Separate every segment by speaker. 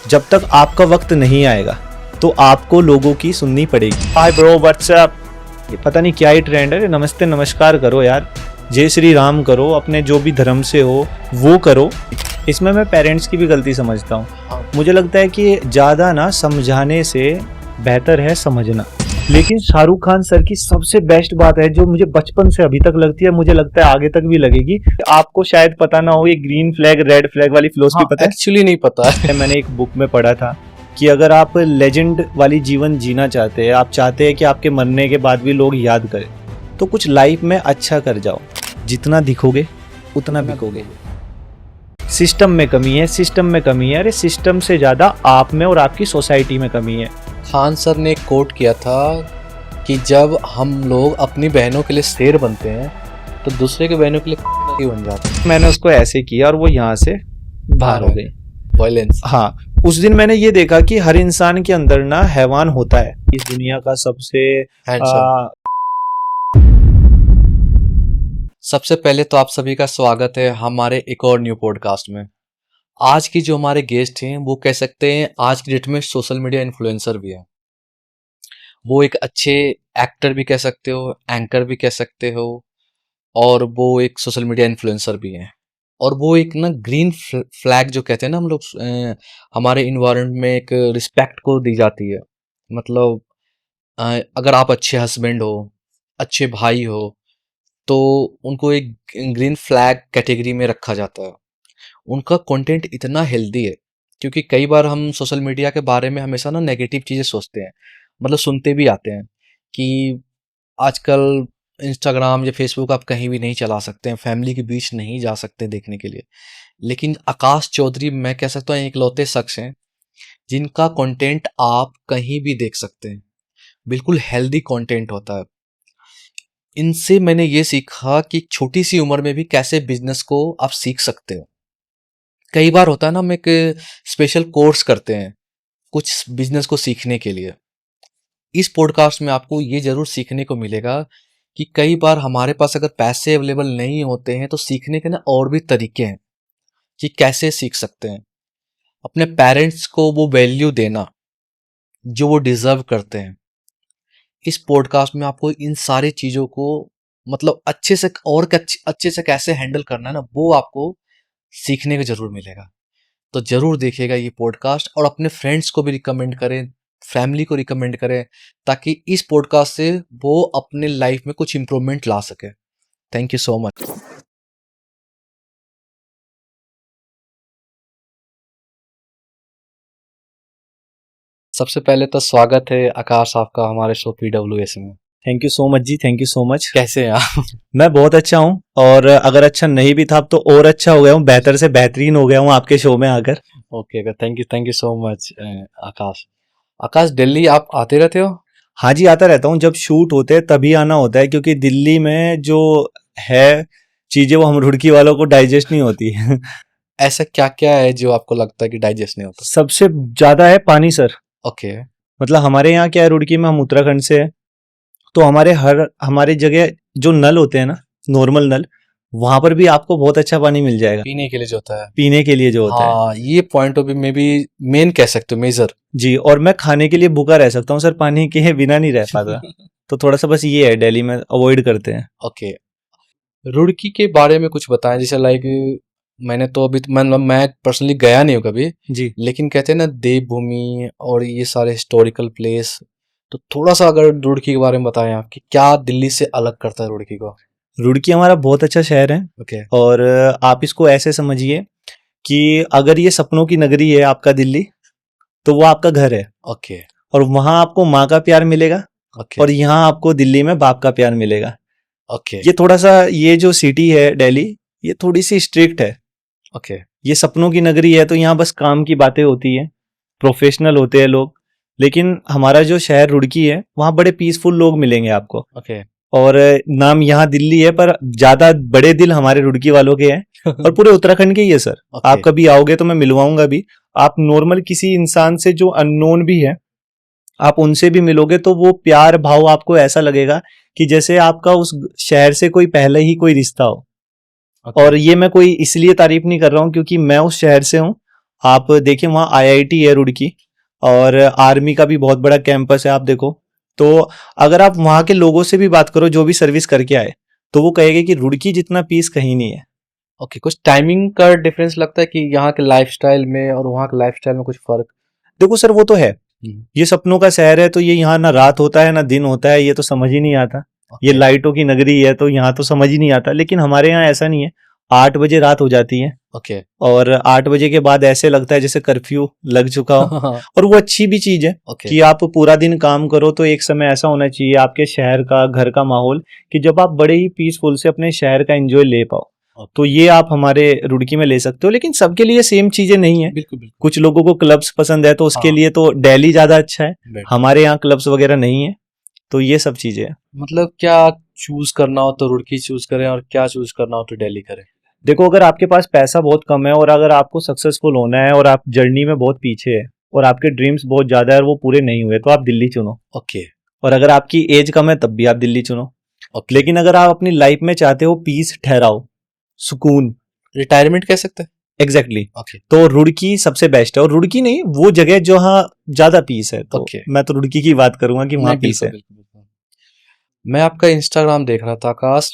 Speaker 1: जब तक आपका वक्त नहीं आएगा तो आपको लोगों की सुननी पड़ेगी। हाय ब्रो, व्हाट्सएप, ये पता नहीं क्या ही ट्रेंड है। नमस्ते नमस्कार करो यार, जय श्री राम करो, अपने जो भी धर्म से हो वो करो। इसमें मैं पेरेंट्स की भी गलती समझता हूँ। मुझे लगता है कि ज़्यादा ना समझाने से बेहतर है समझना। लेकिन शाहरुख खान सर की सबसे बेस्ट बात है जो मुझे बचपन से अभी तक लगती है, मुझे लगता है आगे तक भी लगेगी। आपको शायद पता ना हो, ये ग्रीन फ्लैग रेड फ्लैग वाली फिलोसफी पता है?
Speaker 2: एक्चुअली नहीं पता है।
Speaker 1: मैंने एक बुक में पढ़ा था कि अगर आप लेजेंड वाली जीवन जीना चाहते हैं, आप चाहते हैं कि आपके मरने के बाद भी लोग याद करें, तो कुछ लाइफ में अच्छा कर जाओ। जितना दिखोगे उतना बिकोगे। सिस्टम में कमी है, सिस्टम में कमी है। अरे सिस्टम से ज़्यादा आप में और आपकी सोसाइटी में कमी है।
Speaker 2: खान सर ने एक कोट किया था कि जब हम लोग अपनी बहनों के लिए शेर बनते हैं तो दूसरे के बहनों के लिए बन जाते हैं।
Speaker 1: मैंने उसको ऐसे किया और वो यहाँ से बाहर हो गई।
Speaker 2: वायलेंस।
Speaker 1: हाँ, उस दिन मैंने ये देखा कि हर इंसान के अंदर ना हैवान होता है। इस दुनिया का
Speaker 2: सबसे पहले तो आप सभी का स्वागत है हमारे एक और न्यू पॉडकास्ट में। आज की जो हमारे गेस्ट हैं वो कह सकते हैं आज की डेट में सोशल मीडिया इन्फ्लुएंसर भी है। वो एक अच्छे एक्टर भी कह सकते हो, एंकर भी कह सकते हो, और वो एक सोशल मीडिया इन्फ्लुएंसर भी हैं। और वो एक ना ग्रीन फ्लैग जो कहते हैं ना हम लोग, हमारे इन्वायरमेंट में एक रिस्पेक्ट को दी जाती है। मतलब अगर आप अच्छे हस्बैंड हो, अच्छे भाई हो, तो उनको एक ग्रीन फ्लैग कैटेगरी में रखा जाता है। उनका कंटेंट इतना हेल्दी है क्योंकि कई बार हम सोशल मीडिया के बारे में हमेशा ना नेगेटिव चीज़ें सोचते हैं, मतलब सुनते भी आते हैं कि आजकल इंस्टाग्राम या फेसबुक आप कहीं भी नहीं चला सकते हैं, फैमिली के बीच नहीं जा सकते देखने के लिए। लेकिन आकाश चौधरी मैं कह सकता हूँ इकलौते शख्स हैं जिनका कंटेंट आप कहीं भी देख सकते हैं। बिल्कुल हेल्दी कंटेंट होता है। इनसे मैंने ये सीखा कि छोटी सी उम्र में भी कैसे बिजनेस को आप सीख सकते हो। कई बार होता है ना, हम एक स्पेशल कोर्स करते हैं कुछ बिजनेस को सीखने के लिए। इस पॉडकास्ट में आपको ये जरूर सीखने को मिलेगा कि कई बार हमारे पास अगर पैसे अवेलेबल नहीं होते हैं तो सीखने के ना और भी तरीके हैं कि कैसे सीख सकते हैं। अपने पेरेंट्स को वो वैल्यू देना जो वो डिजर्व करते हैं। इस पॉडकास्ट में आपको इन सारी चीज़ों को मतलब अच्छे से और अच्छे से कैसे हैंडल करना है ना, वो आपको सीखने को जरूर मिलेगा। तो जरूर देखिएगा ये पॉडकास्ट और अपने फ्रेंड्स को भी रिकमेंड करें, फैमिली को रिकमेंड करें, ताकि इस पॉडकास्ट से वो अपने लाइफ में कुछ इंप्रूवमेंट ला सके। Thank you so much. सबसे पहले तो स्वागत है आकाश आपका हमारे शो PWS में।
Speaker 1: Thank you so much ji, thank you so much.
Speaker 2: कैसे हैं आप?
Speaker 1: मैं बहुत अच्छा हूँ, और अगर अच्छा नहीं भी था तो और अच्छा हो गया हूँ, बेहतर से बेहतरीन हो गया हूँ आपके शो में आकर।
Speaker 2: Okay, thank you so much Akash. Akash, Delhi आप आते रहते हो?
Speaker 1: हाँ जी, आता रहता हूँ। जब शूट होते हैं तभी आना होता है, क्योंकि दिल्ली में जो है चीजें वो हम रुड़की वालों को डाइजेस्ट नहीं होती।
Speaker 2: ऐसा क्या क्या है जो आपको लगता है कि डाइजेस्ट नहीं होता?
Speaker 1: सबसे ज्यादा है पानी सर।
Speaker 2: ओके।
Speaker 1: मतलब हमारे यहाँ क्या है, रुड़की में, हम उत्तराखंड से है, तो हमारे जगह जो नल होते हैं ना, नॉर्मल नल, वहां पर भी आपको बहुत अच्छा पानी मिल जाएगा
Speaker 2: पीने के लिए जो होता है।
Speaker 1: पीने के लिए जो होता है।
Speaker 2: हाँ, ये पॉइंट ऑफ व्यू में भी मेन कह सकते हो, मेजर
Speaker 1: जी, और मैं खाने के लिए भूखा रह सकता हूँ सर, पानी के बिना नहीं रह पाता। तो थोड़ा सा बस ये है, दिल्ली में अवॉइड करते हैं।
Speaker 2: ओके। रुड़की के बारे में कुछ बताएं, जैसे लाइक मैंने तो अभी मैं पर्सनली गया नहीं हूँ कभी
Speaker 1: जी,
Speaker 2: लेकिन कहते हैं ना देवभूमि और ये सारे हिस्टोरिकल प्लेस, तो थोड़ा सा अगर रुड़की के बारे में बताएं आप कि क्या दिल्ली से अलग करता है रुड़की को।
Speaker 1: रुड़की हमारा बहुत अच्छा शहर है।
Speaker 2: ओके।
Speaker 1: और आप इसको ऐसे समझिए कि अगर ये सपनों की नगरी है आपका दिल्ली, तो वो आपका घर है।
Speaker 2: ओके।
Speaker 1: और वहां आपको माँ का प्यार मिलेगा,
Speaker 2: ओके।
Speaker 1: और यहाँ आपको दिल्ली में बाप का प्यार मिलेगा।
Speaker 2: ओके।
Speaker 1: ये थोड़ा सा, ये जो सिटी है दिल्ली, ये थोड़ी सी स्ट्रिक्ट है।
Speaker 2: ओके।
Speaker 1: ये सपनों की नगरी है, तो यहाँ बस काम की बातें होती है, प्रोफेशनल होते हैं लोग। लेकिन हमारा जो शहर रुड़की है, वहाँ बड़े पीसफुल लोग मिलेंगे आपको।
Speaker 2: ओके।
Speaker 1: और नाम यहाँ दिल्ली है, पर ज्यादा बड़े दिल हमारे रुड़की वालों के हैं, और पूरे उत्तराखंड के ही है सर। आप कभी आओगे तो मैं मिलवाऊंगा भी। आप नॉर्मल किसी इंसान से जो अननोन भी है, आप उनसे भी मिलोगे तो वो प्यार भाव आपको ऐसा लगेगा कि जैसे आपका उस शहर से कोई पहले ही कोई रिश्ता हो। और ये मैं कोई इसलिए तारीफ नहीं कर रहा हूँ क्योंकि मैं उस शहर से हूँ, आप देखिए वहाँ आईआईटी है रुड़की, और आर्मी का भी बहुत बड़ा कैंपस है, आप देखो। तो अगर आप वहाँ के लोगों से भी बात करो जो भी सर्विस करके आए, तो वो कहेंगे कि रुड़की जितना पीस कहीं नहीं है।
Speaker 2: ओके, कुछ टाइमिंग का डिफरेंस लगता है कि यहाँ के लाइफस्टाइल में और वहाँ के लाइफस्टाइल में कुछ फर्क?
Speaker 1: देखो सर, वो तो है,
Speaker 2: हम्म,
Speaker 1: ये सपनों का शहर है, तो ये यहाँ ना रात होता है ना दिन होता है, ये तो समझ ही नहीं आता। ये
Speaker 2: ओके
Speaker 1: लाइटों की नगरी है, तो यहाँ तो समझ ही नहीं आता। लेकिन हमारे यहाँ ऐसा नहीं है, 8 बजे रात हो जाती है,
Speaker 2: ओके।
Speaker 1: और 8 बजे के बाद ऐसे लगता है जैसे कर्फ्यू लग चुका हो। और वो अच्छी भी चीज है
Speaker 2: ओके
Speaker 1: कि आप पूरा दिन काम करो, तो एक समय ऐसा होना चाहिए आपके शहर का, घर का माहौल, कि जब आप बड़े ही पीसफुल से अपने शहर का एंजॉय ले पाओ। तो ये आप हमारे रुड़की में ले सकते हो। लेकिन सबके लिए सेम चीजें नहीं है,
Speaker 2: बिल्कुल बिल्कुल।
Speaker 1: कुछ लोगों को क्लब्स पसंद है, तो उसके
Speaker 2: हाँ।
Speaker 1: लिए तो दिल्ली ज्यादा अच्छा है।
Speaker 2: बेटर।
Speaker 1: हमारे यहाँ क्लब्स वगैरह नहीं है, तो ये सब चीजें हैं।
Speaker 2: मतलब क्या चूज करना हो तो रुड़की चूज करें और क्या चूज करना हो तो दिल्ली करें?
Speaker 1: देखो, अगर आपके पास पैसा बहुत कम है और अगर आपको सक्सेसफुल होना है और आप जर्नी में बहुत पीछे है और आपके ड्रीम्स बहुत ज्यादा है और वो पूरे नहीं हुए, तो आप दिल्ली चुनो।
Speaker 2: ओके
Speaker 1: और अगर आपकी एज कम है तब भी आप दिल्ली चुनो।
Speaker 2: ओके।
Speaker 1: लेकिन अगर आप अपनी लाइफ में चाहते हो पीस, ठहराओ, सुकून,
Speaker 2: रिटायरमेंट कह सकते हैं।
Speaker 1: एग्जैक्टली
Speaker 2: ओके
Speaker 1: तो रुड़की सबसे बेस्ट है। और रुड़की नहीं, वो जगह जहाँ ज्यादा पीस है, तो
Speaker 2: ओके।
Speaker 1: मैं तो रुड़की की बात करूंगा कि वहां
Speaker 2: नहीं,
Speaker 1: पीस
Speaker 2: बिल्कुल
Speaker 1: है।
Speaker 2: बिल्कुल बिल्कुल। मैं आपका इंस्टाग्राम देख रहा था आकाश,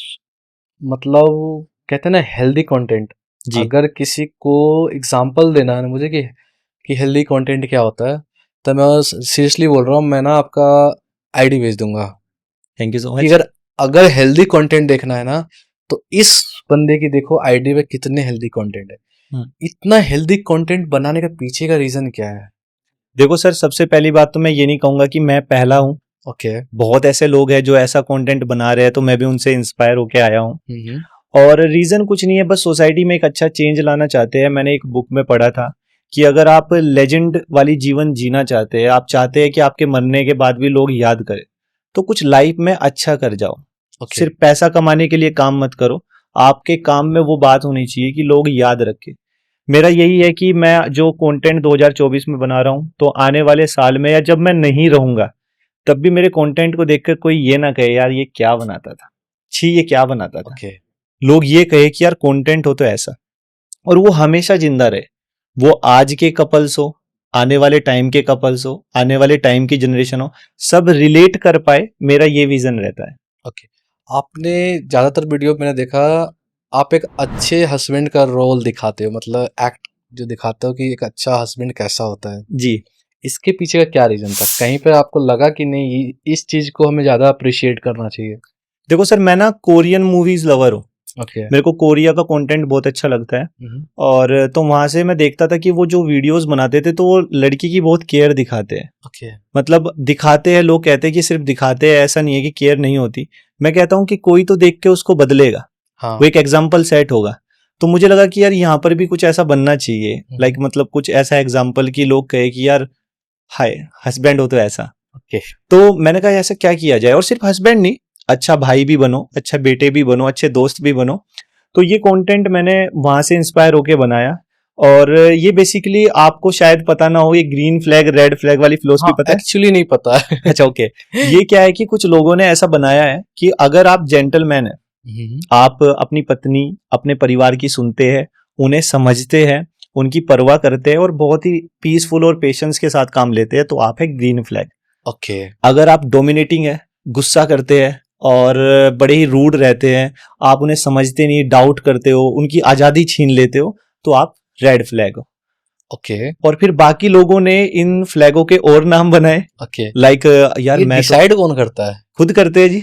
Speaker 2: मतलब कहते हैं ना हेल्दी कंटेंट।
Speaker 1: जी,
Speaker 2: अगर किसी को एग्जांपल देना है ना मुझे कि हेल्दी कंटेंट क्या होता है, तो मैं सीरियसली बोल रहा हूँ, मैं ना आपका आईडी भेज दूंगा
Speaker 1: थैंक यू सो
Speaker 2: कि
Speaker 1: मच।
Speaker 2: अगर हेल्दी कंटेंट देखना है ना, तो इस बंदे की देखो आईडी पे कितने हेल्दी कंटेंट है। इतना हेल्दी कंटेंट बनाने का पीछे का रीजन क्या है?
Speaker 1: देखो सर, सबसे पहली बात तो मैं ये नहीं कहूंगा कि मैं पहला हूँ।
Speaker 2: ओके।
Speaker 1: बहुत ऐसे लोग हैं जो ऐसा कंटेंट बना रहे हैं, तो मैं भी उनसे इंस्पायर होके आया हूँ।
Speaker 2: हम्म।
Speaker 1: और रीजन कुछ नहीं है, बस सोसाइटी में एक अच्छा चेंज लाना चाहते हैं। मैंने एक बुक में पढ़ा था कि अगर आप लेजेंड वाली जीवन जीना चाहते हैं, आप चाहते हैं कि आपके मरने के बाद भी लोग याद करें, तो कुछ लाइफ में अच्छा कर जाओ।
Speaker 2: ओके
Speaker 1: सिर्फ पैसा कमाने के लिए काम मत करो, आपके काम में वो बात होनी चाहिए कि लोग याद रखें। मेरा यही है कि मैं जो कंटेंट 2024 में बना रहा हूँ, तो आने वाले साल में या जब मैं नहीं रहूंगा, तब भी मेरे कंटेंट को देखकर कोई ये ना कहे यार ये क्या बनाता था, छी ये क्या बनाता था।
Speaker 2: ओके
Speaker 1: लोग ये कहे कि यार कंटेंट हो तो ऐसा, और वो हमेशा जिंदा रहे। वो आज के कपल्स हो, आने वाले टाइम के कपल्स हो, आने वाले टाइम की जनरेशन हो, सब रिलेट कर पाए, मेरा ये विजन रहता है।
Speaker 2: ओके। आपने ज्यादातर वीडियो मैंने देखा, आप एक अच्छे हस्बैंड का रोल दिखाते हो, मतलब एक्ट जो दिखाते हो कि एक अच्छा हस्बैंड कैसा होता है।
Speaker 1: जी,
Speaker 2: इसके पीछे का क्या रीजन था? कहीं पे आपको लगा कि नहीं इस चीज को हमें ज्यादा अप्रिशिएट करना चाहिए?
Speaker 1: देखो सर, मैं ना कोरियन मूवीज लवर हूँ।
Speaker 2: ओके।
Speaker 1: मेरे को कोरिया का कंटेंट बहुत अच्छा लगता है। और तो वहां से मैं देखता था कि वो जो वीडियोस बनाते थे, तो वो लड़की की बहुत केयर दिखाते हैं।
Speaker 2: ओके
Speaker 1: मतलब दिखाते हैं, लोग कहते हैं कि सिर्फ दिखाते हैं, ऐसा नहीं है कि केयर नहीं होती। मैं कहता हूँ कि कोई तो देख के उसको बदलेगा,
Speaker 2: हाँ।
Speaker 1: वो एक एग्जाम्पल सेट होगा। तो मुझे लगा कि यार यहाँ पर भी कुछ ऐसा बनना चाहिए, लाइक मतलब कुछ ऐसा एग्जाम्पल कि लोग कहे कि यार हाय हस्बैंड हो तो ऐसा।
Speaker 2: ओके
Speaker 1: तो मैंने कहा ऐसा क्या किया जाए, और सिर्फ हस्बैंड नहीं, अच्छा भाई भी बनो, अच्छा बेटे भी बनो, अच्छे दोस्त भी बनो। तो ये कंटेंट मैंने वहां से इंस्पायर होके बनाया। और ये बेसिकली आपको शायद पता ना हो, ये ग्रीन फ्लैग रेड फ्लैग वाली फिलोसफी
Speaker 2: हाँ,
Speaker 1: पता है?
Speaker 2: एक्चुअली नहीं पता है।
Speaker 1: अच्छा ओके। ये क्या है कि कुछ लोगों ने ऐसा बनाया है कि अगर आप जेंटलमैन है, आप अपनी पत्नी, अपने परिवार की सुनते हैं, उन्हें समझते हैं, उनकी परवाह करते हैं और बहुत ही पीसफुल और पेशेंस के साथ काम लेते हैं, तो आप है ग्रीन फ्लैग।
Speaker 2: ओके
Speaker 1: अगर आप डोमिनेटिंग है, गुस्सा करते हैं और बड़े ही रूड रहते हैं, आप उन्हें समझते नहीं, डाउट करते हो, उनकी आजादी छीन लेते हो, तो आप रेड फ्लैग हो।
Speaker 2: ओके
Speaker 1: और फिर बाकी लोगों ने इन फ्लैगों के और नाम बनाए,
Speaker 2: ओके।
Speaker 1: लाइक यार
Speaker 2: ये
Speaker 1: मैं तो
Speaker 2: डिसाइड कौन करता है?
Speaker 1: खुद करते हैं जी।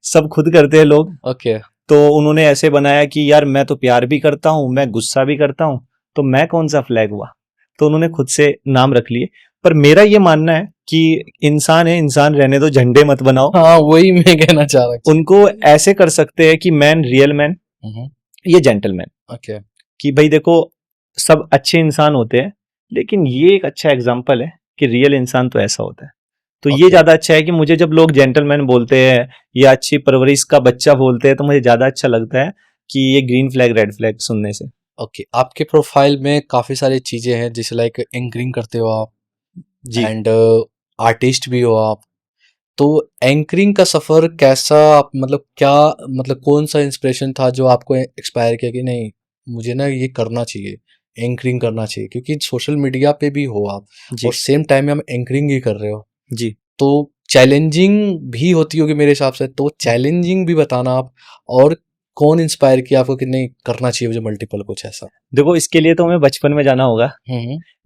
Speaker 1: सब खुद करते हैं लोग।
Speaker 2: ओके
Speaker 1: तो उन्होंने ऐसे बनाया कि यार मैं तो प्यार भी करता हूँ, मैं गुस्सा भी करता हूँ, तो मैं कौन सा फ्लैग हुआ। तो उन्होंने खुद से नाम रख लिए। पर मेरा ये मानना है कि इंसान है, इंसान रहने दो, झंडे मत बनाओ।
Speaker 2: हाँ, वही मैं कहना चाह रहा था।
Speaker 1: उनको ऐसे कर सकते हैं कि मैन रियल मैन, ये जेंटलमैन।
Speaker 2: ओके
Speaker 1: कि भाई देखो, सब अच्छे इंसान होते हैं, लेकिन ये एक अच्छा एग्जाम्पल है कि रियल इंसान तो ऐसा होता है। तो ये
Speaker 2: ओके
Speaker 1: ज्यादा अच्छा है कि मुझे जब लोग जेंटलमैन बोलते हैं या अच्छी परवरिश का बच्चा बोलते हैं, तो मुझे ज्यादा अच्छा लगता है कि ये ग्रीन फ्लैग रेड फ्लैग सुनने से।
Speaker 2: ओके। आपके प्रोफाइल में काफी सारी चीजें हैं, जैसे लाइक एंकरिंग करते हो आप
Speaker 1: जी,
Speaker 2: एंड आर्टिस्ट भी हो आप। तो एंकरिंग का सफर कैसा, आप मतलब क्या, मतलब कौन सा इंस्पिरेशन था जो आपको एक्सपायर किया कि नहीं मुझे ना ये करना चाहिए, एंकरिंग करना चाहिए, क्योंकि सोशल मीडिया पे भी हो आप
Speaker 1: जी
Speaker 2: और सेम टाइम में हम एंकरिंग ही कर रहे हो,
Speaker 1: जी।
Speaker 2: तो चैलेंजिंग भी होती होगी मेरे हिसाब से। तो चैलेंजिंग भी बताना आप, और कौन इंस्पायर किया आपको कि नहीं करना चाहिए मुझे मल्टीपल कुछ ऐसा?
Speaker 1: देखो, इसके लिए तो हमें बचपन में जाना होगा।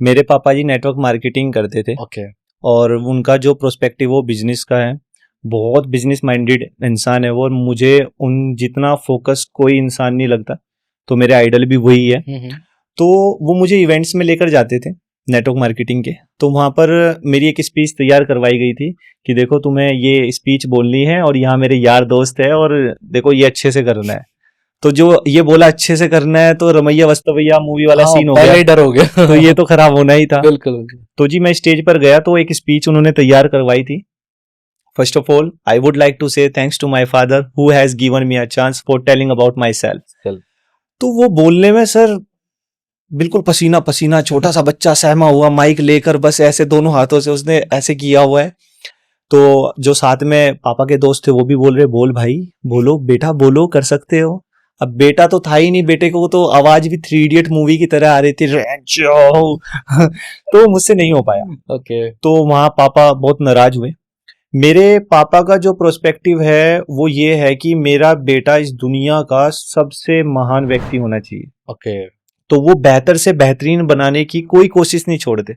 Speaker 1: मेरे पापा जी नेटवर्क मार्केटिंग करते थे
Speaker 2: ओके।
Speaker 1: और उनका जो प्रोस्पेक्टिव वो बिजनेस का है। बहुत बिजनेस माइंडेड इंसान है वो, और मुझे उन जितना फोकस कोई इंसान नहीं लगता, तो मेरे आइडल भी वही है। तो वो मुझे इवेंट्स में लेकर जाते थे नेटवर्क मार्केटिंग के। तो वहाँ पर मेरी एक स्पीच तैयार करवाई गई थी कि देखो तुम्हें ये स्पीच बोलनी है और यहाँ मेरे यार दोस्त है और देखो ये अच्छे से करना है। तो जो ये बोला अच्छे से करना है, तो रमैया वस्तवैया मूवी वाला
Speaker 2: हाँ,
Speaker 1: सीन हो
Speaker 2: पहले
Speaker 1: गया।
Speaker 2: ही डर हो गया।
Speaker 1: तो ये तो खराब होना ही था।
Speaker 2: बिल्कुल बिल्कुल।
Speaker 1: तो जी मैं स्टेज पर गया तो एक स्पीच उन्होंने तैयार करवाई थी। First of all I would like to say thanks to my father who has given me a chance for telling about myself.
Speaker 2: चल।
Speaker 1: तो वो बोलने में सर बिल्कुल पसीना पसीना, छोटा सा बच्चा सहमा हुआ, माइक लेकर बस ऐसे दोनों हाथों से उसने ऐसे किया हुआ है। तो जो साथ में पापा के दोस्त थे वो भी बोल रहे, बोल भाई, बोलो बेटा, बोलो, कर सकते हो। अब बेटा तो था ही नहीं, बेटे को तो आवाज भी 3 इडियट मूवी की तरह आ रही थी, रेंचो। तो मुझसे नहीं हो पाया।
Speaker 2: ओके।
Speaker 1: तो वहां पापा बहुत नाराज हुए। मेरे पापा का जो प्रोस्पेक्टिव है वो ये है कि मेरा बेटा इस दुनिया का सबसे महान व्यक्ति होना चाहिए।
Speaker 2: ओके।
Speaker 1: तो वो बेहतर से बेहतरीन बनाने की कोई कोशिश नहीं छोड़ते।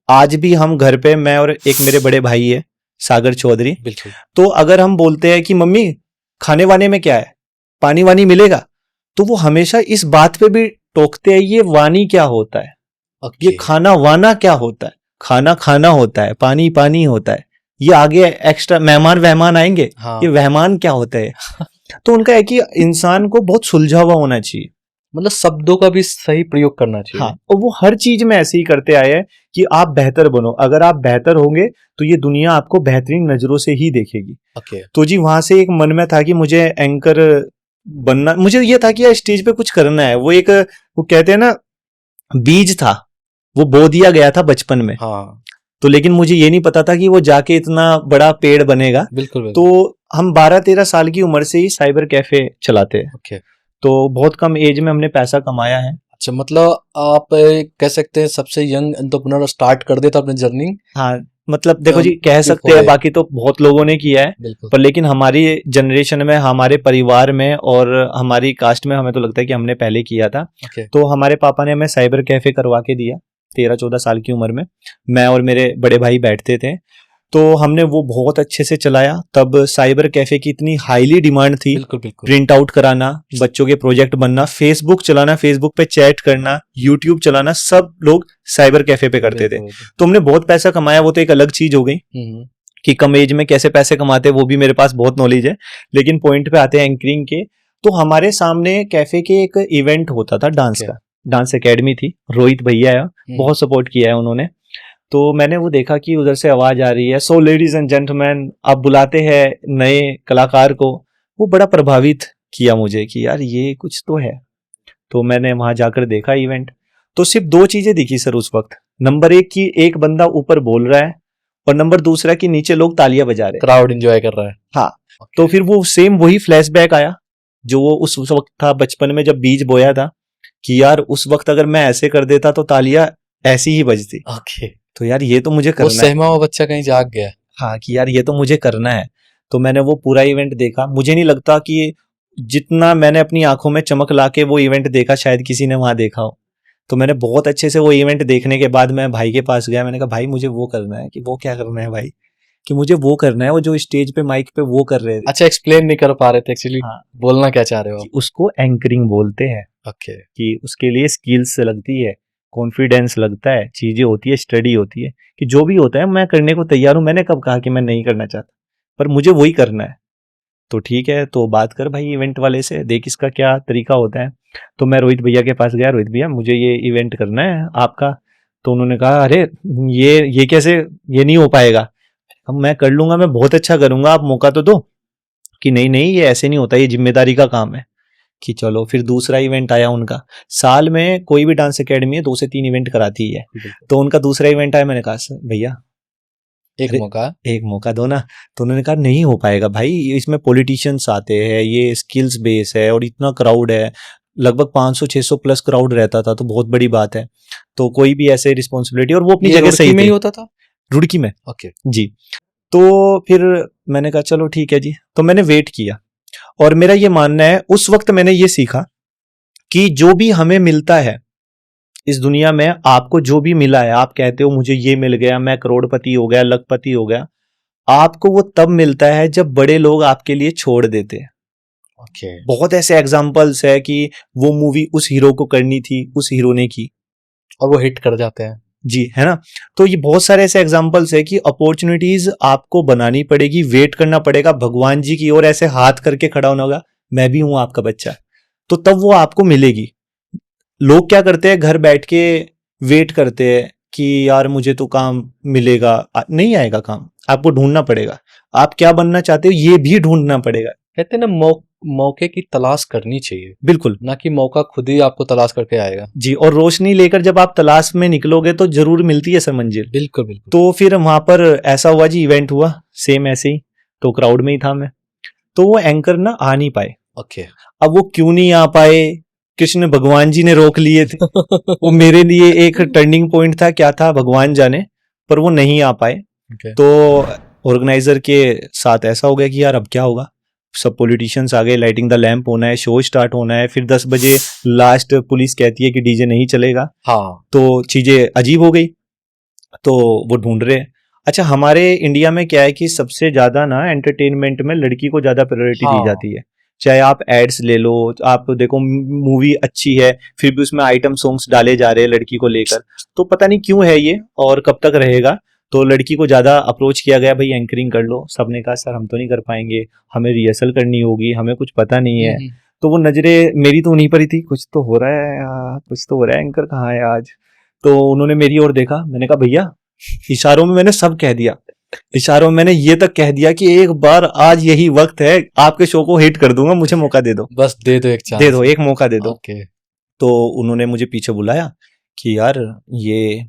Speaker 1: आज भी हम घर पे, मैं और एक मेरे बड़े भाई है सागर चौधरी,
Speaker 2: बिल्कुल।
Speaker 1: तो अगर हम बोलते हैं कि मम्मी खाने वाने में क्या है, पानी वानी मिलेगा, तो वो हमेशा इस बात पे भी टोकते हैं, ये वानी क्या होता है,
Speaker 2: ओके।
Speaker 1: ये खाना वाना क्या होता है, खाना खाना होता है, पानी पानी होता है, ये आगे एक्स्ट्रा मेहमान वहमान आएंगे,
Speaker 2: हाँ।
Speaker 1: ये वहमान क्या होता है। तो उनका है कि इंसान को बहुत सुलझा हुआ होना चाहिए।
Speaker 2: मतलब शब्दों का भी सही प्रयोग करना चाहिए।
Speaker 1: हाँ, और वो हर चीज में ऐसे ही करते आए हैं कि आप बेहतर बनो, अगर आप बेहतर होंगे तो ये दुनिया आपको बेहतरीन नजरों से ही देखेगी।
Speaker 2: ओके।
Speaker 1: तो जी वहां से एक मन में था कि मुझे एंकर बनना, मुझे ये था कि यार स्टेज पे कुछ करना है। वो एक, वो कहते हैं ना, बीज था, वो बो दिया गया था बचपन में।
Speaker 2: हाँ
Speaker 1: तो लेकिन मुझे ये नहीं पता था कि वो जाके इतना बड़ा पेड़ बनेगा।
Speaker 2: बिल्कुल बिल्कुल।
Speaker 1: तो हम 12-13 साल की उम्र से ही साइबर कैफे चलाते हैं।
Speaker 2: ओके।
Speaker 1: तो बहुत कम एज में हमने पैसा कमाया है।
Speaker 2: अच्छा, मतलब आप कह सकते हैं सबसे यंग एंटरप्रेन्योर स्टार्ट कर देता अपनी जर्नी।
Speaker 1: हाँ, मतलब देखो जी,
Speaker 2: तो
Speaker 1: कह सकते हैं,
Speaker 2: बिल्कुल।
Speaker 1: बाकी तो बहुत लोगों ने किया है,
Speaker 2: बिल्कुल।
Speaker 1: पर लेकिन हमारी जनरेशन में, हमारे परिवार में और हमारी कास्ट में हमें तो लगता है कि हमने पहले किया था।
Speaker 2: ओके।
Speaker 1: तो हमारे पापा ने हमें साइबर कैफे करवा के दिया 13-14 साल की उम्र में। मैं और मेरे बड़े भाई बैठते थे, तो हमने वो बहुत अच्छे से चलाया। तब साइबर कैफे की इतनी हाईली डिमांड थी।
Speaker 2: बिल्कुल बिल्कुल।
Speaker 1: प्रिंट आउट कराना, बच्चों के प्रोजेक्ट बनना, फेसबुक चलाना, फेसबुक पे चैट करना, यूट्यूब चलाना, सब लोग साइबर कैफे पे करते थे।
Speaker 2: बिल्कुल, बिल्कुल।
Speaker 1: तो हमने बहुत पैसा कमाया, वो तो एक अलग चीज हो गई कि कम एज में कैसे पैसे कमाते हैं, वो भी मेरे पास बहुत नॉलेज है। लेकिन पॉइंट पे आते हैं एंकरिंग के। तो हमारे सामने कैफे के एक इवेंट होता था डांस
Speaker 2: Okay.
Speaker 1: का, डांस एकेडमी थी, रोहित भैया है, बहुत सपोर्ट किया है उन्होंने। तो मैंने वो देखा कि उधर से आवाज आ रही है, सो लेडीज एंड जेंटलमैन, आप बुलाते हैं नए कलाकार को। वो बड़ा प्रभावित किया मुझे कि यार ये कुछ तो है। तो मैंने वहां जाकर देखा इवेंट, तो सिर्फ 2 चीजें दिखी सर उस वक्त। नंबर 1 की एक बंदा ऊपर बोल रहा है, और नंबर दूसरा कि नीचे लोग तालियां बजा रहे हैं।
Speaker 2: क्राउड एंजॉय कर रहा है।
Speaker 1: हाँ। तो फिर वो सेम वही फ्लैशबैक आया जो वो उस वक्त था बचपन में जब बीज बोया था, कि यार उस वक्त अगर मैं ऐसे कर देता तो तालियां ऐसी ही बजती।
Speaker 2: ओके।
Speaker 1: तो यार ये तो मुझे
Speaker 2: वो
Speaker 1: करना है।
Speaker 2: सहमा हुआ बच्चा कहीं जाग गया।
Speaker 1: हाँ, कि यार ये तो मुझे करना है। तो मैंने वो पूरा इवेंट देखा। मुझे नहीं लगता कि जितना मैंने अपनी आंखों में चमक ला के वो इवेंट देखा शायद किसी ने वहां देखा हो। तो मैंने बहुत अच्छे से वो इवेंट देखने के बाद मैं भाई के पास गया, मैंने कहा भाई मुझे वो करना है। कि वो क्या करना है भाई? कि मुझे वो करना है, वो जो स्टेज पे माइक पे वो कर रहे थे।
Speaker 2: अच्छा, एक्सप्लेन नहीं कर पा रहे थे एक्चुअली।
Speaker 1: हाँ,
Speaker 2: बोलना क्या चाह रहे हो
Speaker 1: कि
Speaker 2: आप?
Speaker 1: उसको एंकरिंग बोलते हैं।
Speaker 2: ओके।
Speaker 1: कि उसके लिए स्किल्स लगती है, कॉन्फिडेंस लगता है, चीजें होती है, स्टडी होती है। कि जो भी होता है मैं करने को तैयार हूं। मैंने कब कहा कि मैं नहीं करना चाहता, पर मुझे वही करना है। तो ठीक है, तो बात कर भाई इवेंट वाले से, देख इसका क्या तरीका होता है। तो मैं रोहित भैया के पास गया, रोहित भैया मुझे ये इवेंट करना है आपका। तो उन्होंने कहा अरे ये कैसे, ये नहीं हो पाएगा। अब मैं कर लूंगा, मैं बहुत अच्छा करूंगा, आप मौका तो दो। कि नहीं नहीं, ये ऐसे नहीं होता, ये जिम्मेदारी का काम है। कि चलो, फिर दूसरा इवेंट आया उनका। साल में कोई भी डांस एकेडमी है 2 से 3 इवेंट कराती है। तो उनका दूसरा इवेंट आया, मैंने कहा सर भैया
Speaker 2: एक मौका।
Speaker 1: एक मौका दो ना। तो उन्होंने कहा नहीं हो पाएगा भाई, इसमें पॉलिटिशियंस आते हैं, ये स्किल्स बेस है और इतना क्राउड है, लगभग 500-600 प्लस क्राउड रहता था, तो बहुत बड़ी बात है। तो कोई भी ऐसे रिस्पॉन्सिबिलिटी, और वो अपनी
Speaker 2: ये
Speaker 1: जगह
Speaker 2: रुड़की
Speaker 1: सही
Speaker 2: में ही
Speaker 1: थे।
Speaker 2: होता था?
Speaker 1: रुड़की में,
Speaker 2: ओके।
Speaker 1: जी। तो फिर मैंने कहा चलो ठीक है जी, तो मैंने वेट किया। और मेरा ये मानना है, उस वक्त मैंने ये सीखा कि जो भी हमें मिलता है इस दुनिया में, आपको जो भी मिला है, आप कहते हो मुझे ये मिल गया, मैं करोड़पति हो गया, लखपति हो गया, आपको वो तब मिलता है जब बड़े लोग आपके लिए छोड़ देते हैं।
Speaker 2: ओके।
Speaker 1: बहुत ऐसे एग्जाम्पल्स है कि वो मूवी उस हीरो को करनी थी, उस हीरो ने की,
Speaker 2: और वो हिट कर जाते हैं।
Speaker 1: जी, है ना। तो ये बहुत सारे ऐसे एग्जाम्पल्स है कि अपॉर्चुनिटीज आपको बनानी पड़ेगी, वेट करना पड़ेगा, भगवान जी की ओर ऐसे हाथ करके खड़ा होना होगा, मैं भी हूं आपका बच्चा, तो तब वो आपको मिलेगी। लोग क्या करते हैं, घर बैठ के वेट करते हैं कि यार मुझे तो काम मिलेगा, नहीं आएगा काम, आपको ढूंढना पड़ेगा। आप क्या बनना चाहते हो ये भी ढूंढना पड़ेगा।
Speaker 2: कहते हैं ना, मौके की तलाश करनी चाहिए,
Speaker 1: बिल्कुल,
Speaker 2: ना कि मौका खुद ही आपको तलाश करके आएगा।
Speaker 1: जी। और रोशनी लेकर जब आप तलाश में निकलोगे तो जरूर मिलती है सर मंजिल।
Speaker 2: बिल्कुल बिल्कुल।
Speaker 1: तो फिर वहां पर ऐसा हुआ जी, इवेंट हुआ सेम ऐसे ही, तो क्राउड में ही था मैं। तो वो एंकर ना आ नहीं पाए।
Speaker 2: ओके।
Speaker 1: अब वो क्यों नहीं आ पाए, कृष्ण भगवान जी ने रोक लिए थे। वो मेरे लिए एक टर्निंग पॉइंट था, क्या था भगवान जाने, पर वो नहीं आ पाए।
Speaker 2: Okay.
Speaker 1: तो ऑर्गेनाइजर के साथ ऐसा हो गया कि यार अब क्या होगा, सब पॉलिटिशियंस आ गए, लाइटिंग द लैंप होना है, शो स्टार्ट होना है, फिर 10 बजे लास्ट पुलिस कहती है कि डीजे नहीं चलेगा।
Speaker 2: हाँ।
Speaker 1: तो चीजें अजीब हो गई, तो वो ढूंढ रहे हैं। अच्छा, हमारे इंडिया में क्या है कि सबसे ज्यादा ना एंटरटेनमेंट में लड़की को ज्यादा प्रायोरिटी दी
Speaker 2: हाँ।
Speaker 1: जाती है। चाहे आप एड्स ले लो, आप देखो मूवी अच्छी है फिर भी उसमें आइटम सॉन्ग्स डाले जा रहे हैं लड़की को लेकर, तो पता नहीं क्यों है ये और कब तक रहेगा। तो लड़की को ज्यादा अप्रोच किया गया, भाई एंकरिंग कर लो। सबने कहा सर हम तो नहीं कर पाएंगे, हमें रिहर्सल करनी होगी, हमें कुछ पता नहीं है। तो वो नजरें मेरी तो उन्हीं पर ही थी, कुछ तो हो रहा है यार, कुछ तो हो रहा है, एंकर कहाँ है आज। तो उन्होंने मेरी ओर देखा, मैंने कहा भैया, इशारों में मैंने सब कह दिया, इशारों में मैंने ये तक कह दिया कि एक बार आज यही वक्त है, आपके शो को हिट कर दूंगा, मुझे मौका दे दो,
Speaker 2: बस दे दो एक चांस,
Speaker 1: दे दो एक मौका दे दो।
Speaker 2: ओके।
Speaker 1: तो उन्होंने मुझे पीछे बुलाया कि यार ये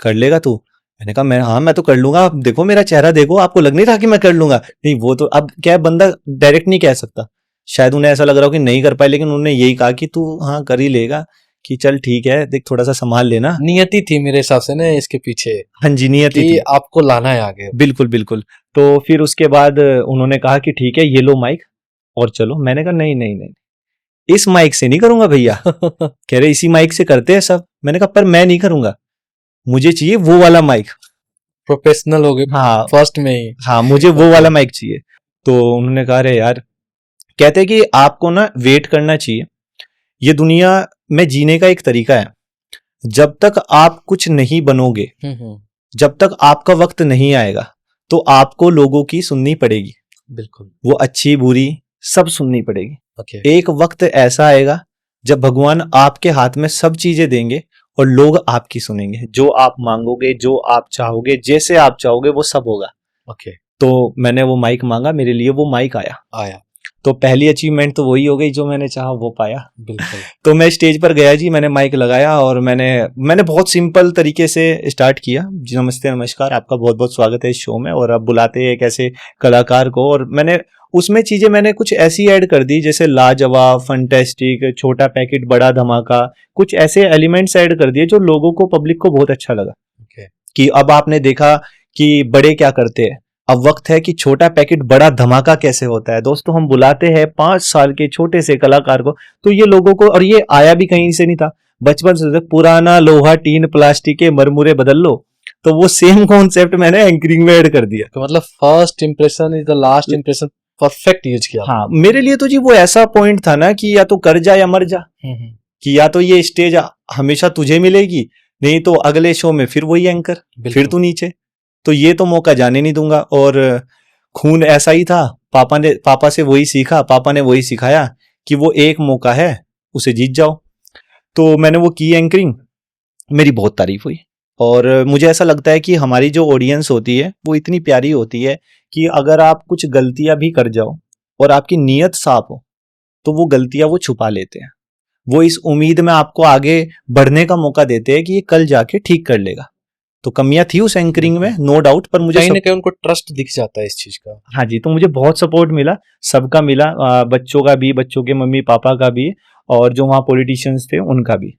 Speaker 1: कर लेगा तू। मैंने कहा मैं तो कर लूंगा, आप देखो मेरा चेहरा देखो, आपको लग नहीं रहा कि मैं कर लूंगा। नहीं, वो तो अब क्या है, बंदा डायरेक्ट नहीं कह सकता, शायद उन्हें ऐसा लग रहा हो कि नहीं कर पाए, लेकिन उन्होंने यही कहा कि तू हाँ कर ही लेगा, कि चल ठीक है, देख थोड़ा सा संभाल लेना।
Speaker 2: नियति थी मेरे हिसाब से ना इसके पीछे,
Speaker 1: हाँ जी, नियति
Speaker 2: कि
Speaker 1: थी,
Speaker 2: आपको लाना है आगे।
Speaker 1: बिल्कुल बिल्कुल। तो फिर उसके बाद उन्होंने कहा कि ठीक है ये लो माइक और चलो। मैंने कहा नहीं नहीं नहीं, इस माइक से नहीं करूंगा भैया। कह रहे इसी माइक से करते हैं सब। मैंने कहा पर मैं नहीं करूंगा, मुझे चाहिए वो वाला माइक।
Speaker 2: प्रोफेशनल हो गए
Speaker 1: हाँ
Speaker 2: फर्स्ट में ही।
Speaker 1: हाँ, मुझे वो वाला माइक चाहिए। तो उन्होंने कहा रे यार, कहते कि आपको ना वेट करना चाहिए, ये दुनिया में जीने का एक तरीका है। जब तक आप कुछ नहीं बनोगे, जब तक आपका वक्त नहीं आएगा, तो आपको लोगों की सुननी पड़ेगी।
Speaker 2: बिल्कुल।
Speaker 1: वो अच्छी बुरी सब सुननी पड़ेगी।
Speaker 2: ओके।
Speaker 1: एक वक्त ऐसा आएगा जब भगवान आपके हाथ में सब चीजें देंगे और लोग आपकी सुनेंगे। जो आप मांगोगे, जो आप चाहोगे, जैसे आप चाहोगे वो सब होगा।
Speaker 2: ओके।
Speaker 1: तो मैंने वो माइक मांगा, मेरे लिए वो माइक आया। तो पहली अचीवमेंट तो वही हो गई, जो मैंने चाहा वो पाया।
Speaker 2: बिल्कुल।
Speaker 1: तो मैं स्टेज पर गया जी, मैंने माइक लगाया और मैंने बहुत सिंपल तरीके से स्टार्ट किया। जी नमस्ते नमस्कार, आपका बहुत बहुत स्वागत है इस शो में, और अब बुलाते हैं एक ऐसे कलाकार को। और मैंने उसमें चीजें मैंने कुछ ऐसी ऐड कर दी, जैसे लाजवाब, फंटेस्टिक, छोटा पैकेट बड़ा धमाका, कुछ ऐसे एलिमेंट्स ऐड कर दिए जो लोगों को, पब्लिक को बहुत अच्छा लगा। कि अब आपने देखा कि बड़े क्या करते हैं, अब वक्त है कि छोटा पैकेट बड़ा धमाका कैसे होता है। दोस्तों, हम बुलाते हैं 5 साल के छोटे से कलाकार को, तो ये लोगों को, और ये आया भी कहीं से नहीं था, बचपन से पुराना लोहा टीन प्लास्टिक के मरमुरे बदल लो, तो वो सेम कॉन्सेप्ट मैंने एंकरिंग में ऐड कर दिया।
Speaker 2: तो मतलब first impression is the last impression, perfect use किया।
Speaker 1: हाँ, मेरे लिए तो जी वो ऐसा पॉइंट था ना कि या तो कर जा या मर जा, कि या तो ये स्टेज हमेशा तुझे मिलेगी, नहीं तो अगले शो में फिर वही एंकर, फिर तू नीचे। तो ये तो मौका जाने नहीं दूंगा। और खून ऐसा ही था, पापा से वही सीखा, पापा ने वही सिखाया कि वो एक मौका है, उसे जीत जाओ। तो मैंने वो की एंकरिंग, मेरी बहुत तारीफ हुई। और मुझे ऐसा लगता है कि हमारी जो ऑडियंस होती है वो इतनी प्यारी होती है कि अगर आप कुछ गलतियां भी कर जाओ और आपकी नीयत साफ हो, तो वो गलतियां वो छुपा लेते हैं। वो इस उम्मीद में आपको आगे बढ़ने का मौका देते हैं कि ये कल जाके ठीक कर लेगा। तो कमियां थी उस एंकरिंग में, नो डाउट, पर मुझे
Speaker 2: कहीं ना कहीं उनको ट्रस्ट दिख जाता है इस चीज का।
Speaker 1: हाँ जी, तो मुझे बहुत सपोर्ट मिला, सबका मिला, बच्चों का भी, बच्चों के मम्मी पापा का भी, और जो वहाँ पॉलिटिशियंस थे उनका भी।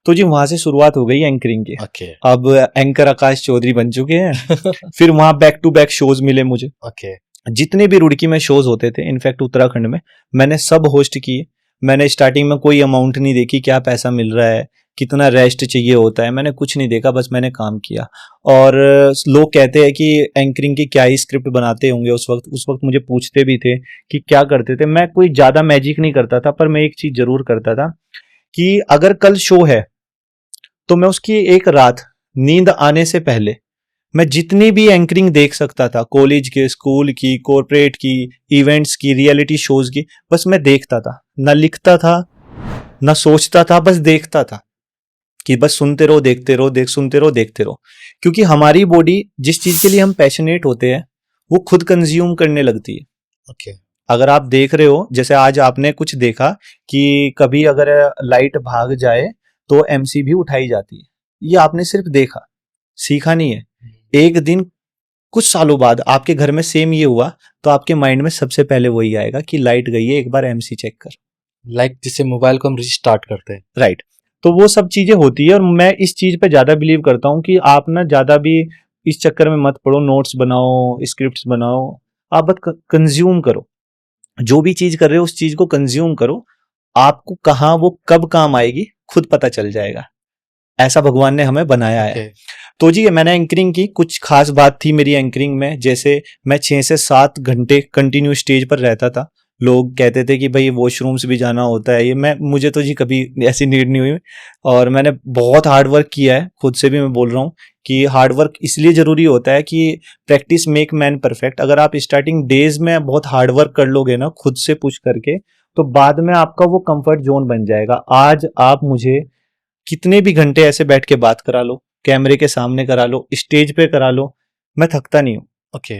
Speaker 1: तो जी वहां से शुरुआत हो गई एंकरिंग की।
Speaker 2: ओके
Speaker 1: अब एंकर आकाश चौधरी बन चुके हैं। फिर वहां बैक टू बैक शोज मिले मुझे,
Speaker 2: ओके
Speaker 1: जितने भी रुड़की में शोज होते थे, इनफैक्ट उत्तराखंड में मैंने सब होस्ट किए। मैंने स्टार्टिंग में कोई अमाउंट नहीं देखी, क्या पैसा मिल रहा है, कितना रेस्ट चाहिए होता है, मैंने कुछ नहीं देखा, बस मैंने काम किया। और लोग कहते हैं कि एंकरिंग की क्या ही स्क्रिप्ट बनाते होंगे उस वक्त मुझे पूछते भी थे कि क्या करते थे। मैं कोई ज्यादा मैजिक नहीं करता था, पर मैं एक चीज जरूर करता था कि अगर कल शो है तो मैं उसकी एक रात नींद आने से पहले मैं जितनी भी एंकरिंग देख सकता था, कॉलेज के, स्कूल की, कॉर्पोरेट की, इवेंट्स की, रियलिटी शोज की, बस मैं देखता था, ना लिखता था ना सोचता था, बस देखता था कि बस सुनते रहो, देखते रहो, सुनते रहो, देखते रहो। क्योंकि हमारी बॉडी जिस चीज के लिए हम पैशनेट होते हैं वो खुद कंज्यूम करने लगती है।
Speaker 2: ओके
Speaker 1: अगर आप देख रहे हो, जैसे आज आपने कुछ देखा कि कभी अगर लाइट भाग जाए तो एमसी भी उठाई जाती है, ये आपने सिर्फ देखा, सीखा नहीं है। एक दिन कुछ सालों बाद आपके घर में सेम ये हुआ तो आपके माइंड में सबसे पहले वही आएगा कि लाइट गई है, एक बार एमसी चेक कर।
Speaker 2: लाइक जिससे मोबाइल को हम रिस्टार्ट करते हैं।
Speaker 1: राइट, तो वो सब चीजें होती है, और मैं इस चीज पे ज्यादा बिलीव करता हूँ कि आप ना ज्यादा भी इस चक्कर में मत पड़ो, नोट्स बनाओ, स्क्रिप्ट्स बनाओ, आप बस कंज्यूम करो, जो भी चीज कर रहे हो उस चीज को कंज्यूम करो, आपको कहाँ वो कब काम आएगी खुद पता चल जाएगा। ऐसा भगवान ने हमें बनाया है।
Speaker 2: Okay.
Speaker 1: तो जी मैंने एंकरिंग की, कुछ खास बात थी मेरी एंकरिंग में, जैसे मैं 6 से 7 घंटे कंटिन्यू स्टेज पर रहता था। लोग कहते थे कि भाई वॉशरूम्स भी जाना होता है, ये मुझे तो जी कभी ऐसी नीड नहीं हुई, और मैंने बहुत हार्ड वर्क किया है, खुद से भी मैं बोल रहा हूँ कि हार्ड वर्क इसलिए जरूरी होता है कि प्रैक्टिस मेक मैन परफेक्ट। अगर आप स्टार्टिंग डेज में बहुत हार्ड वर्क कर लोगे ना, खुद से पुश करके, तो बाद में आपका वो कंफर्ट जोन बन जाएगा। आज आप मुझे कितने भी घंटे ऐसे बैठ के बात करा लो, कैमरे के सामने करा लो, स्टेज पे करा लो, मैं थकता नहीं हूँ।
Speaker 2: ओके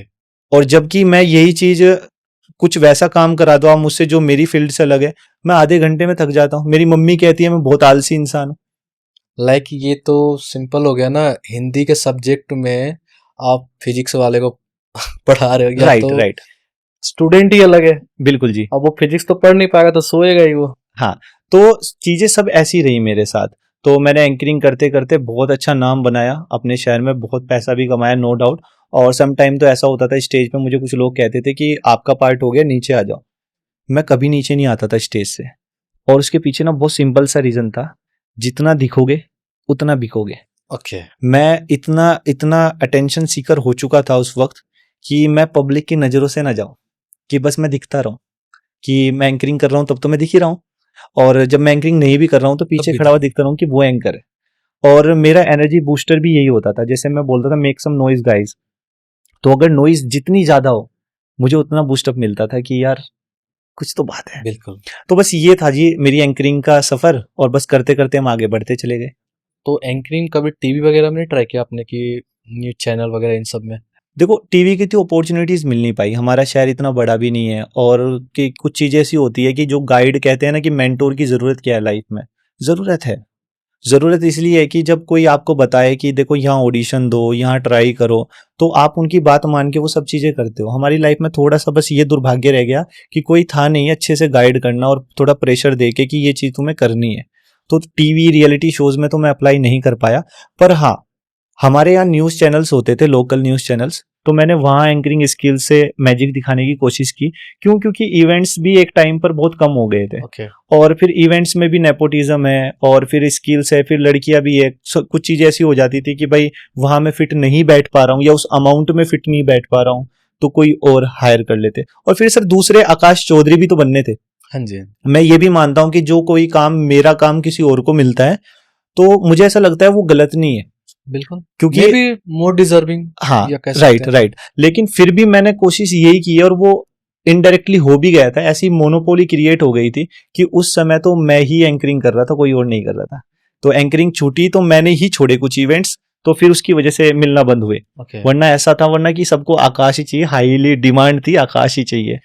Speaker 1: और जबकि मैं यही चीज कुछ वैसा काम करा दो आप मुझसे जो मेरी फील्ड से अलग है, मैं आधे घंटे में थक जाता हूँ। मेरी मम्मी कहती है मैं बहुत आलसी इंसान हूँ।
Speaker 2: लाइक ये तो सिंपल हो गया ना, हिंदी के सब्जेक्ट में आप फिजिक्स वाले को पढ़ा रहे हो, या
Speaker 1: राइट
Speaker 2: तो
Speaker 1: राइट,
Speaker 2: स्टूडेंट ही अलग है।
Speaker 1: बिल्कुल जी।
Speaker 2: अब वो फिजिक्स तो पढ़ नहीं पाएगा तो सोएगा ही वो।
Speaker 1: हाँ, तो चीजें सब ऐसी रही मेरे साथ। तो मैंने एंकरिंग करते करते बहुत अच्छा नाम बनाया अपने शहर में, बहुत पैसा भी कमाया, नो डाउट। और सम टाइम तो ऐसा होता था स्टेज पे, मुझे कुछ लोग कहते थे कि आपका पार्ट हो गया, नीचे आ जाओ। मैं कभी नीचे नहीं आता था स्टेज से, और उसके पीछे ना बहुत सिंपल सा रीजन था, जितना दिखोगे उतना बिकोगे।
Speaker 2: ओके
Speaker 1: मैं इतना इतना अटेंशन सीकर हो चुका था उस वक्त कि मैं पब्लिक की नजरों से ना जाऊं, कि बस मैं दिखता रहूं, कि मैं एंकरिंग कर रहा हूं तब तो मैं दिख ही रहा हूं, और जब मैं एंकरिंग नहीं भी कर रहा हूं तो पीछे
Speaker 2: भी
Speaker 1: खड़ा हुआ दिखता रहूं कि वो एंकर है। और मेरा एनर्जी बूस्टर भी यही होता था, जैसे मैं बोलता था मेक सम नॉइज गाइस, तो अगर नॉइज जितनी ज्यादा हो मुझे उतना बूस्टअप मिलता था कि यार कुछ तो बात है।
Speaker 2: बिल्कुल।
Speaker 1: तो बस ये था जी मेरी एंकरिंग का सफर, और बस करते करते हम आगे बढ़ते चले गए।
Speaker 2: तो एंकरिंग कभी टीवी वगैरह में नहीं ट्राई किया आपने, कि न्यूज चैनल वगैरह इन सब में?
Speaker 1: देखो टीवी की तो अपॉर्चुनिटीज मिल नहीं पाई, हमारा शहर इतना बड़ा भी नहीं है, और कि कुछ चीजें ऐसी होती है कि जो गाइड कहते हैं ना कि मेंटोर की जरूरत क्या है लाइफ में, जरूरत है। जरूरत इसलिए है कि जब कोई आपको बताए कि देखो यहाँ ऑडिशन दो, यहाँ ट्राई करो, तो आप उनकी बात मान के वो सब चीजें करते हो। हमारी लाइफ में थोड़ा सा बस ये दुर्भाग्य रह गया कि कोई था नहीं अच्छे से गाइड करना और थोड़ा प्रेशर दे के कि ये चीज तुम्हें करनी है। तो टीवी रियलिटी शोज में तो मैं अप्लाई नहीं कर पाया, पर हाँ हमारे यहाँ न्यूज चैनल्स होते थे, लोकल न्यूज चैनल्स, तो मैंने वहाँ एंकरिंग स्किल से मैजिक दिखाने की कोशिश की। क्यों? क्योंकि इवेंट्स भी एक टाइम पर बहुत कम हो गए थे।
Speaker 2: ओके
Speaker 1: और फिर इवेंट्स में भी नेपोटिज्म है, और फिर स्किल्स है, फिर लड़कियां भी है, कुछ चीजें ऐसी हो जाती थी कि भाई वहां मैं फिट नहीं बैठ पा रहा हूँ, या उस अमाउंट में फिट नहीं बैठ पा रहा हूँ, तो कोई और हायर कर लेते। और फिर सर दूसरे आकाश चौधरी भी तो बनने थे।
Speaker 2: हाँ जी।
Speaker 1: मैं ये भी मानता हूँ कि जो कोई काम, मेरा काम किसी और को मिलता है तो मुझे ऐसा लगता है वो गलत नहीं है,
Speaker 2: बिल्कुल,
Speaker 1: क्योंकि
Speaker 2: मे बी मोर डिजर्विंग।
Speaker 1: हाँ
Speaker 2: या कह सकते
Speaker 1: राइट
Speaker 2: हैं।
Speaker 1: राइट, लेकिन फिर भी मैंने कोशिश यही की है, और वो इनडायरेक्टली हो भी गया था। ऐसी मोनोपोली क्रिएट हो गई थी कि उस समय तो मैं ही एंकरिंग कर रहा था, कोई और नहीं कर रहा था। तो एंकरिंग छूटी तो मैंने ही छोड़े कुछ इवेंट्स, तो फिर उसकी वजह से मिलना बंद हुए।
Speaker 2: ओके
Speaker 1: वरना ऐसा था, वरना कि सबको आकाश ही चाहिए, हाईली डिमांड थी, आकाश ही चाहिए।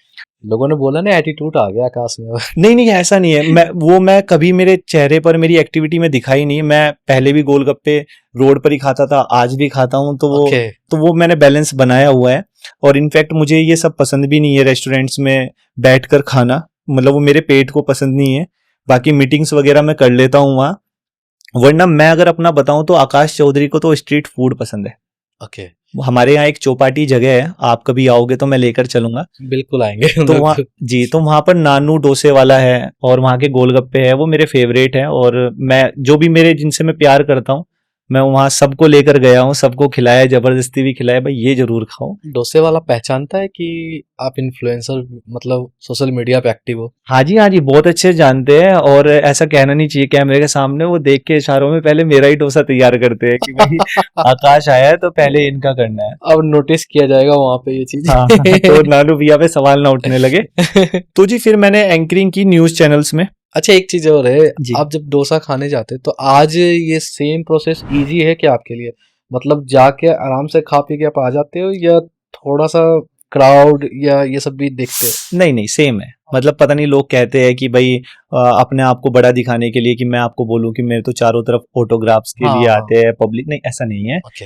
Speaker 2: लोगों ने बोला ना एटीट्यूड आ गया आकाश में।
Speaker 1: नहीं नहीं, ऐसा नहीं है। मैं कभी मेरे चेहरे पर मेरी एक्टिविटी में दिखाई नहीं। मैं पहले भी गोलगप्पे रोड पर ही खाता था, आज भी खाता हूँ।
Speaker 2: ओके।
Speaker 1: तो वो मैंने बैलेंस बनाया हुआ है। और इनफैक्ट मुझे ये सब पसंद भी नहीं है, रेस्टोरेंट्स में बैठकर खाना, मतलब वो मेरे पेट को पसंद नहीं है। बाकी मीटिंग्स वगैरह मैं कर लेता हूँ वहाँ, वरना मैं अगर अपना बताऊं तो आकाश चौधरी को तो स्ट्रीट फूड पसंद है।
Speaker 2: ओके।
Speaker 1: हमारे यहाँ एक चौपाटी जगह है, आप कभी आओगे तो मैं लेकर चलूंगा।
Speaker 2: बिल्कुल आएंगे हम
Speaker 1: तो
Speaker 2: लोग।
Speaker 1: वहाँ जी, तो वहाँ पर नानू डोसे वाला है और वहाँ के गोलगप्पे है, वो मेरे फेवरेट है। और मैं जो भी मेरे जिनसे मैं प्यार करता हूँ, मैं वहाँ सबको लेकर गया हूँ, सबको खिलाया, जबरदस्ती भी खिलाया, भाई ये जरूर खाओ।
Speaker 2: डोसे वाला पहचानता है कि आप इन्फ्लुएंसर मतलब सोशल मीडिया पे एक्टिव हो?
Speaker 1: हाँ जी, हाँ जी, बहुत अच्छे जानते हैं। और ऐसा कहना नहीं चाहिए कैमरे के सामने, वो देख के इशारों में पहले मेरा ही डोसा तैयार करते हैं कि भाई आकाश आया है तो पहले इनका करना है।
Speaker 2: अब नोटिस किया जाएगा वहां पे ये चीज।
Speaker 1: हाँ तो नानू भैया पे सवाल ना उठने लगे। तो जी फिर मैंने एंकरिंग की न्यूज चैनल्स में।
Speaker 2: अच्छा, एक चीज और है,
Speaker 1: जी।
Speaker 2: आप जब डोसा खाने जाते तो आज ये सेम प्रोसेस इजी है क्या आपके लिए? मतलब जाके आराम से खा पी के आप आ जाते हो या थोड़ा सा क्राउड या ये सब भी देखते हो?
Speaker 1: नहीं नहीं, सेम है। मतलब पता नहीं, लोग कहते हैं कि भाई अपने आप को बड़ा दिखाने के लिए कि मैं आपको बोलूं कि मेरे तो चारों तरफ फोटोग्राफ्स के लिए
Speaker 2: हाँ।
Speaker 1: आते हैं पब्लिक, नहीं ऐसा नहीं है।
Speaker 2: ओके।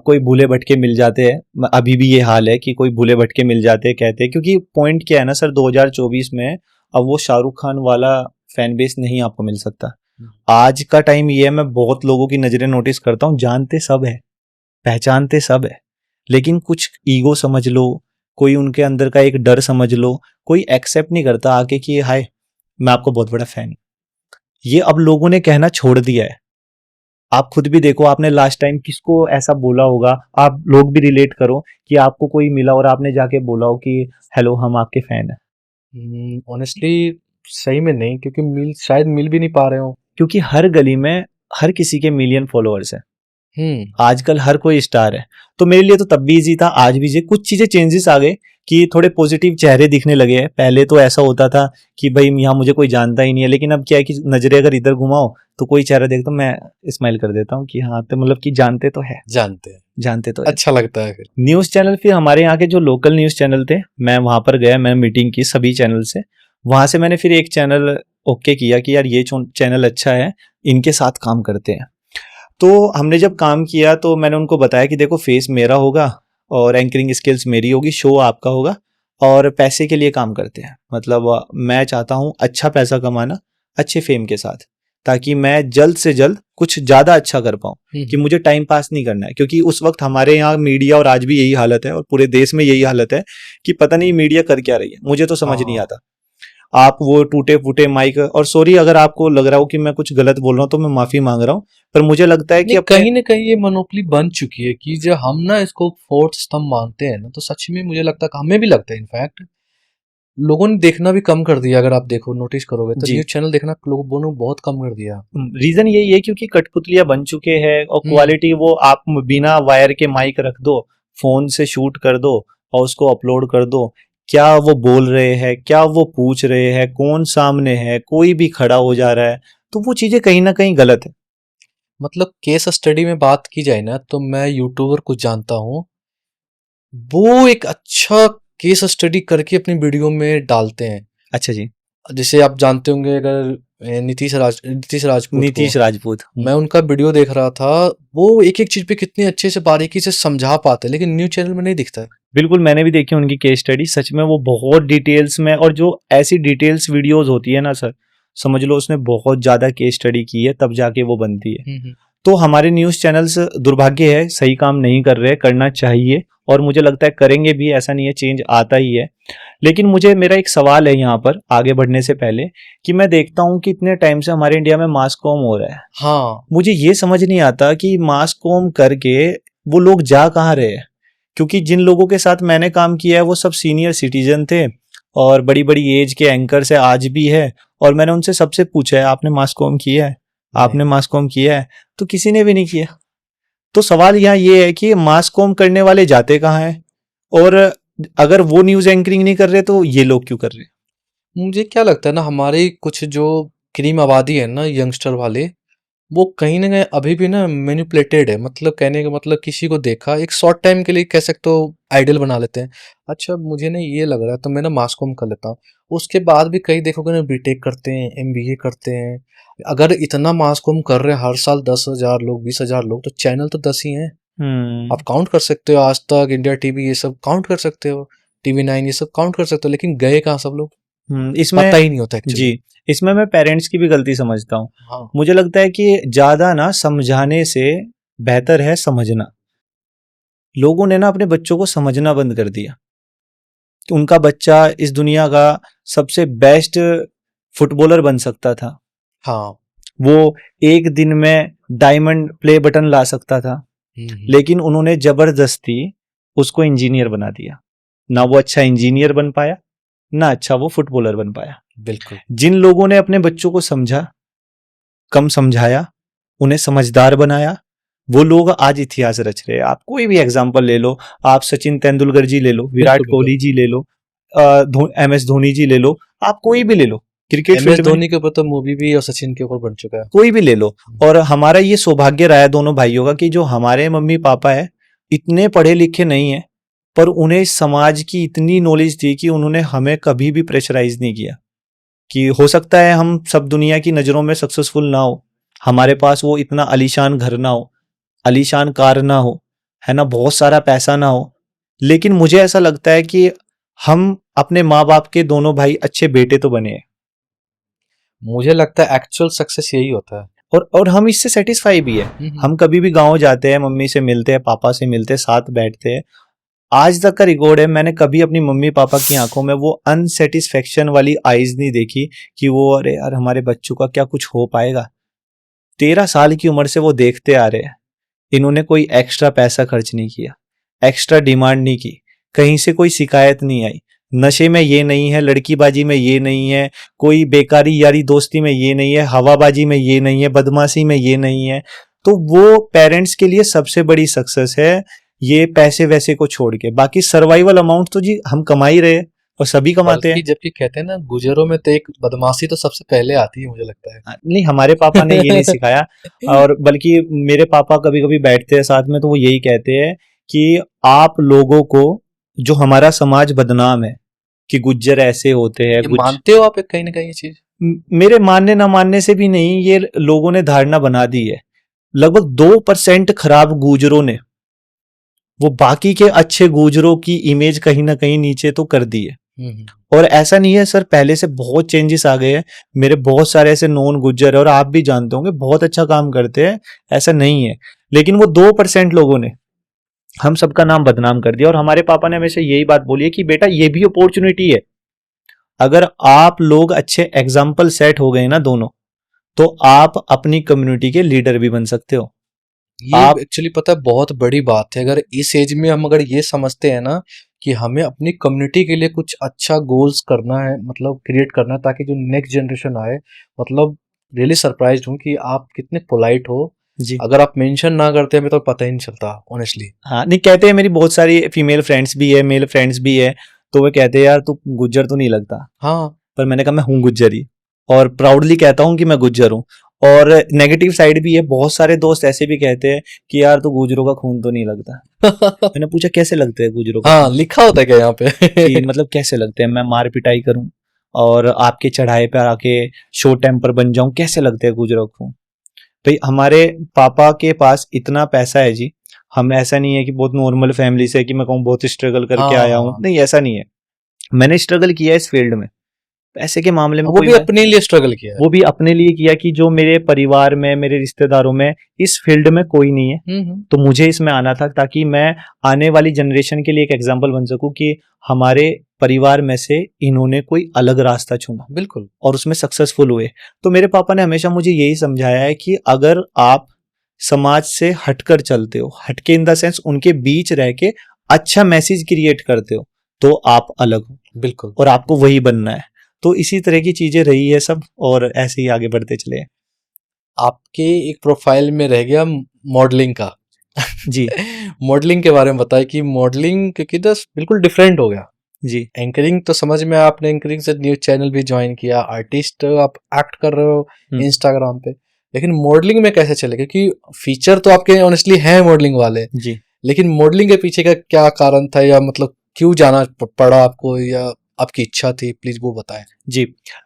Speaker 1: कोई भूले भटके मिल जाते हैं, अभी भी ये हाल है कि कोई भूले भटके मिल जाते हैं, कहते हैं। क्योंकि पॉइंट क्या है ना सर, 2024 में अब वो शाहरुख खान वाला फैन बेस नहीं आपको मिल सकता। आज का टाइम ये है, मैं बहुत लोगों की नजरें नोटिस करता हूँ, जानते सब है, पहचानते सब है, लेकिन कुछ ईगो समझ लो, कोई उनके अंदर का एक डर समझ लो, कोई एक्सेप्ट नहीं करता आके कि हाय मैं आपको बहुत बड़ा फैन। ये अब लोगों ने कहना छोड़ दिया है। आप खुद भी देखो, आपने लास्ट टाइम किसको ऐसा बोला होगा, आप लोग भी रिलेट करो कि आपको कोई मिला और आपने जाके बोला हो कि हेलो हम आपके फैन हैं।
Speaker 2: ऑनेस्टली सही में नहीं, क्योंकि शायद मिल भी नहीं पा रहे हो।
Speaker 1: क्योंकि हर गली में हर किसी के मिलियन फॉलोअर्स हैं, आजकल हर कोई स्टार है। तो मेरे लिए तो तब भी इजी था, आज भी जी कुछ चीजें चेंजेस आ गए कि थोड़े पॉजिटिव चेहरे दिखने लगे हैं। पहले तो ऐसा होता था कि भाई यहाँ मुझे कोई जानता ही नहीं है, लेकिन अब क्या है कि नजरे अगर इधर घुमाओ तो कोई चेहरा देखता हूँ मैं स्माइल कर देता हूँ कि हाँ, तो मतलब कि जानते तो है, जानते तो है।
Speaker 2: अच्छा लगता है। फिर
Speaker 1: न्यूज चैनल, फिर हमारे यहाँ के जो लोकल न्यूज चैनल थे, मैं वहां पर गया, मैं मीटिंग की सभी चैनल से। वहां से मैंने फिर एक चैनल ओके किया कि यार ये चैनल अच्छा है, इनके साथ काम करते हैं। तो हमने जब काम किया तो मैंने उनको बताया कि देखो फेस मेरा होगा और एंकरिंग स्किल्स मेरी होगी, शो आपका होगा, और पैसे के लिए काम करते हैं। मतलब मैं चाहता हूँ अच्छा पैसा कमाना अच्छे फेम के साथ, ताकि मैं जल्द से जल्द कुछ ज्यादा अच्छा कर पाऊँ, कि मुझे टाइम पास नहीं करना है। क्योंकि उस वक्त हमारे यहाँ मीडिया, और आज भी यही हालत है और पूरे देश में यही हालत है कि पता नहीं मीडिया कर क्या रही है, मुझे तो समझ नहीं आता। आप वो टूटे फूटे माइक, और सॉरी अगर आपको लग रहा हो कि मैं कुछ गलत बोल रहा हूँ तो मैं माफी मांग रहा हूँ, पर मुझे लगता है कि
Speaker 2: कहीं ना कहीं ये मोनोपोली बन चुकी है कि जब हम ना इसको फोर्थ स्तंभ मानते हैं ना, तो सच में मुझे लगता है, हमें भी लगता है इनफैक्ट, लोगों ने देखना भी कम कर दिया। अगर आप देखो, नोटिस करोगे तो न्यूज चैनल देखना लोगों ने बहुत कम कर दिया।
Speaker 1: रीजन यही है क्योंकि कठपुतलियां बन चुके हैं, और क्वालिटी वो आप बिना वायर के माइक रख दो, फोन से शूट कर दो और उसको अपलोड कर दो। क्या वो बोल रहे हैं, क्या वो पूछ रहे हैं, कौन सामने है, कोई भी खड़ा हो जा रहा है, तो वो चीजें कहीं ना कहीं गलत है।
Speaker 2: मतलब केस स्टडी में बात की जाए ना, तो मैं यूट्यूबर कुछ जानता हूँ, वो एक अच्छा केस स्टडी करके अपनी वीडियो में डालते हैं।
Speaker 1: अच्छा जी।
Speaker 2: जैसे आप जानते होंगे, अगर नीतीश राजपूत, मैं उनका वीडियो देख रहा था, वो एक एक चीज पे कितनी अच्छे से बारीकी से समझा पाते हैं, लेकिन न्यूज चैनल में नहीं दिखता है।
Speaker 1: बिल्कुल, मैंने भी देखी उनकी केस स्टडी, सच में वो बहुत डिटेल्स में, और जो ऐसी डिटेल्स वीडियोस होती है ना सर, समझ लो उसने बहुत ज्यादा केस स्टडी की है, तब जाके वो बनती है। तो हमारे न्यूज चैनल्स दुर्भाग्य है सही काम नहीं कर रहे, करना चाहिए, और मुझे लगता है करेंगे भी, ऐसा नहीं है, चेंज आता ही है। लेकिन मुझे, मेरा एक सवाल है यहाँ पर आगे बढ़ने से पहले, कि मैं देखता हूँ कि इतने टाइम से हमारे इंडिया में मास कॉम हो रहा है।
Speaker 2: हाँ,
Speaker 1: मुझे ये समझ नहीं आता कि मास कॉम करके वो लोग जा कहाँ रहे हैं। क्योंकि जिन लोगों के साथ मैंने काम किया है वो सब सीनियर सिटीजन थे और बड़ी बड़ी एज के एंकर से आज भी है, और मैंने उनसे सबसे पूछा है आपने मास कॉम किया है, आपने मास कॉम किया है, तो किसी ने भी नहीं किया। तो सवाल यहाँ ये है कि मास कॉम करने वाले जाते कहाँ हैं, और अगर वो न्यूज एंकरिंग नहीं कर रहे तो ये लोग क्यों कर रहे हैं?
Speaker 2: मुझे क्या लगता है ना, हमारे कुछ जो क्रीम आबादी है ना, यंगस्टर वाले, वो कहीं ना कहीं अभी भी ना मैनिपुलेटेड है। मतलब कहने का मतलब किसी को देखा एक शॉर्ट टाइम के लिए कह सकते हो आइडल बना लेते हैं। अच्छा मुझे ना ये लग रहा है तो मैं ना मास कॉम कर लेता हूँ। उसके बाद भी कई देखोगे ना बीटेक करते हैं, एमबीए करते हैं। अगर इतना मास कॉम कर रहे हैं हर साल 10,000 लोग, 20,000 लोग, तो चैनल तो 10 ही हैं। आप काउंट कर सकते हो, आज तक, इंडिया टीवी, ये सब काउंट कर सकते हो, TV9 ये सब काउंट कर सकते हो, लेकिन गए कहाँ सब लोग,
Speaker 1: इसमें
Speaker 2: पता ही नहीं होता एक्चुअली।
Speaker 1: जी, इसमें मैं पेरेंट्स की भी गलती समझता हूँ।
Speaker 2: हाँ
Speaker 1: मुझे लगता है कि ज्यादा ना समझाने से बेहतर है समझना। लोगों ने ना अपने बच्चों को समझना बंद कर दिया कि उनका बच्चा इस दुनिया का सबसे बेस्ट फुटबॉलर बन सकता था,
Speaker 2: हाँ।
Speaker 1: वो एक दिन में डायमंड प्ले बटन ला सकता था, लेकिन उन्होंने जबरदस्ती उसको इंजीनियर बना दिया। ना वो अच्छा इंजीनियर बन पाया, ना अच्छा वो फुटबॉलर बन पाया।
Speaker 2: बिल्कुल।
Speaker 1: जिन लोगों ने अपने बच्चों को समझा, कम समझाया, उन्हें समझदार बनाया, वो लोग आज इतिहास रच रहे हैं। आप कोई भी एग्जांपल ले लो, आप सचिन तेंदुलकर जी ले लो, विराट
Speaker 2: बिल्कुल बिल्कुल।
Speaker 1: कोहली जी ले लो, MS धोनी जी ले लो, आप कोई भी ले लो क्रिकेट
Speaker 2: MS
Speaker 1: फील्ड में,
Speaker 2: धोनी के ऊपर तो मूवी भी और सचिन के ऊपर बन चुका है।
Speaker 1: कोई भी ले लो। और हमारा ये सौभाग्य रहा है दोनों भाइयों का कि जो हमारे मम्मी पापा है इतने पढ़े लिखे नहीं है, पर उन्हें समाज की इतनी नॉलेज थी कि उन्होंने हमें कभी भी प्रेशराइज नहीं किया कि हो सकता है हम सब दुनिया की नजरों में सक्सेसफुल ना हो, हमारे पास वो इतना आलीशान घर ना हो, आलीशान कार ना हो, है ना, बहुत सारा पैसा ना हो, लेकिन मुझे ऐसा लगता है कि हम अपने माँ बाप के दोनों भाई अच्छे बेटे तो बने हैं,
Speaker 2: मुझे लगता है एक्चुअल सक्सेस यही होता है।
Speaker 1: और हम इससे सेटिस्फाई भी है। हम कभी भी गांव जाते हैं, मम्मी से मिलते हैं, पापा से मिलते हैं, साथ बैठते हैं, आज तक का रिकॉर्ड है, मैंने कभी अपनी मम्मी पापा की आंखों में वो अनसेटिस्फेक्शन वाली आईज नहीं देखी कि वो अरे यार हमारे बच्चों का क्या कुछ हो पाएगा। 13 साल की उम्र से वो देखते आ रहे हैं, इन्होंने कोई एक्स्ट्रा पैसा खर्च नहीं किया, एक्स्ट्रा डिमांड नहीं की, कहीं से कोई शिकायत नहीं आई, नशे में ये नहीं है, लड़कीबाजी में ये नहीं है, कोई बेकारी यारी दोस्ती में ये नहीं है, हवाबाजी में ये नहीं है, बदमाशी में ये नहीं है। तो वो पेरेंट्स के लिए सबसे बड़ी सक्सेस है, ये पैसे वैसे को छोड़ के। बाकी सर्वाइवल अमाउंट तो जी हम कमा ही रहे हैं और सभी कमाते
Speaker 2: बल्कि
Speaker 1: हैं।
Speaker 2: जबकि कहते हैं ना गुजरों में तो एक बदमाशी तो सबसे पहले आती है, मुझे लगता है।
Speaker 1: नहीं, हमारे पापा ने ये नहीं सिखाया, और बल्कि मेरे पापा कभी कभी बैठते हैं साथ में तो वो यही कहते हैं कि आप लोगों को, जो हमारा समाज बदनाम है कि गुज्जर ऐसे होते हैं,
Speaker 2: ये मानते हो आप कहीं ना कहीं ये चीज?
Speaker 1: मेरे मानने ना मानने से भी नहीं, ये लोगों ने धारणा बना दी है। लगभग 2% खराब गुजरों ने वो बाकी के अच्छे गुजरों की इमेज कहीं ना कहीं नीचे तो कर दी है। और ऐसा नहीं है सर, पहले से बहुत चेंजेस आ गए हैं। मेरे बहुत सारे ऐसे नॉन गुज्जर है और आप भी जानते होंगे बहुत अच्छा काम करते हैं, ऐसा नहीं है, लेकिन वो 2% लोगों ने हम सबका नाम बदनाम कर दिया। और हमारे पापा ने हमेशा यही बात बोली है कि बेटा ये भी अपॉर्चुनिटी है, अगर आप लोग अच्छे एग्जाम्पल सेट हो गए ना दोनों, तो आप अपनी कम्युनिटी के लीडर भी बन सकते हो।
Speaker 2: ये एक्चुअली पता है बहुत बड़ी बात है। अगर इस एज में हम अगर ये समझते हैं ना कि हमें अपनी कम्युनिटी के लिए कुछ अच्छा गोल्स करना है, मतलब क्रिएट करना है, ताकि जो नेक्स्ट जनरेशन आए, मतलब रियली सरप्राइज्ड हूँ कि आप कितने पोलाइट हो।
Speaker 1: जी,
Speaker 2: अगर आप मेंशन ना करते हमें तो पता ही नहीं चलता ऑनेस्टली।
Speaker 1: हाँ, नहीं कहते हैं, मेरी बहुत सारी फीमेल फ्रेंड्स भी है, मेल फ्रेंड्स भी है, तो वो कहते हैं यार तू गुज्जर तो नहीं लगता।
Speaker 2: हाँ
Speaker 1: पर मैंने कहा मैं हूँ गुज्जर ही, और प्राउडली कहता हूँ कि मैं गुज्जर हूँ। और नेगेटिव साइड भी है, बहुत सारे दोस्त ऐसे भी कहते हैं कि यार तू गुजरों का खून तो नहीं लगता। मैंने पूछा कैसे लगते हैं गुजरों का
Speaker 2: हाँ
Speaker 1: खून,
Speaker 2: लिखा होता है क्या यहाँ पे?
Speaker 1: कि मतलब कैसे लगते हैं, मैं मार पिटाई करूं और आपके चढ़ाए पे आके शॉर्ट टेम्पर बन जाऊं, कैसे लगते हैं गुजरों का खून। भाई हमारे पापा के पास इतना पैसा है जी, हम ऐसा नहीं है कि बहुत नॉर्मल फैमिली से कि मैं कहूँ बहुत स्ट्रगल करके आया हूँ,
Speaker 2: हाँ
Speaker 1: नहीं ऐसा नहीं है। मैंने स्ट्रगल किया है इस फील्ड में, पैसे के मामले में
Speaker 2: वो
Speaker 1: कोई
Speaker 2: भी अपने लिए स्ट्रगल किया है।
Speaker 1: वो भी अपने लिए किया कि जो मेरे परिवार में, मेरे रिश्तेदारों में इस फील्ड में कोई नहीं है, तो मुझे इसमें आना था ताकि मैं आने वाली जनरेशन के लिए एक एग्जाम्पल बन सकूं कि हमारे परिवार में से इन्होंने कोई अलग रास्ता चुना
Speaker 2: बिल्कुल।
Speaker 1: और उसमें सक्सेसफुल हुए। तो मेरे पापा ने हमेशा मुझे यही समझाया है कि अगर आप समाज से हटकर चलते हो, हटके इन द सेंस उनके बीच रह के अच्छा मैसेज क्रिएट करते हो, तो आप अलग हो,
Speaker 2: बिल्कुल।
Speaker 1: और आपको वही बनना है। तो इसी तरह की चीजें रही है सब, और ऐसे ही आगे बढ़ते चले हैं।
Speaker 2: आपके एक प्रोफाइल में रह गया मॉडलिंग का।
Speaker 1: जी
Speaker 2: मॉडलिंग के बारे में बताइए कि मॉडलिंग क्योंकि तो बिल्कुल डिफरेंट हो गया।
Speaker 1: जी
Speaker 2: एंकरिंग तो समझ में, आपने एंकरिंग से न्यूज चैनल भी ज्वाइन किया, आर्टिस्ट आप एक्ट कर रहे हो इंस्टाग्राम पे, लेकिन मॉडलिंग में कैसे चले? क्योंकि फीचर तो आपके ऑनेस्टली हैं मॉडलिंग वाले,
Speaker 1: जी
Speaker 2: लेकिन मॉडलिंग के पीछे का क्या कारण था, या मतलब क्यों जाना पड़ा आपको, या आपकी इच्छा थी? प्लीज वो बताएं।
Speaker 1: जी,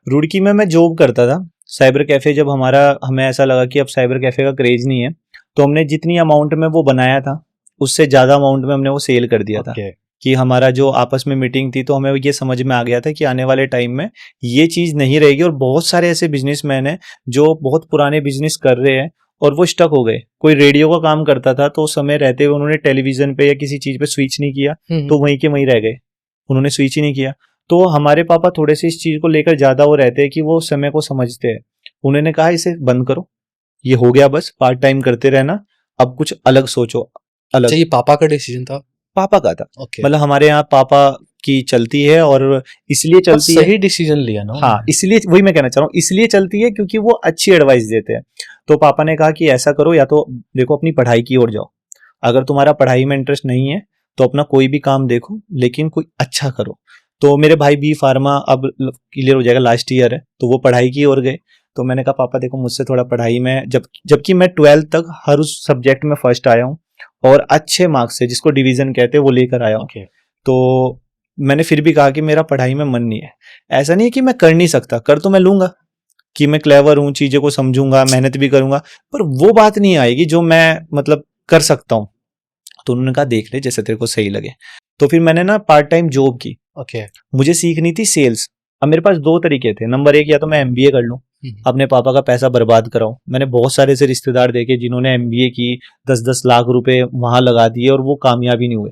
Speaker 1: रुड़की में मैं जॉब करता था साइबर कैफ़े। जब हमें ऐसा लगा कि अब साइबर कैफ़े का क्रेज़ नहीं है, तो हमने जितनी अमाउंट में वो बनाया था, उससे ज़्यादा अमाउंट में हमने वो सेल कर दिया था।
Speaker 2: ओके।
Speaker 1: कि हमारा जो आपस में मीटिंग थी, तो हमें ये समझ में आ गया था कि आने वाले टाइम में ये चीज़ नहीं रहेगी, और बहुत सारे ऐसे बिज़नेसमैन हैं जो बहुत पुराने बिज़नेस कर रहे हैं और वो स्टक हो गए। कोई रेडियो का काम करता था, तो उस समय रहते हुए उन्होंने टेलीविज़न पे या किसी चीज़ पे स्विच नहीं किया, तो वहीं के वहीं रह गए। उन्होंने स्विच ही नहीं किया। तो हमारे पापा थोड़े से इस चीज़ को लेकर ज़्यादा वो रहते हैं कि वो समय को समझते हैं। उन्होंने कहा इसे बंद करो, ये हो गया बस, पार्ट टाइम करते रहना, अब कुछ अलग सोचो, अलग।
Speaker 2: अच्छा, ये पापा का डिसीजन था?
Speaker 1: पापा का था।
Speaker 2: ओके।
Speaker 1: मतलब हमारे यहाँ पापा की चलती है, और इसलिए
Speaker 2: पर
Speaker 1: चलती है।
Speaker 2: सही डिसीजन लिया ना
Speaker 1: हाँ,
Speaker 2: उन्होंने।
Speaker 1: इसलिए वही मैं कहना चाह रहा हूँ, इसलिए चलती है क्योंकि वो अच्छी एडवाइस देते हैं। तो पापा ने कहा कि ऐसा करो, या तो देखो अपनी पढ़ाई की ओर जाओ। अगर तुम्हारा पढ़ाई में इंटरेस्ट नहीं है, तो अपना कोई भी काम देखो, लेकिन कोई अच्छा करो। तो मेरे भाई बी फार्मा अब क्लियर हो जाएगा, लास्ट ईयर है, तो वो पढ़ाई की ओर गए। तो मैंने कहा पापा देखो, मुझसे थोड़ा पढ़ाई में, जबकि मैं 12th तक हर उस सब्जेक्ट में फर्स्ट आया हूँ, और अच्छे मार्क्स से, जिसको डिवीजन कहते हैं, वो लेकर आया हूँ।
Speaker 2: ओके।
Speaker 1: तो मैंने फिर भी कहा कि मेरा पढ़ाई में मन नहीं है। ऐसा नहीं है कि मैं कर नहीं सकता, कर तो मैं लूंगा, कि मैं क्लेवर हूँ, चीज़ों को समझूंगा, मेहनत भी करूंगा, पर वो बात नहीं आएगी जो मैं मतलब कर सकता हूँ। तो उन्होंने कहा देख ले जैसे तेरे को सही लगे। तो फिर मैंने ना पार्ट टाइम जॉब की।
Speaker 2: ओके।
Speaker 1: मुझे सीखनी थी सेल्स। अब मेरे पास दो तरीके थे, नंबर एक, या तो मैं एमबीए कर लूँ, अपने पापा का पैसा बर्बाद कराऊं। मैंने बहुत सारे ऐसे रिश्तेदार देखे जिन्होंने एमबीए की, 10-10 लाख रुपए वहां लगा दिए, और वो कामयाब ही नहीं हुए।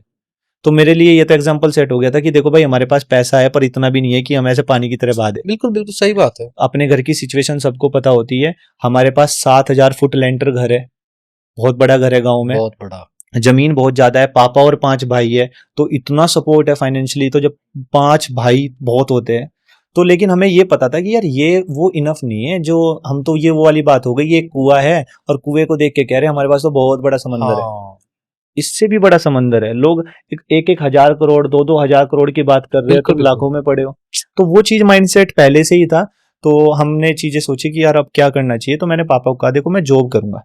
Speaker 1: तो मेरे लिए ये तो एग्जाम्पल सेट हो गया था कि देखो भाई, हमारे पास पैसा है, पर इतना भी नहीं है कि हम ऐसे पानी की तरह बहा दें।
Speaker 2: बिल्कुल बिल्कुल सही बात है।
Speaker 1: अपने घर की सिचुएशन सबको पता होती है। हमारे पास 7,000 फुट लेंटर घर है, बहुत बड़ा घर है गाँव में,
Speaker 2: बहुत बड़ा।
Speaker 1: जमीन बहुत ज्यादा है, पापा और 5 भाई है, तो इतना सपोर्ट है फाइनेंशियली। तो जब 5 भाई बहुत होते हैं, तो लेकिन हमें ये पता था कि यार ये वो इनफ नहीं है, जो हम तो ये वो वाली बात हो गई, ये कुआं है और कुएं को देख के कह रहे हैं हमारे पास तो बहुत बड़ा समंदर है।
Speaker 2: हाँ,
Speaker 1: इससे भी बड़ा समंदर है। लोग एक एक हजार करोड़, 2-2 हजार करोड़ की बात कर रहे हैं,
Speaker 2: बिल्कुल
Speaker 1: तुम
Speaker 2: बिल्कुल।
Speaker 1: लाखों में पड़े हो। तो वो चीज माइंडसेट पहले से ही था। तो हमने चीजें सोची कि यार अब क्या करना चाहिए। तो मैंने पापा को कहा देखो मैं जॉब करूंगा।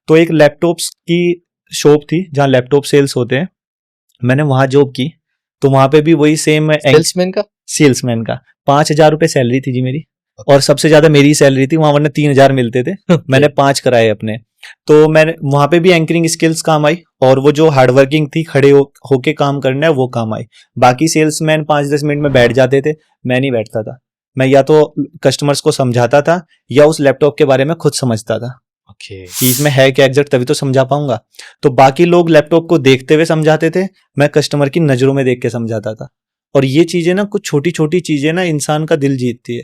Speaker 1: तो एक लैपटॉप्स की शॉप थी जहाँ लैपटॉप सेल्स होते हैं, मैंने वहां जॉब की। तो वहां पे भी वही सेम
Speaker 2: सेल्समैन का?
Speaker 1: सेल्समैन का 5,000 रुपये सैलरी थी जी मेरी, और सबसे ज्यादा मेरी सैलरी थी वहां, वरना 3,000 मिलते थे। मैंने 5 कराए अपने। तो मैंने वहां पे भी एंकरिंग स्किल्स काम आई, और वो जो हार्डवर्किंग थी, खड़े होके काम करना है, वो काम आई। बाकी सेल्समैन 5-10 मिनट में बैठ जाते थे, मैं नहीं बैठता था। मैं या तो कस्टमर्स को समझाता था, या उस लैपटॉप के बारे में खुद समझता था
Speaker 2: ओके।
Speaker 1: कि इसमें है क्या एग्जैक्ट, तभी तो समझा पाऊंगा। तो बाकी लोग लैपटॉप को देखते हुए समझाते थे, मैं कस्टमर की नजरों में देख के समझाता था। और ये चीजें ना, कुछ छोटी छोटी चीजें ना इंसान का दिल जीतती है।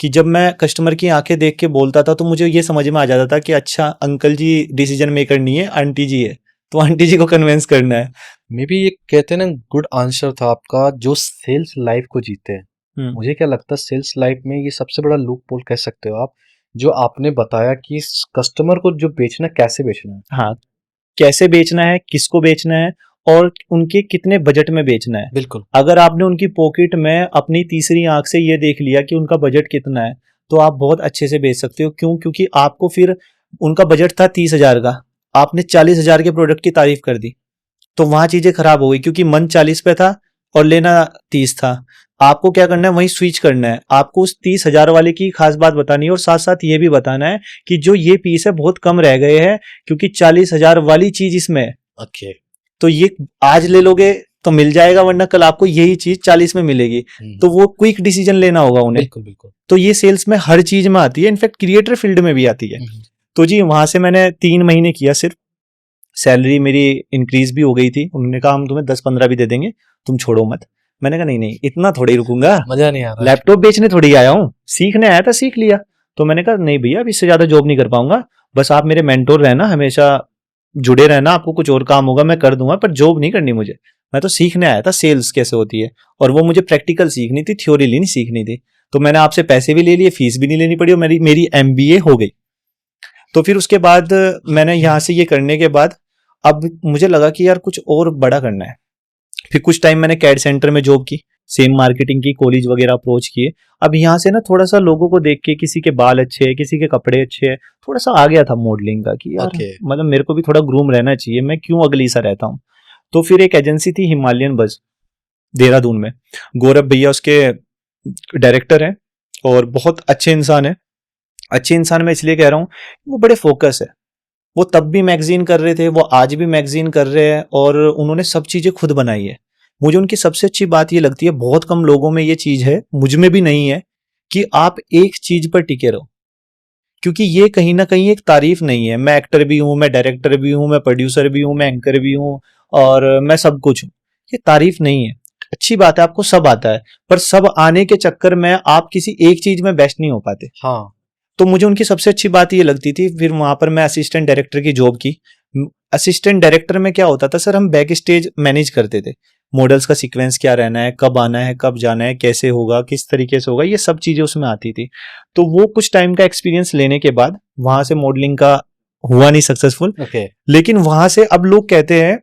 Speaker 1: कि जब मैं कस्टमर की आंखें देख के बोलता था, तो मुझे ये समझ में आ जाता था कि अच्छा अंकल जी डिसीजन मेकर नहीं है, आंटी जी है, तो आंटी जी को कन्विंस करना है।
Speaker 2: मे बी ये कहते हैं ना, गुड आंसर था आपका, जो सेल्स लाइफ को जीते हैं। मुझे क्या लगता है, सेल्स लाइफ में ये सबसे बड़ा लूप होल कह सकते हो आप, जो आपने बताया कि कस्टमर को जो बेचना, कैसे बेचना है।
Speaker 1: हाँ, कैसे बेचना है, किसको बेचना है, और उनके कितने बजट में बेचना है।
Speaker 2: बिल्कुल।
Speaker 1: अगर आपने उनकी पॉकेट में अपनी तीसरी आंख से ये देख लिया कि उनका बजट कितना है, तो आप बहुत अच्छे से बेच सकते हो। क्यों? क्योंकि आपको फिर, उनका बजट था 30,000 का, आपने 40,000 के प्रोडक्ट की तारीफ कर दी, तो वहां चीजें खराब हो गई, क्योंकि मन 40 पे था और लेना 30 था। आपको क्या करना है, वहीं स्विच करना है। आपको उस 30,000 वाले की खास बात बतानी है, और साथ साथ ये भी बताना है कि जो ये पीस है बहुत कम रह गए हैं, क्योंकि 40,000 वाली चीज इसमें है।
Speaker 2: ओके।
Speaker 1: तो ये आज ले लोगे तो मिल जाएगा, वरना कल आपको यही चीज 40 में मिलेगी। तो वो क्विक डिसीजन लेना होगा उन्हें।
Speaker 2: बिल्कुल बिल्कुल।
Speaker 1: तो ये सेल्स में हर चीज में आती है, इनफैक्ट क्रिएटर फील्ड में भी आती है। तो जी वहां से मैंने 3 महीने किया सिर्फ। सैलरी मेरी इंक्रीज भी हो गई थी। उन्होंने कहा हम तुम्हें 10-15 भी दे देंगे, तुम छोड़ो मत। मैंने कहा नहीं नहीं, इतना थोड़ी रुकूंगा,
Speaker 2: मजा नहीं आ रहा है।
Speaker 1: लैपटॉप बेचने थोड़ी आया हूँ, सीखने आया था, सीख लिया। तो मैंने कहा नहीं भैया, अब इससे ज्यादा जॉब नहीं कर पाऊंगा, बस आप मेरे मेंटोर रहना, हमेशा जुड़े रहना, आपको कुछ और काम होगा मैं कर दूंगा, पर जॉब नहीं करनी मुझे। मैं तो सीखने आया था सेल्स कैसे होती है, और वो मुझे प्रैक्टिकल सीखनी थी, थ्योरी नहीं सीखनी थी। तो मैंने आपसे पैसे भी ले लिए, फीस भी नहीं लेनी पड़ी, और मेरी एमबीए हो गई। तो फिर उसके बाद मैंने यहाँ से ये करने के बाद अब मुझे लगा कि यार कुछ और बड़ा करना है। फिर कुछ टाइम मैंने कैड सेंटर में जॉब की, सेम मार्केटिंग की, कॉलेज वगैरह अप्रोच किए। अब यहाँ से ना थोड़ा सा लोगों को देख के, किसी के बाल अच्छे हैं, किसी के कपड़े अच्छे हैं, थोड़ा सा आ गया था मॉडलिंग का कि यार
Speaker 2: ओके।
Speaker 1: मतलब मेरे को भी थोड़ा ग्रूम रहना चाहिए, मैं क्यों अगली सा रहता हूँ। तो फिर एक एजेंसी थी हिमालयन बज, देहरादून में। गौरव भैया उसके डायरेक्टर हैं और बहुत अच्छे इंसान है। अच्छे इंसान मैं इसलिए कह रहा हूँ, वो बड़े फोकस है। वो तब भी मैगजीन कर रहे थे, वो आज भी मैगजीन कर रहे हैं, और उन्होंने सब चीजें खुद बनाई है। मुझे उनकी सबसे अच्छी बात ये लगती है, बहुत कम लोगों में ये चीज है, मुझ में भी नहीं है, कि आप एक चीज पर टिके रहो। क्योंकि ये कहीं ना कहीं एक तारीफ नहीं है। मैं एक्टर भी हूं, मैं डायरेक्टर भी हूं, मैं प्रोड्यूसर भी हूं, मैं एंकर भी हूं, और मैं सब कुछ हूं। ये तारीफ नहीं है। अच्छी बात है, आपको सब आता है, पर सब आने के चक्कर में आप किसी एक चीज में बेस्ट नहीं हो पाते।
Speaker 2: हाँ।
Speaker 1: तो मुझे उनकी सबसे अच्छी बात ये लगती थी। फिर वहां पर मैं असिस्टेंट डायरेक्टर की जॉब की। असिस्टेंट डायरेक्टर में क्या होता था सर, हम बैक स्टेज मैनेज करते थे। मॉडल्स का सीक्वेंस क्या रहना है, कब आना है, कब जाना है, कैसे होगा, किस तरीके से होगा, ये सब चीजें उसमें आती थी। तो वो कुछ टाइम का एक्सपीरियंस लेने के बाद वहां से मॉडलिंग का हुआ नहीं सक्सेसफुल।
Speaker 2: ओके।
Speaker 1: लेकिन वहां से अब लोग कहते हैं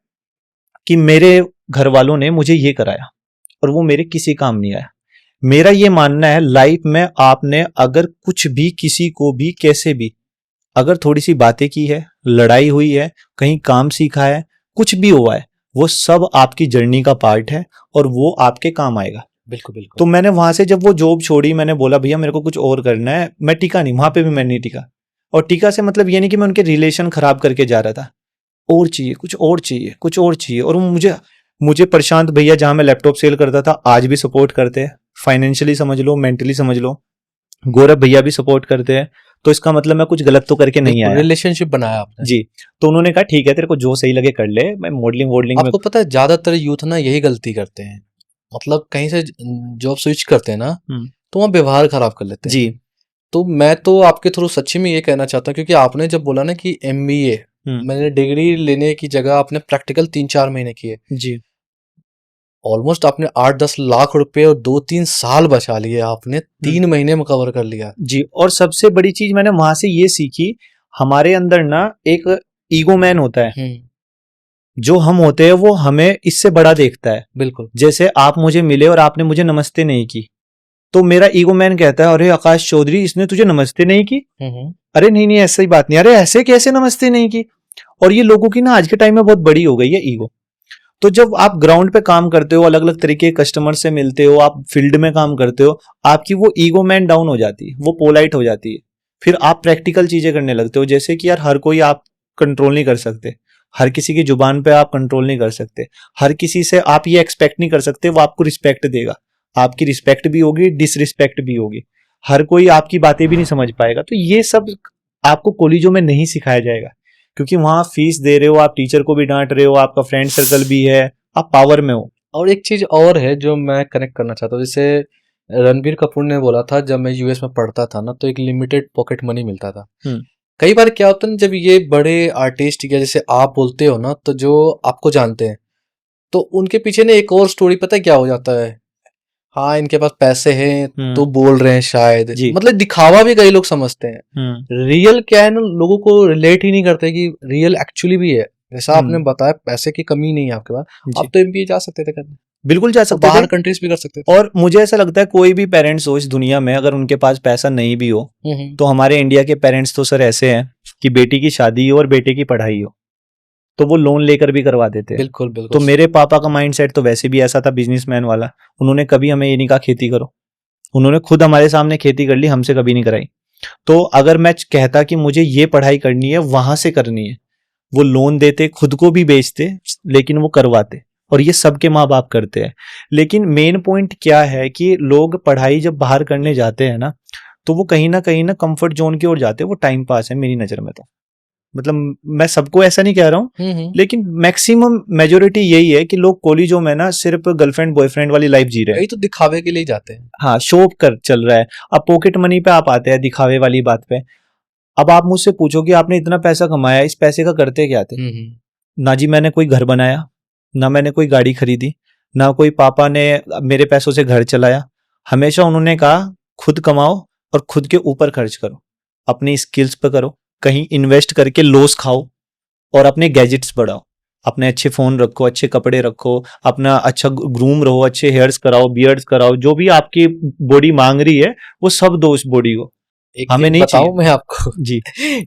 Speaker 1: कि मेरे घर वालों ने मुझे ये कराया और वो मेरे किसी काम नहीं आया। मेरा ये मानना है, लाइफ में आपने अगर कुछ भी, किसी को भी, कैसे भी, अगर थोड़ी सी बातें की है, लड़ाई हुई है, कहीं काम सीखा है, कुछ भी हुआ है, वो सब आपकी जर्नी का पार्ट है और वो आपके काम आएगा।
Speaker 2: बिल्कुल बिल्कुल।
Speaker 1: तो मैंने वहां से जब वो जॉब छोड़ी, मैंने बोला भैया मेरे को कुछ और करना है। मैं टिका नहीं, वहां पे भी मैं नहीं टिका। और टिका से मतलब ये नहीं कि मैं उनके रिलेशन खराब करके जा रहा था, और चाहिए, कुछ और चाहिए, कुछ और चाहिए। और वो मुझे मुझे प्रशांत भैया, जहां मैं लैपटॉप सेल करता था, आज भी सपोर्ट करते हैं। फाइनेंशियली समझ लो, मेंटली समझ लो। गौरव भैया भी सपोर्ट करते हैं। तो इसका मतलब मैं कुछ गलत तो करके नहीं आया।
Speaker 2: रिलेशनशिप बनाया आपने।
Speaker 1: जी। तो उन्होंने कहा ठीक है, तेरे को जो सही लगे कर ले, मैं मॉडलिंग वॉडलिंग में।
Speaker 2: आपको पता है ज्यादातर यूथ ना यही गलती करते हैं, मतलब कहीं से जॉब स्विच करते हैं ना, तो वहाँ व्यवहार खराब कर लेते हैं।
Speaker 1: जी।
Speaker 2: तो मैं तो आपके थ्रू सच्ची में ये कहना चाहता हूँ, क्योंकि आपने जब बोला ना कि एमबीए, मैंने डिग्री लेने की जगह आपने प्रैक्टिकल 3-4 महीने किए।
Speaker 1: जी।
Speaker 2: ऑलमोस्ट आपने 8-10 लाख रुपए और 2-3 साल बचा लिए, आपने 3 महीने में कवर कर लिया।
Speaker 1: जी। और सबसे बड़ी चीज मैंने वहां से ये सीखी, हमारे अंदर ना एक ईगो मैन होता है। जो हम होते हैं वो हमें इससे बड़ा देखता है।
Speaker 2: बिल्कुल।
Speaker 1: जैसे आप मुझे मिले और आपने मुझे नमस्ते नहीं की, तो मेरा ईगो मैन कहता है अरे आकाश चौधरी, इसने तुझे नमस्ते नहीं की। अरे नहीं नहीं, ऐसी बात नहीं, अरे ऐसे कैसे नमस्ते नहीं की। और ये लोगों की ना आज के टाइम में बहुत बड़ी हो गई है ईगो। तो जब आप ग्राउंड पे काम करते हो, अलग अलग तरीके के कस्टमर से मिलते हो, आप फील्ड में काम करते हो, आपकी वो ईगो मैन डाउन हो जाती है, वो पोलाइट हो जाती है। फिर आप प्रैक्टिकल चीजें करने लगते हो, जैसे कि यार हर कोई आप कंट्रोल नहीं कर सकते, हर किसी की जुबान पे आप कंट्रोल नहीं कर सकते, हर किसी से आप ये एक्सपेक्ट नहीं कर सकते वो आपको रिस्पेक्ट देगा। आपकी रिस्पेक्ट भी होगी, डिसरिस्पेक्ट भी होगी। हर कोई आपकी बातें भी नहीं समझ पाएगा। तो ये सब आपको कॉलेजों में नहीं सिखाया जाएगा, क्योंकि वहां फीस दे रहे हो, आप टीचर को भी डांट रहे हो, आपका फ्रेंड सर्कल भी है, आप पावर में हो।
Speaker 2: और एक चीज और है जो मैं कनेक्ट करना चाहता हूँ, जैसे रणबीर कपूर ने बोला था, जब मैं यूएस में पढ़ता था ना, तो एक लिमिटेड पॉकेट मनी मिलता था। कई बार क्या होता है ना, जब ये बड़े आर्टिस्ट या जैसे आप बोलते हो ना, तो जो आपको जानते हैं, तो उनके पीछे ना एक और स्टोरी पता है क्या हो जाता है, हाँ इनके पास पैसे हैं तो बोल रहे हैं शायद, मतलब दिखावा भी कई लोग समझते हैं। रियल क्या है ना, लोगों को रिलेट ही नहीं करते कि रियल एक्चुअली भी है। जैसा आपने बताया, पैसे की कमी नहीं है आपके पास, आप तो एमबीए जा सकते थे करने,
Speaker 1: बिल्कुल जा सकते थे,
Speaker 2: बाहर कंट्रीज भी कर सकते थे।
Speaker 1: और मुझे ऐसा लगता है कोई भी पेरेंट्स हो इस दुनिया में, अगर उनके पास पैसा नहीं भी हो, तो हमारे इंडिया के पेरेंट्स तो सर ऐसे हैं कि बेटी की शादी हो और बेटे की पढ़ाई हो तो वो लोन लेकर भी करवा देते हैं।
Speaker 2: बिल्कुल बिल्कुल।
Speaker 1: तो मेरे पापा का माइंडसेट तो वैसे भी ऐसा था, बिजनेसमैन वाला। उन्होंने कभी हमें ये नहीं कहा खेती करो, उन्होंने खुद हमारे सामने खेती कर ली, हमसे कभी नहीं कराई। तो अगर मैं कहता कि मुझे ये पढ़ाई करनी है, वहां से करनी है, वो लोन देते, खुद को भी बेचते, लेकिन वो करवाते। और ये सबके माँ बाप करते हैं। लेकिन मेन पॉइंट क्या है कि लोग पढ़ाई जब बाहर करने जाते हैं ना, तो वो कहीं ना कंफर्ट जोन की ओर जाते हैं। वो टाइम पास है मेरी नजर में। तो मतलब मैं सबको ऐसा नहीं कह रहा हूँ, लेकिन मैक्सिमम मेजोरिटी यही है कि लोग कॉलेजों में ना सिर्फ गर्लफ्रेंड बॉयफ्रेंड वाली लाइफ जी रहे हैं।
Speaker 2: यही तो दिखावे के लिए जाते हैं।
Speaker 1: हाँ, शो कर चल रहा है। अब पॉकेट मनी पे आप आते हैं, दिखावे वाली बात पे। अब आप मुझसे पूछो कि आपने इतना पैसा कमाया, इस पैसे का करते क्या थे? ना जी मैंने कोई घर बनाया, ना मैंने कोई गाड़ी खरीदी, ना कोई पापा ने मेरे पैसों से घर चलाया। हमेशा उन्होंने कहा खुद कमाओ और खुद के ऊपर खर्च करो, अपनी स्किल्स पे करो, कहीं इन्वेस्ट करके लॉस खाओ और अपने गैजेट्स बढ़ाओ। अपने अच्छे फोन रखो, अच्छे कपड़े रखो, अपना अच्छा ग्रूम रहो, अच्छे हेयर्स कराओ, बियर्ड्स कराओ, जो भी आपकी बॉडी मांग रही है वो सब दो उस बॉडी को।
Speaker 2: एक
Speaker 1: हमें
Speaker 2: चीज
Speaker 1: नहीं
Speaker 2: बताऊं
Speaker 1: चाहिए
Speaker 2: मैं आपको,
Speaker 1: जी।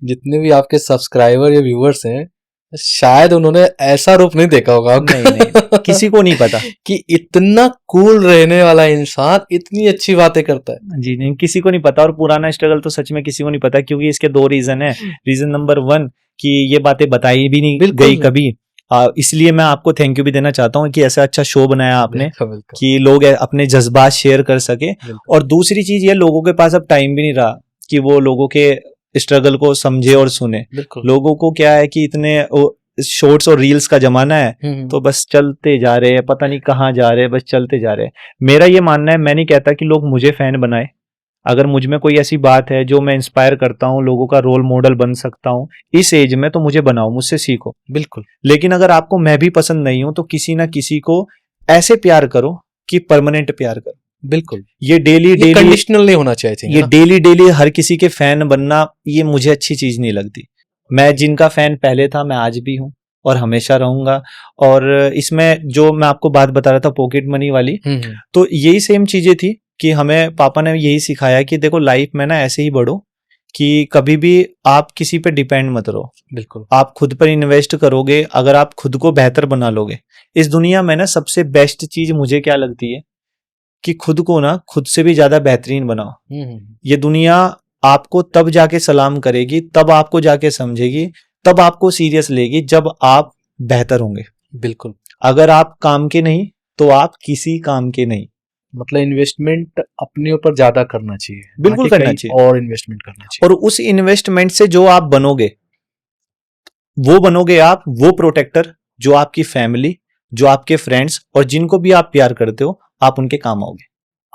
Speaker 2: जितने भी आपके सब्सक्राइबर या व्यूअर्स हैं, शायद उन्होंने ऐसा रूप नहीं देखा होगा आपका।
Speaker 1: नहीं नहीं, किसी को नहीं पता
Speaker 2: कि इतना कूल रहने वाला इंसान इतनी अच्छी बातें करता है।
Speaker 1: जी। नहीं, किसी को नहीं पता, और पुराना स्ट्रगल तो सच में किसी को नहीं पता, क्योंकि इसके दो रीजन है। रीजन नंबर 1 कि ये बातें बताई भी नहीं
Speaker 2: बिल्कुल
Speaker 1: गई
Speaker 2: नहीं।
Speaker 1: कभी। इसलिए मैं आपको थैंक यू भी देना चाहता हूँ कि ऐसा अच्छा शो बनाया आपने
Speaker 2: बिल्कुल बिल्कुल
Speaker 1: कि लोग अपने जज्बात शेयर कर सके।
Speaker 2: बिल्कुल
Speaker 1: और दूसरी चीज ये, लोगों के पास अब टाइम भी नहीं रहा कि वो लोगों के स्ट्रगल को समझे और सुने।
Speaker 2: बिल्कुल।
Speaker 1: लोगों को क्या है कि इतने शॉर्ट्स और रील्स का जमाना है, तो बस चलते जा रहे हैं, पता नहीं कहाँ जा रहे हैं, बस चलते जा रहे हैं। मेरा ये मानना है, मैं नहीं कहता कि लोग मुझे फैन बनाए। अगर मुझ में कोई ऐसी बात है जो मैं इंस्पायर करता हूँ, लोगों का रोल मॉडल बन सकता हूँ इस एज में, तो मुझे बनाओ, मुझसे सीखो।
Speaker 2: बिल्कुल।
Speaker 1: लेकिन अगर आपको मैं भी पसंद नहीं हूं, तो किसी ना किसी को ऐसे प्यार करो कि परमानेंट प्यार करो।
Speaker 2: बिल्कुल,
Speaker 1: ये डेली डेली
Speaker 2: कंडीशनल नहीं होना चाहिए
Speaker 1: ये
Speaker 2: ना?
Speaker 1: डेली डेली हर किसी के फैन बनना, ये मुझे अच्छी चीज नहीं लगती। मैं जिनका फैन पहले था, मैं आज भी हूँ और हमेशा रहूंगा। और इसमें जो मैं आपको बात बता रहा था पॉकेट मनी वाली, तो यही सेम चीजें थी कि हमें पापा ने यही सिखाया कि देखो लाइफ में ना ऐसे ही बढ़ो कि कभी भी आप किसी पे डिपेंड मत रहो।
Speaker 2: बिल्कुल।
Speaker 1: आप खुद पर इन्वेस्ट करोगे, अगर आप खुद को बेहतर बना लोगे। इस दुनिया में ना सबसे बेस्ट चीज मुझे क्या लगती है कि खुद को ना खुद से भी ज्यादा बेहतरीन बनाओ। ये दुनिया आपको तब जाके सलाम करेगी, तब आपको जाके समझेगी, तब आपको सीरियस लेगी जब आप बेहतर होंगे।
Speaker 2: बिल्कुल।
Speaker 1: अगर आप काम के नहीं, तो आप किसी काम के नहीं।
Speaker 2: मतलब इन्वेस्टमेंट अपने ऊपर ज्यादा करना चाहिए,
Speaker 1: बिल्कुल करना चाहिए।
Speaker 2: और इन्वेस्टमेंट करना चाहिए।
Speaker 1: और उस इन्वेस्टमेंट से जो आप बनोगे, वो बनोगे आप वो प्रोटेक्टर जो आपकी फैमिली, जो आपके फ्रेंड्स और जिनको भी आप प्यार करते हो, आप उनके काम आओगे।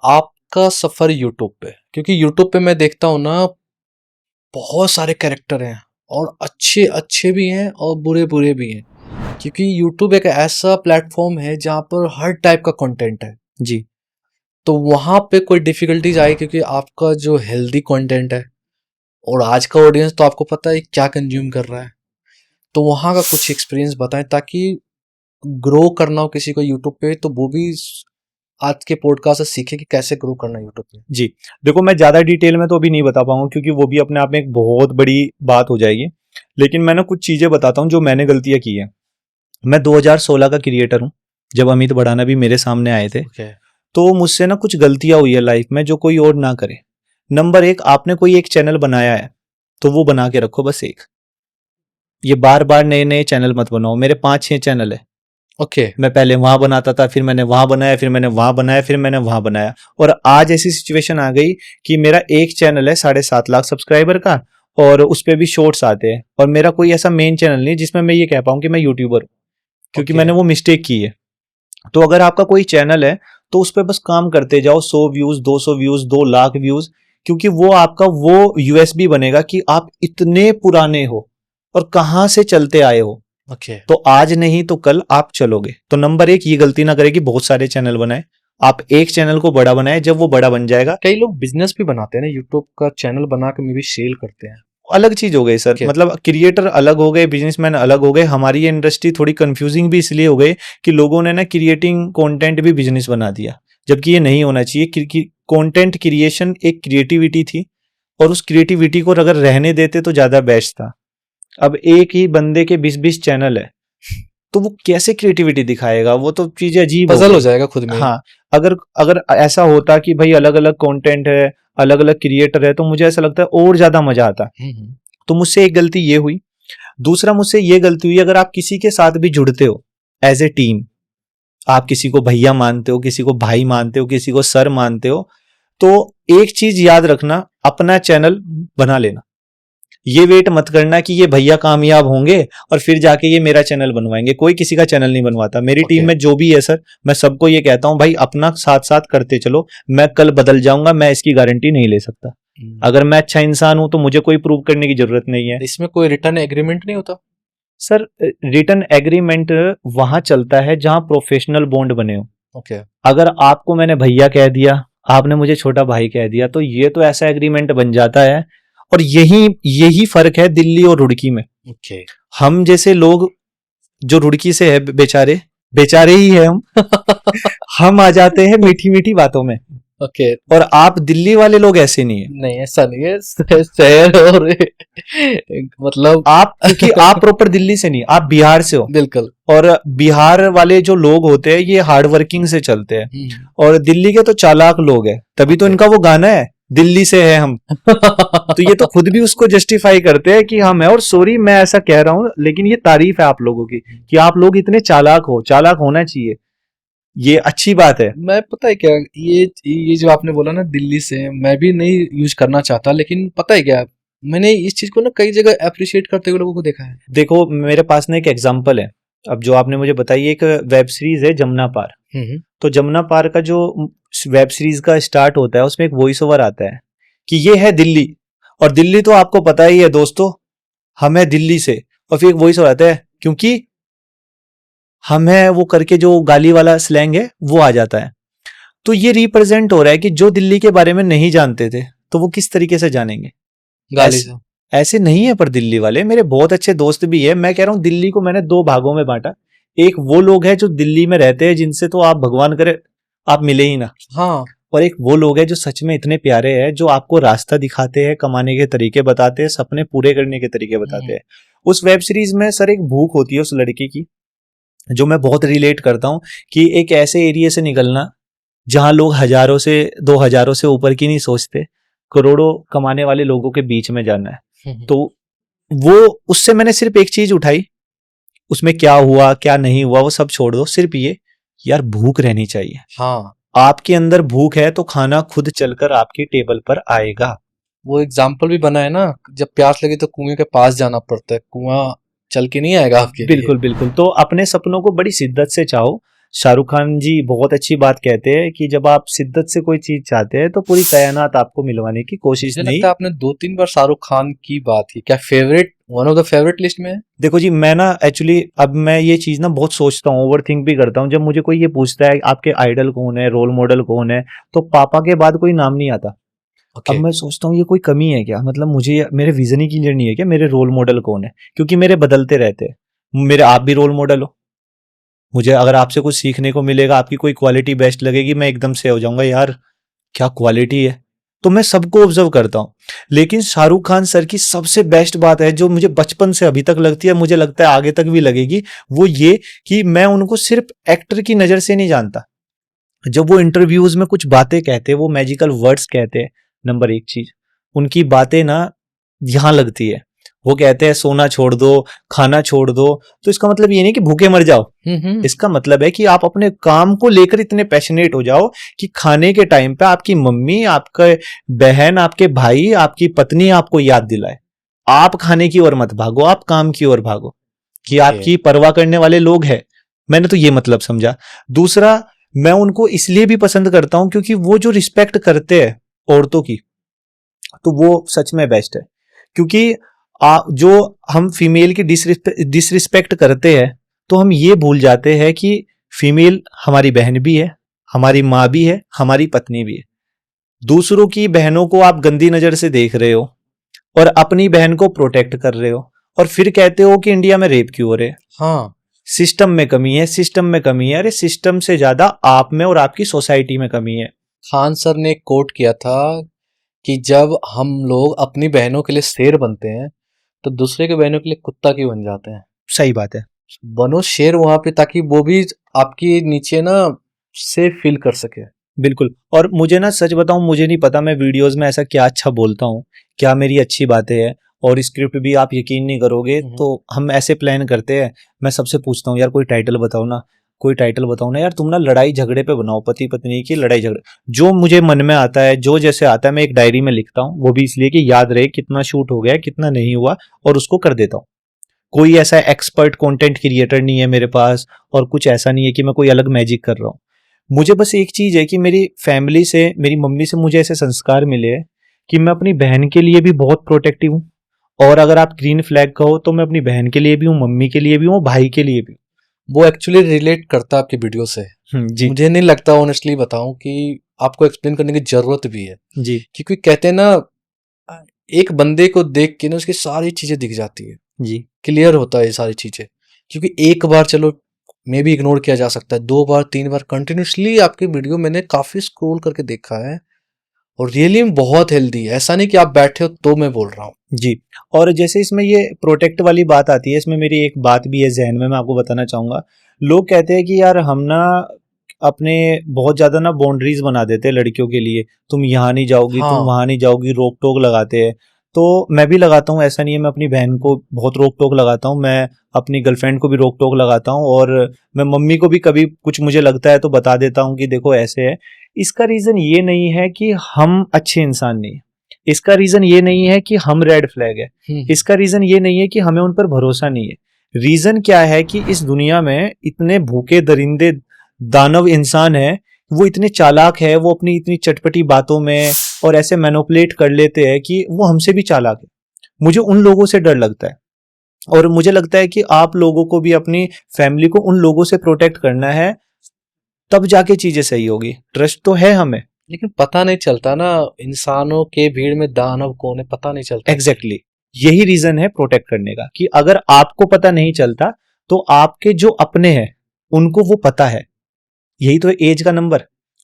Speaker 2: आपका सफर यूट्यूब पे, क्योंकि यूट्यूब पे मैं देखता हूँ ना, बहुत सारे कैरेक्टर हैं और अच्छे अच्छे भी हैं और बुरे बुरे भी हैं, क्योंकि यूट्यूब एक ऐसा प्लेटफॉर्म है जहाँ पर हर टाइप का कंटेंट है
Speaker 1: जी।
Speaker 2: तो वहां पे कोई डिफिकल्टीज आई, क्योंकि आपका जो हेल्दी कंटेंट है और आज का ऑडियंस तो आपको पता है क्या कंज्यूम कर रहा है, तो वहां का कुछ एक्सपीरियंस बताएं ताकि ग्रो करना हो किसी को यूट्यूब पे तो वो भी आज के पॉडकास्ट से सीखे कि कैसे ग्रो करना है यूट्यूब पे।
Speaker 1: जी, देखो मैं ज्यादा डिटेल में तो अभी नहीं बता पाऊंगा, क्योंकि वो भी अपने आप में एक बहुत बड़ी बात हो जाएगी। लेकिन मैं ना कुछ चीजें बताता हूँ जो मैंने गलतियां की है। मैं 2016 का क्रिएटर हूँ, जब अमित बढ़ाना भी मेरे सामने आए थे। तो मुझसे ना कुछ गलतियां हुई है लाइफ में जो कोई और ना करे। नंबर 1, आपने कोई एक चैनल बनाया है तो वो बना के रखो, बस एक। ये बार बार नए नए चैनल मत बनाओ। मेरे 5-6 चैनल है। मैं पहले वहां बनाता था, फिर मैंने वहां बनाया, फिर मैंने वहां बनाया, फिर मैंने वहां बनाया, और आज ऐसी सिचुएशन आ गई कि मेरा एक चैनल है 7.5 लाख सब्सक्राइबर का, और उस पर भी शॉर्ट्स आते हैं, और मेरा कोई ऐसा मेन चैनल नहीं जिसमें मैं ये कह पाऊं कि मैं यूट्यूबर हूं, क्योंकि मैंने वो मिस्टेक की है। तो अगर आपका कोई चैनल है तो उस पर बस काम करते जाओ, 100 व्यूज, 200 व्यूज, 2 लाख व्यूज, क्योंकि वो आपका वो यूएसबी बनेगा कि आप इतने पुराने हो और कहां से चलते आए हो। तो आज नहीं तो कल आप चलोगे। तो नंबर 1, ये गलती ना करें कि बहुत सारे चैनल बनाए। आप एक चैनल को बड़ा बनाए, जब वो बड़ा बन जाएगा।
Speaker 2: कई लोग बिजनेस भी बनाते हैं ना, यूट्यूब का चैनल बना के मे भी सेल करते हैं,
Speaker 1: अलग चीज हो गई सर। मतलब क्रिएटर अलग हो गए, बिजनेसमैन अलग हो गए। हमारी ये इंडस्ट्री थोड़ी कंफ्यूजिंग भी इसलिए हो गई कि लोगों ने ना क्रिएटिंग कंटेंट भी बिजनेस बना दिया, जबकि ये नहीं होना चाहिए। कंटेंट क्रिएशन एक क्रिएटिविटी थी, और उस क्रिएटिविटी को अगर रहने देते तो ज्यादा बेस्ट था। अब एक ही बंदे के 20-20 चैनल है, तो वो कैसे क्रिएटिविटी दिखाएगा? वो तो चीजें अजीब
Speaker 2: पजल हो जाएगा खुद में।
Speaker 1: हाँ, अगर ऐसा होता कि भाई अलग अलग कंटेंट है, अलग अलग क्रिएटर है, तो मुझे ऐसा लगता है और ज्यादा मजा आता। तो मुझसे एक गलती ये हुई। दूसरा, मुझसे ये गलती हुई, अगर आप किसी के साथ भी जुड़ते हो एज ए टीम, आप किसी को भैया मानते हो, किसी को भाई मानते हो, किसी को सर मानते हो, तो एक चीज याद रखना, अपना चैनल बना लेना। ये वेट मत करना कि ये भैया कामयाब होंगे और फिर जाके ये मेरा चैनल बनवाएंगे। कोई किसी का चैनल नहीं बनवाता। मेरी टीम में जो भी है सर, मैं सबको ये कहता हूं भाई अपना साथ साथ करते चलो। मैं कल बदल जाऊंगा, मैं इसकी गारंटी नहीं ले सकता। अगर मैं अच्छा इंसान हूं तो मुझे कोई प्रूव करने की जरूरत नहीं है।
Speaker 2: इसमें कोई रिटर्न एग्रीमेंट नहीं होता
Speaker 1: सर? रिटर्न एग्रीमेंट वहां चलता है जहां प्रोफेशनल बॉन्ड बने हो। अगर आपको मैंने भैया कह दिया, आपने मुझे छोटा भाई कह दिया, तो ये तो ऐसा एग्रीमेंट बन जाता है। और यही फर्क है दिल्ली और रुड़की में। हम जैसे लोग जो रुड़की से है बेचारे, बेचारे ही है हम आ जाते हैं मीठी मीठी बातों में।
Speaker 2: ओके।
Speaker 1: और आप दिल्ली वाले लोग ऐसे नहीं है।
Speaker 2: नहीं, ऐसा नहीं है। शहर और मतलब
Speaker 1: आप क्योंकि आप प्रॉपर दिल्ली से नहीं, आप बिहार से हो।
Speaker 2: बिल्कुल।
Speaker 1: और बिहार वाले जो लोग होते हैं ये हार्ड वर्किंग से चलते हैं, और दिल्ली के तो चालाक लोग हैं, तभी तो इनका वो गाना है दिल्ली से है हम। तो ये तो खुद भी उसको जस्टिफाई करते हैं कि हम है। और सॉरी मैं ऐसा कह रहा हूं, लेकिन ये तारीफ है आप लोगों की कि आप लोग इतने चालाक हो, चालाक होना चाहिए, ये अच्छी बात है।
Speaker 2: मैं पता है क्या, ये जो आपने बोला ना दिल्ली से, मैं भी नहीं यूज करना चाहता, लेकिन पता है क्या, मैंने इस चीज को ना कई जगह अप्रिशिएट करते हुए लोगों को देखा है।
Speaker 1: देखो मेरे पास ना एक एग्जांपल है, अब जो आपने मुझे बताई, एक वेब सीरीज है जमुना पार। तो जमुना पार का जो वेब सीरीज का स्टार्ट होता है उसमें एक वॉइस ओवर आता है कि ये है दिल्ली, और दिल्ली तो आपको पता ही है दोस्तों, हम है दिल्ली से। और फिर एक वॉइस ओवर आता है क्योंकि हम है वो करके, जो गाली वाला स्लैंग है वो आ जाता है। तो ये रिप्रेजेंट हो रहा है कि जो दिल्ली के बारे में नहीं जानते थे तो वो किस तरीके से जानेंगे,
Speaker 2: गाली से।
Speaker 1: ऐसे नहीं है। पर दिल्ली वाले मेरे बहुत अच्छे दोस्त भी है। मैं कह रहा हूं दिल्ली को मैंने दो भागों में बांटा। एक वो लोग हैं जो दिल्ली में रहते हैं, जिनसे तो आप भगवान करे आप मिले ही ना।
Speaker 2: हाँ।
Speaker 1: और एक वो लोग हैं जो सच में इतने प्यारे हैं, जो आपको रास्ता दिखाते हैं, कमाने के तरीके बताते हैं, सपने पूरे करने के तरीके बताते हैं। उस वेब सीरीज में सर एक भूख होती है उस लड़की की, जो मैं बहुत रिलेट करता हूं, कि एक ऐसे एरिया से निकलना जहां लोग हजारों से 2000 से ऊपर की नहीं सोचते, करोड़ों कमाने वाले लोगों के बीच में जाना है। तो वो, उससे मैंने सिर्फ एक चीज उठाई, उसमें क्या हुआ क्या नहीं हुआ वो सब छोड़ दो, सिर्फ ये यार भूख रहनी चाहिए।
Speaker 2: हाँ,
Speaker 1: आपके अंदर भूख है तो खाना खुद चलकर आपकी टेबल पर आएगा।
Speaker 2: वो एग्जाम्पल भी बना है ना, जब प्यास लगी तो कुएं के पास जाना पड़ता है, कुआं चल के नहीं आएगा आपके लिए।
Speaker 1: बिल्कुल बिल्कुल। तो अपने सपनों को बड़ी शिद्दत से चाहो। शाहरुख खान जी बहुत अच्छी बात कहते हैं कि जब आप शिद्दत से कोई चीज चाहते हैं तो पूरी कायनात आपको मिलवाने की कोशिश
Speaker 2: मुझे
Speaker 1: नहीं।
Speaker 2: लगता है आपने 2-3 बार शाहरुख खान की बात की, क्या favourite, one of the favourite list में है?
Speaker 1: देखो जी, मैं ना एक्चुअली अब मैं ये चीज ना बहुत सोचता हूँ, ओवर थिंक भी करता हूँ। जब मुझे कोई ये पूछता है आपके आइडल कौन है, रोल मॉडल कौन है, तो पापा के बाद कोई नाम नहीं आता। अब मैं सोचता हूँ ये कोई कमी है क्या, मतलब मुझे मेरे विजन ही क्लियर नहीं है क्या, मेरे रोल मॉडल कौन है, क्योंकि मेरे बदलते रहते हैं। मेरे आप भी रोल मॉडल हो, मुझे अगर आपसे कुछ सीखने को मिलेगा, आपकी कोई क्वालिटी बेस्ट लगेगी, मैं एकदम से हो जाऊंगा यार क्या क्वालिटी है। तो मैं सबको ऑब्जर्व करता हूं। लेकिन शाहरुख खान सर की सबसे बेस्ट बात है, जो मुझे बचपन से अभी तक लगती है, मुझे लगता है आगे तक भी लगेगी, वो ये कि मैं उनको सिर्फ एक्टर की नजर से नहीं जानता। जब वो इंटरव्यूज में कुछ बातें कहते हैं, वो मैजिकल वर्ड्स कहते हैं, नंबर एक चीज, उनकी बातें ना यहां लगती है। वो कहते हैं सोना छोड़ दो, खाना छोड़ दो, तो इसका मतलब ये नहीं कि भूखे मर जाओ। इसका मतलब है कि आप अपने काम को लेकर इतने पैशनेट हो जाओ कि खाने के टाइम पे आपकी मम्मी, आपके बहन, आपके भाई, आपकी पत्नी आपको याद दिलाए। आप खाने की ओर मत भागो, आप काम की ओर भागो, कि आपकी परवाह करने वाले लोग हैं। मैंने तो ये मतलब समझा। दूसरा, मैं उनको इसलिए भी पसंद करता हूं क्योंकि वो जो रिस्पेक्ट करते हैं औरतों की, तो वो सच में बेस्ट है। क्योंकि जो हम फीमेल की डिसरिस्पेक्ट करते हैं, तो हम ये भूल जाते हैं कि फीमेल हमारी बहन भी है, हमारी माँ भी है, हमारी पत्नी भी है। दूसरों की बहनों को आप गंदी नजर से देख रहे हो और अपनी बहन को प्रोटेक्ट कर रहे हो, और फिर कहते हो कि इंडिया में रेप क्यों हो रहे हैं।
Speaker 2: हाँ,
Speaker 1: सिस्टम में कमी है, सिस्टम में कमी है। अरे सिस्टम से ज्यादा आप में और आपकी सोसाइटी में कमी है।
Speaker 2: खान सर ने एक कोट किया था कि जब हम लोग अपनी बहनों के लिए शेर बनते हैं तो दूसरे के बहनों के लिए कुत्ता क्यों बन जाते हैं।
Speaker 1: सही बात है।
Speaker 2: बनो शेर वहां पे, ताकि वो भी आपकी नीचे ना सेफ फील कर सके।
Speaker 1: बिल्कुल। और मुझे ना सच बताऊं, मुझे नहीं पता मैं वीडियोस में ऐसा क्या अच्छा बोलता हूं, क्या मेरी अच्छी बातें हैं, और स्क्रिप्ट भी आप यकीन नहीं करोगे, तो हम ऐसे प्लान करते हैं, मैं सबसे पूछता हूं यार कोई टाइटल बताओ ना, कोई टाइटल बताओ ना यार, तुम ना लड़ाई झगड़े पे बनाओ, पति पत्नी की लड़ाई झगड़े। जो मुझे मन में आता है, जो जैसे आता है, मैं एक डायरी में लिखता हूँ, वो भी इसलिए कि याद रहे कितना शूट हो गया, कितना नहीं हुआ, और उसको कर देता हूँ। कोई ऐसा एक्सपर्ट कंटेंट क्रिएटर नहीं है मेरे पास, और कुछ ऐसा नहीं है कि मैं कोई अलग मैजिक कर रहा हूँ। मुझे बस एक चीज है कि मेरी फैमिली से, मेरी मम्मी से मुझे ऐसे संस्कार मिले हैं कि मैं अपनी बहन के लिए भी बहुत प्रोटेक्टिव हूँ, और अगर आप ग्रीन फ्लैग कहो तो मैं अपनी बहन के लिए भी हूँ, मम्मी के लिए भी हूँ, भाई के लिए भी।
Speaker 2: वो एक्चुअली रिलेट करता है आपकी वीडियो से।
Speaker 1: जी
Speaker 2: मुझे नहीं लगता, ऑनेस्टली बताऊं, कि आपको एक्सप्लेन करने की जरूरत भी है।
Speaker 1: जी
Speaker 2: क्योंकि कहते हैं ना, एक बंदे को देख के ना उसकी सारी चीजें दिख जाती है,
Speaker 1: जी।
Speaker 2: क्लियर होता है ये सारी चीजें। क्योंकि एक बार चलो मे भी इग्नोर किया जा सकता है, 2 बार 3 बार कंटिन्यूसली आपकी वीडियो मैंने काफी स्क्रॉल करके देखा है और रियली बहुत हेल्दी है। ऐसा नहीं कि आप बैठे हो तो मैं बोल रहा हूँ।
Speaker 1: जी। और जैसे इसमें ये प्रोटेक्ट वाली बात आती है, इसमें मेरी एक बात भी है जहन में, मैं आपको बताना चाहूंगा। लोग कहते हैं कि यार हम ना अपने बहुत ज्यादा ना बाउंड्रीज बना देते हैं लड़कियों के लिए, तुम यहाँ नहीं जाओगी, तुम
Speaker 2: हाँ।
Speaker 1: वहां नहीं जाओगी, रोक टोक लगाते हैं। तो मैं भी लगाता हूँ, ऐसा नहीं है, मैं अपनी बहन को बहुत रोक टोक लगाता हूँ, मैं अपनी गर्लफ्रेंड को भी रोक टोक लगाता हूँ, और मैं मम्मी को भी कभी कुछ मुझे लगता है तो बता देता हूँ कि देखो ऐसे है। इसका रीजन ये नहीं है कि हम अच्छे इंसान नहीं है, इसका रीजन ये नहीं है कि हम रेड फ्लैग है, इसका रीजन ये नहीं है कि हमें उन पर भरोसा नहीं है। रीजन क्या है कि इस दुनिया में इतने भूखे दरिंदे दानव इंसान है, वो इतने चालाक है, वो अपनी इतनी चटपटी बातों में और ऐसे मैनिपुलेट कर लेते हैं कि वो हमसे भी चालाक है। मुझे उन लोगों से डर लगता है, और मुझे लगता है कि आप लोगों को भी अपनी फैमिली को उन लोगों से प्रोटेक्ट करना है, तब जाके चीजें सही होगी। ट्रस्ट तो है हमें,
Speaker 2: लेकिन पता नहीं चलता ना, इंसानों के भीड़ में दानव कौन है पता नहीं चलता।
Speaker 1: एग्जैक्टली यही रीजन है प्रोटेक्ट करने का, कि अगर आपको पता नहीं चलता तो आपके जो अपने हैं उनको वो पता है। यही तो एज का नंबर,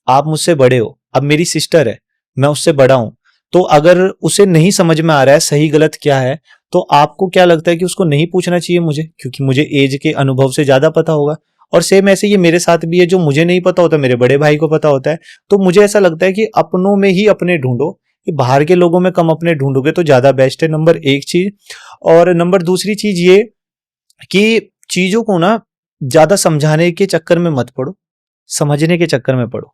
Speaker 1: आप मुझसे बड़े हो, अब मेरी सिस्टर है, मैं उससे बड़ा हूं, तो अगर उसे नहीं समझ में आ रहा है सही गलत क्या है, तो आपको क्या लगता है कि उसको नहीं पूछना चाहिए मुझे, क्योंकि मुझे एज के अनुभव से ज्यादा पता होगा। और सेम ऐसे ये मेरे साथ भी है, जो मुझे नहीं पता होता मेरे बड़े भाई को पता होता है। तो मुझे ऐसा लगता है कि अपनों में ही अपने ढूंढो, कि बाहर के लोगों में कम अपने ढूंढोगे तो ज्यादा बेस्ट है, नंबर एक चीज। और नंबर दूसरी चीज ये कि चीजों को ना ज्यादा समझाने के चक्कर में मत पड़ो, समझने के चक्कर में पड़ो।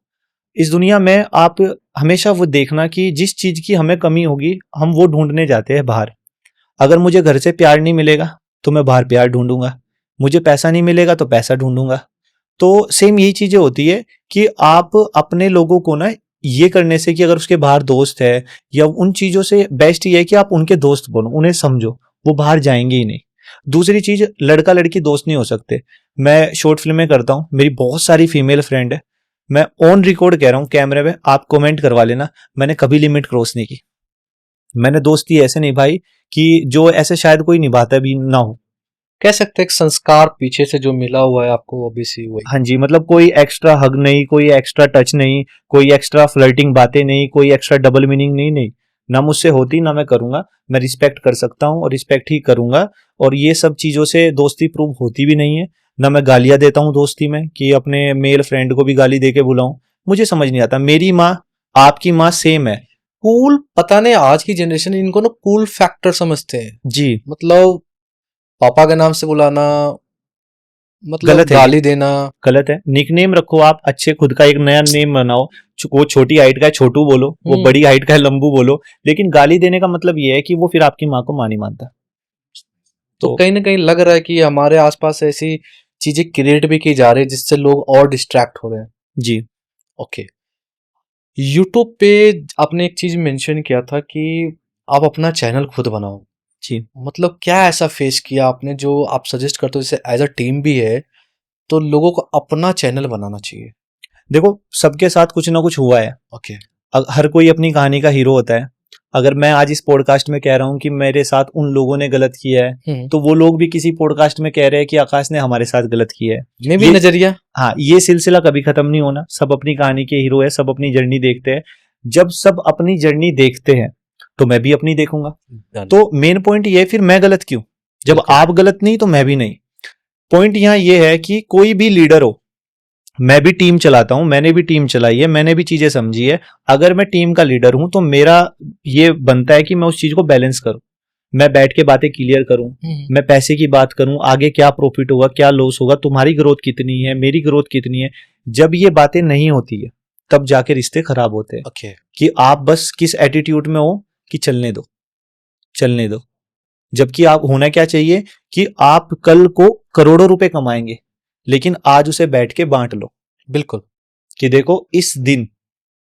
Speaker 1: इस दुनिया में आप हमेशा वो देखना कि जिस चीज की हमें कमी होगी हम वो ढूंढने जाते हैं बाहर। अगर मुझे घर से प्यार नहीं मिलेगा तो मैं बाहर प्यार ढूंढूंगा, मुझे पैसा नहीं मिलेगा तो पैसा ढूंढूंगा। तो सेम यही चीजें होती है कि आप अपने लोगों को ना ये करने से कि अगर उसके बाहर दोस्त है या उन चीजों से बेस्ट ये है कि आप उनके दोस्त बनो, उन्हें समझो, वो बाहर जाएंगे ही नहीं। दूसरी चीज, लड़का लड़की दोस्त नहीं हो सकते। मैं शॉर्ट फिल्में करता हूँ, मेरी बहुत सारी फीमेल फ्रेंड है, मैं ऑन रिकॉर्ड कह रहा हूँ कैमरे में, आप कमेंट करवा लेना, मैंने कभी लिमिट क्रॉस नहीं की। मैंने दोस्ती ऐसे निभाई कि जो ऐसे शायद कोई निभाता भी ना हो।
Speaker 2: कह सकते हैं एक संस्कार पीछे से जो मिला हुआ है आपको वो भी सी वही।
Speaker 1: हाँ जी, मतलब कोई एक्स्ट्रा हग नहीं, कोई एक्स्ट्रा टच नहीं, कोई एक्स्ट्रा फ्लर्टिंग बातें नहीं, कोई एक्स्ट्रा डबल मीनिंग नहीं, नहीं, ना मुझसे होती ना मैं करूंगा। मैं रिस्पेक्ट कर सकता हूँ और रिस्पेक्ट ही करूंगा, और ये सब चीजों से दोस्ती प्रूव होती भी नहीं है। ना मैं गालियां देता हूँ दोस्ती में कि अपने मेल फ्रेंड को भी गाली दे के बुलाऊं, मुझे समझ नहीं आता। मेरी माँ आपकी माँ सेम है।
Speaker 2: कूल, पता नहीं आज की जनरेशन इनको ना कूल फैक्टर समझते हैं।
Speaker 1: जी,
Speaker 2: मतलब पापा के नाम से बुलाना, मतलब
Speaker 1: गलत है,
Speaker 2: गाली देना।
Speaker 1: गलत है। निकनेम रखो आप अच्छे, खुद का एक नया नेम बनाओ। वो छोटी हाइट का है छोटू बोलो, वो बड़ी हाइट का है लंबू बोलो, लेकिन गाली देने का मतलब ये है कि वो फिर आपकी माँ को माँ नहीं मानता।
Speaker 2: तो कहीं ना कहीं लग रहा है कि हमारे आसपास ऐसी चीजें क्रिएट भी की जा रही है जिससे लोग और डिस्ट्रैक्ट हो रहे हैं।
Speaker 1: जी,
Speaker 2: ओके। यूट्यूब पे आपने एक चीज मेंशन किया था कि आप अपना चैनल खुद बनाओ।
Speaker 1: जी।
Speaker 2: मतलब क्या ऐसा फेस किया आपने जो आप सजेस्ट करते हो, जैसे एज अ टीम भी है तो लोगों को अपना चैनल बनाना चाहिए?
Speaker 1: देखो, सबके साथ कुछ ना कुछ हुआ है।
Speaker 2: ओके।
Speaker 1: हर कोई अपनी कहानी का हीरो होता है। अगर मैं आज इस पॉडकास्ट में कह रहा हूँ कि मेरे साथ उन लोगों ने गलत किया है, तो वो लोग भी किसी पॉडकास्ट में कह रहे हैं कि आकाश ने हमारे साथ गलत किया है।
Speaker 2: मे भी नजरिया।
Speaker 1: हाँ, ये सिलसिला कभी खत्म नहीं होना। सब अपनी कहानी के हीरो है, सब अपनी जर्नी देखते हैं। जब सब अपनी जर्नी देखते हैं तो मैं भी अपनी देखूंगा। तो मेन पॉइंट ये, फिर मैं गलत क्यों? जब आप गलत नहीं तो मैं भी नहीं। पॉइंट यहाँ ये है कि कोई भी लीडर हो, मैं भी टीम चलाता हूं, मैंने भी टीम चलाई है, मैंने भी चीजें समझी है। अगर मैं टीम का लीडर हूं तो मेरा ये बनता है कि मैं उस चीज को बैलेंस करूं, मैं बैठ के बातें क्लियर करूं, मैं पैसे की बात करूं, आगे क्या प्रॉफिट होगा क्या लॉस होगा, तुम्हारी ग्रोथ कितनी है, मेरी ग्रोथ कितनी है। जब ये बातें नहीं होती है तब जाके रिश्ते खराब होते हैं।
Speaker 2: ओके।
Speaker 1: कि आप बस किस एटीट्यूड में हो कि चलने दो, चलने दो। जबकि आप होना क्या चाहिए कि आप कल को करोड़ों रुपए कमाएंगे, लेकिन आज उसे बैठ के बांट लो।
Speaker 2: बिल्कुल।
Speaker 1: कि देखो इस दिन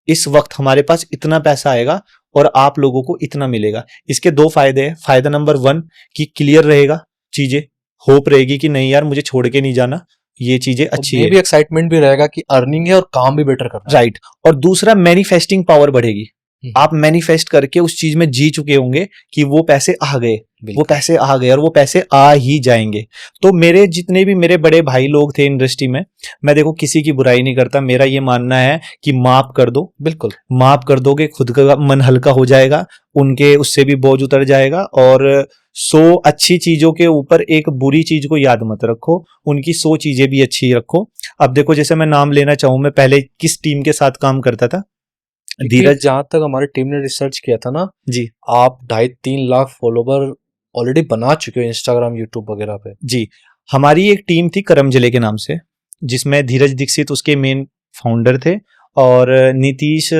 Speaker 1: इस वक्त हमारे पास इतना पैसा आएगा और आप लोगों को इतना मिलेगा। इसके दो फायदे हैं। फायदा नंबर 1 कि क्लियर रहेगा चीजें, होप रहेगी कि नहीं यार मुझे छोड़ के नहीं जाना, ये चीजें अच्छी है।
Speaker 2: एक्साइटमेंट भी रहेगा कि अर्निंग है और काम भी बेटर करना है।
Speaker 1: राइट। और दूसरा, मैनिफेस्टिंग पावर बढ़ेगी। आप मैनिफेस्ट करके उस चीज में जी चुके होंगे कि वो पैसे आ गए, वो
Speaker 2: बिल्कुल।
Speaker 1: पैसे आ गए और वो पैसे आ ही जाएंगे। तो मेरे जितने भी मेरे बड़े भाई लोग थे इंडस्ट्री में, मैं देखो किसी की बुराई नहीं करता, मेरा ये मानना है कि माफ कर दो,
Speaker 2: बिल्कुल।
Speaker 1: माफ कर दोगे खुद का मन हल्का हो जाएगा, उनके उससे भी बोझ उतर जाएगा। और 100 अच्छी चीजों के ऊपर एक बुरी चीज को याद मत रखो, उनकी 100 चीजें भी अच्छी रखो। अब देखो जैसे मैं नाम लेना चाहूं, मैं पहले किस टीम के साथ काम करता था,
Speaker 2: क्योंकि
Speaker 1: धीरज
Speaker 2: जहां तक हमारी टीम ने रिसर्च किया था ना,
Speaker 1: जी।
Speaker 2: आप 2.5-3 लाख फॉलोवर ऑलरेडी बना चुके हो इंस्टाग्राम, यूट्यूब वगैरह पे।
Speaker 1: जी, हमारी एक टीम थी करम जिले के नाम से, जिसमें धीरज दीक्षित उसके मेन फाउंडर थे, और नीतीश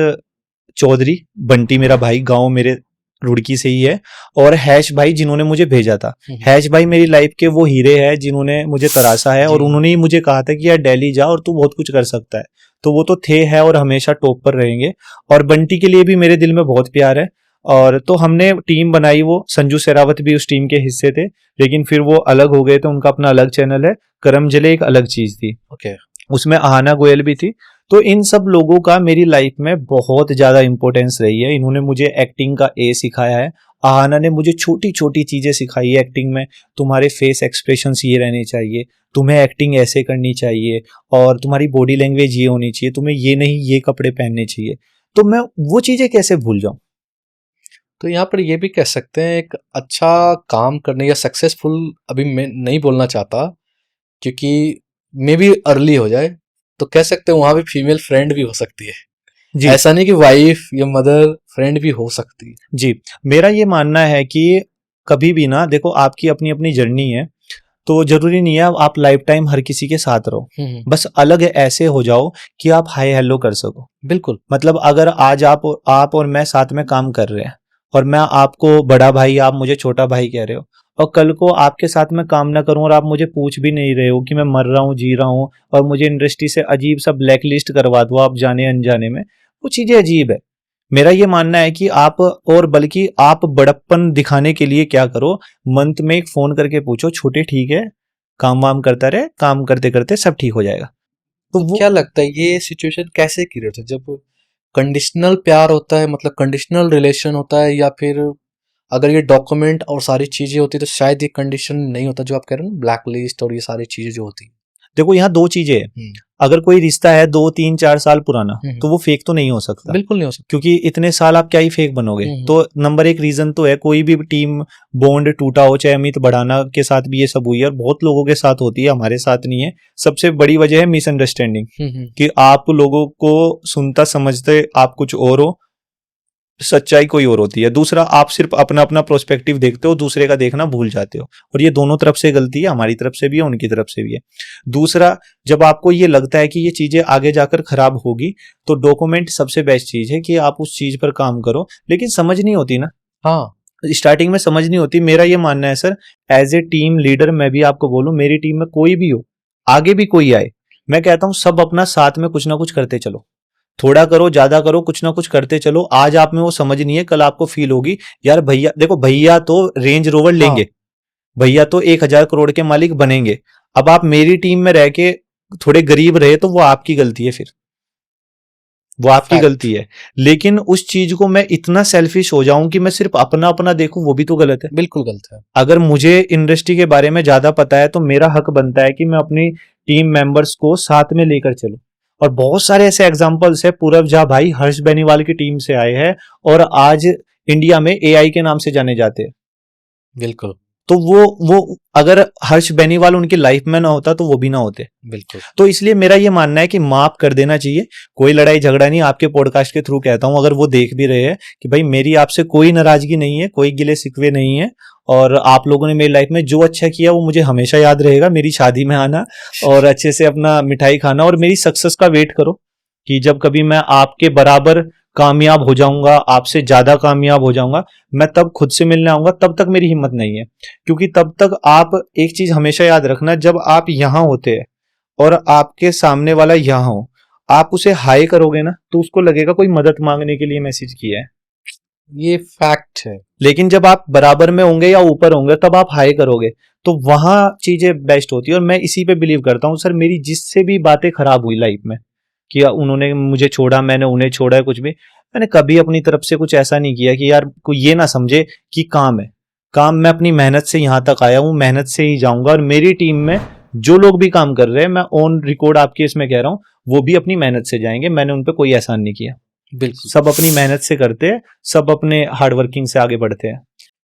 Speaker 1: चौधरी, बंटी मेरा भाई, गांव मेरे रुड़की से ही है, और हैश भाई जिन्होंने मुझे भेजा था। हैश भाई मेरी लाइफ के वो हीरे हैं जिन्होंने मुझे तराशा है, और
Speaker 2: जी।
Speaker 1: उन्होंने ही मुझे कहा था कि यार दिल्ली जा और तू बहुत कुछ कर सकता है। तो वो तो थे, है और हमेशा टॉप पर रहेंगे। और बंटी के लिए भी मेरे दिल में बहुत प्यार है। और तो हमने टीम बनाई, वो संजू शेरावत भी उस टीम के हिस्से थे, लेकिन फिर वो अलग हो गए, तो उनका अपना अलग चैनल है। करम जिले एक अलग चीज थी,
Speaker 2: ओके।
Speaker 1: उसमें आहाना गोयल भी थी। तो इन सब लोगों का मेरी लाइफ में बहुत ज्यादा इंपॉर्टेंस रही है। इन्होंने मुझे एक्टिंग का ए सिखाया है, आहाना ने मुझे छोटी छोटी चीजें सिखाई है एक्टिंग में। तुम्हारे फेस एक्सप्रेशंस ये रहने चाहिए, तुम्हें एक्टिंग ऐसे करनी चाहिए, और तुम्हारी बॉडी लैंग्वेज ये होनी चाहिए, तुम्हें ये नहीं ये कपड़े पहनने चाहिए। तो मैं वो चीजें कैसे भूल जाऊं।
Speaker 2: तो यहाँ पर ये भी कह सकते हैं, एक अच्छा काम करने या सक्सेसफुल, अभी मैं नहीं बोलना चाहता क्योंकि मे भी अर्ली हो जाए, तो कह सकते हैं वहां भी फीमेल फ्रेंड भी हो सकती है।
Speaker 1: जी
Speaker 2: ऐसा नहीं कि वाइफ या मदर फ्रेंड भी हो सकती है।
Speaker 1: जी, मेरा ये मानना है कि कभी भी ना, देखो आपकी अपनी अपनी जर्नी है, तो जरूरी नहीं है आप लाइफ टाइम हर किसी के साथ रहो। बस अलग ऐसे हो जाओ कि आप हाय हेलो कर सको।
Speaker 2: बिल्कुल।
Speaker 1: मतलब अगर आज आप और मैं साथ में काम कर रहे हैं, और मैं आपको बड़ा भाई, आप मुझे छोटा भाई कह रहे हो, और कल को आपके साथ मैं काम ना करूं और आप मुझे पूछ भी नहीं रहे हो कि मैं मर रहा हूं जी रहा हूं, और मुझे इंडस्ट्री से अजीब सा ब्लैक लिस्ट करवा दो आप जाने अनजाने में, वो चीजें अजीब है। मेरा ये मानना है कि आप, और बल्कि आप बड़प्पन दिखाने के लिए क्या करो, मंथ में एक फोन करके पूछो, छोटे ठीक है, काम वाम करता रहे, काम करते करते सब ठीक हो जाएगा। तो वो
Speaker 2: क्या लगता है ये सिचुएशन कैसे क्रिएट है, जब कंडीशनल प्यार होता है, मतलब कंडीशनल रिलेशन होता है, या फिर अगर ये डॉक्यूमेंट और सारी चीजें होती तो शायद ये कंडीशन नहीं होता जो आप कह रहे हो ना, ब्लैक लिस्ट और ये सारी चीजें जो होती।
Speaker 1: देखो यहाँ दो चीजें हैं। अगर कोई रिश्ता है 2 3 4 साल पुराना, तो वो फेक तो नहीं हो सकता,
Speaker 2: बिल्कुल नहीं हो सकता,
Speaker 1: क्योंकि इतने साल आप क्या ही फेक बनोगे। तो नंबर एक रीजन तो है, कोई भी टीम बॉन्ड टूटा हो, चाहे अमित बढ़ाना के साथ भी ये सब हुई है, और बहुत लोगों के साथ होती है, हमारे साथ नहीं है। सबसे बड़ी वजह है मिसअंडरस्टैंडिंग, कि आप लोगों को सुनता समझते आप कुछ और हो, सच्चाई कोई और होती है। दूसरा, आप सिर्फ अपना अपना प्रोस्पेक्टिव देखते हो, दूसरे का देखना भूल जाते हो, और ये दोनों तरफ से गलती है, हमारी तरफ से भी है, उनकी तरफ से भी है। दूसरा, जब आपको ये लगता है कि ये चीजें आगे जाकर खराब होगी, तो डॉक्यूमेंट सबसे बेस्ट चीज है कि आप उस चीज पर काम करो, लेकिन समझ नहीं होती ना।
Speaker 2: हाँ,
Speaker 1: स्टार्टिंग में समझ नहीं होती। मेरा ये मानना है sir, as a team leader मैं भी आपको बोलूं, मेरी टीम में कोई भी हो, आगे भी कोई आए, मैं कहता हूं सब अपना साथ में कुछ ना कुछ करते चलो, थोड़ा करो ज्यादा करो, कुछ ना कुछ करते चलो। आज आप में वो समझ नहीं है, कल आपको फील होगी, यार भैया देखो, भैया तो रेंज रोवर लेंगे, भैया तो 1000 करोड़ के मालिक बनेंगे। अब आप मेरी टीम में रह के थोड़े गरीब रहे, तो वो आपकी गलती है, फिर वो आपकी गलती है। लेकिन उस चीज को मैं इतना सेल्फिश हो जाऊं कि मैं सिर्फ अपना अपना देखूं, वो भी तो गलत है।
Speaker 2: बिल्कुल गलत है।
Speaker 1: अगर मुझे इंडस्ट्री के बारे में ज्यादा पता है, तो मेरा हक बनता है कि मैं अपनी टीम मेंबर्स को साथ में लेकर चलूं। और बहुत सारे ऐसे एग्जांपल्स है, पूरब झा भाई हर्ष बेनीवाल की टीम से आए हैं, और आज इंडिया में एआई के नाम से जाने जाते हैं।
Speaker 2: बिल्कुल।
Speaker 1: तो वो अगर हर्ष बेनीवाल उनकी लाइफ में ना होता, तो वो भी ना होते।
Speaker 2: बिल्कुल।
Speaker 1: तो इसलिए मेरा ये मानना है कि माफ कर देना चाहिए, कोई लड़ाई झगड़ा नहीं। आपके पॉडकास्ट के थ्रू कहता हूं, अगर वो देख भी रहे हैं, कि भाई मेरी आपसे कोई नाराजगी नहीं है, कोई गिले शिकवे नहीं है, और आप लोगों ने मेरी लाइफ में जो अच्छा किया वो मुझे हमेशा याद रहेगा। मेरी शादी में आना और अच्छे से अपना मिठाई खाना, और मेरी सक्सेस का वेट करो, कि जब कभी मैं आपके बराबर कामयाब हो जाऊंगा, आपसे ज्यादा कामयाब हो जाऊंगा, मैं तब खुद से मिलने आऊंगा। तब तक मेरी हिम्मत नहीं है, क्योंकि तब तक आप एक चीज हमेशा याद रखना, जब आप यहां होते हैं और आपके सामने वाला यहां हो, आप उसे हाय करोगे ना, तो उसको लगेगा कोई मदद मांगने के लिए मैसेज किया है।
Speaker 2: ये फैक्ट है।
Speaker 1: लेकिन जब आप बराबर में होंगे या ऊपर होंगे, तब आप हाय करोगे, तो वहां चीजें बेस्ट होती है। और मैं इसी पे बिलीव करता हूँ सर। मेरी जिससे भी बातें खराब हुई लाइफ में, कि उन्होंने मुझे छोड़ा, मैंने उन्हें छोड़ा है, कुछ भी। मैंने कभी अपनी तरफ से कुछ ऐसा नहीं किया कि यार कोई ये ना समझे कि काम है। काम, मैं अपनी मेहनत से यहाँ तक आया हूँ, मेहनत से ही जाऊंगा। और मेरी टीम में जो लोग भी काम कर रहे हैं, मैं ऑन रिकॉर्ड आपके इसमें कह रहा हूँ, वो भी अपनी मेहनत से जाएंगे। मैंने उन पर कोई एहसान नहीं किया।
Speaker 2: बिल्कुल।
Speaker 1: सब अपनी मेहनत से करते हैं, सब अपने हार्डवर्किंग से आगे बढ़ते हैं।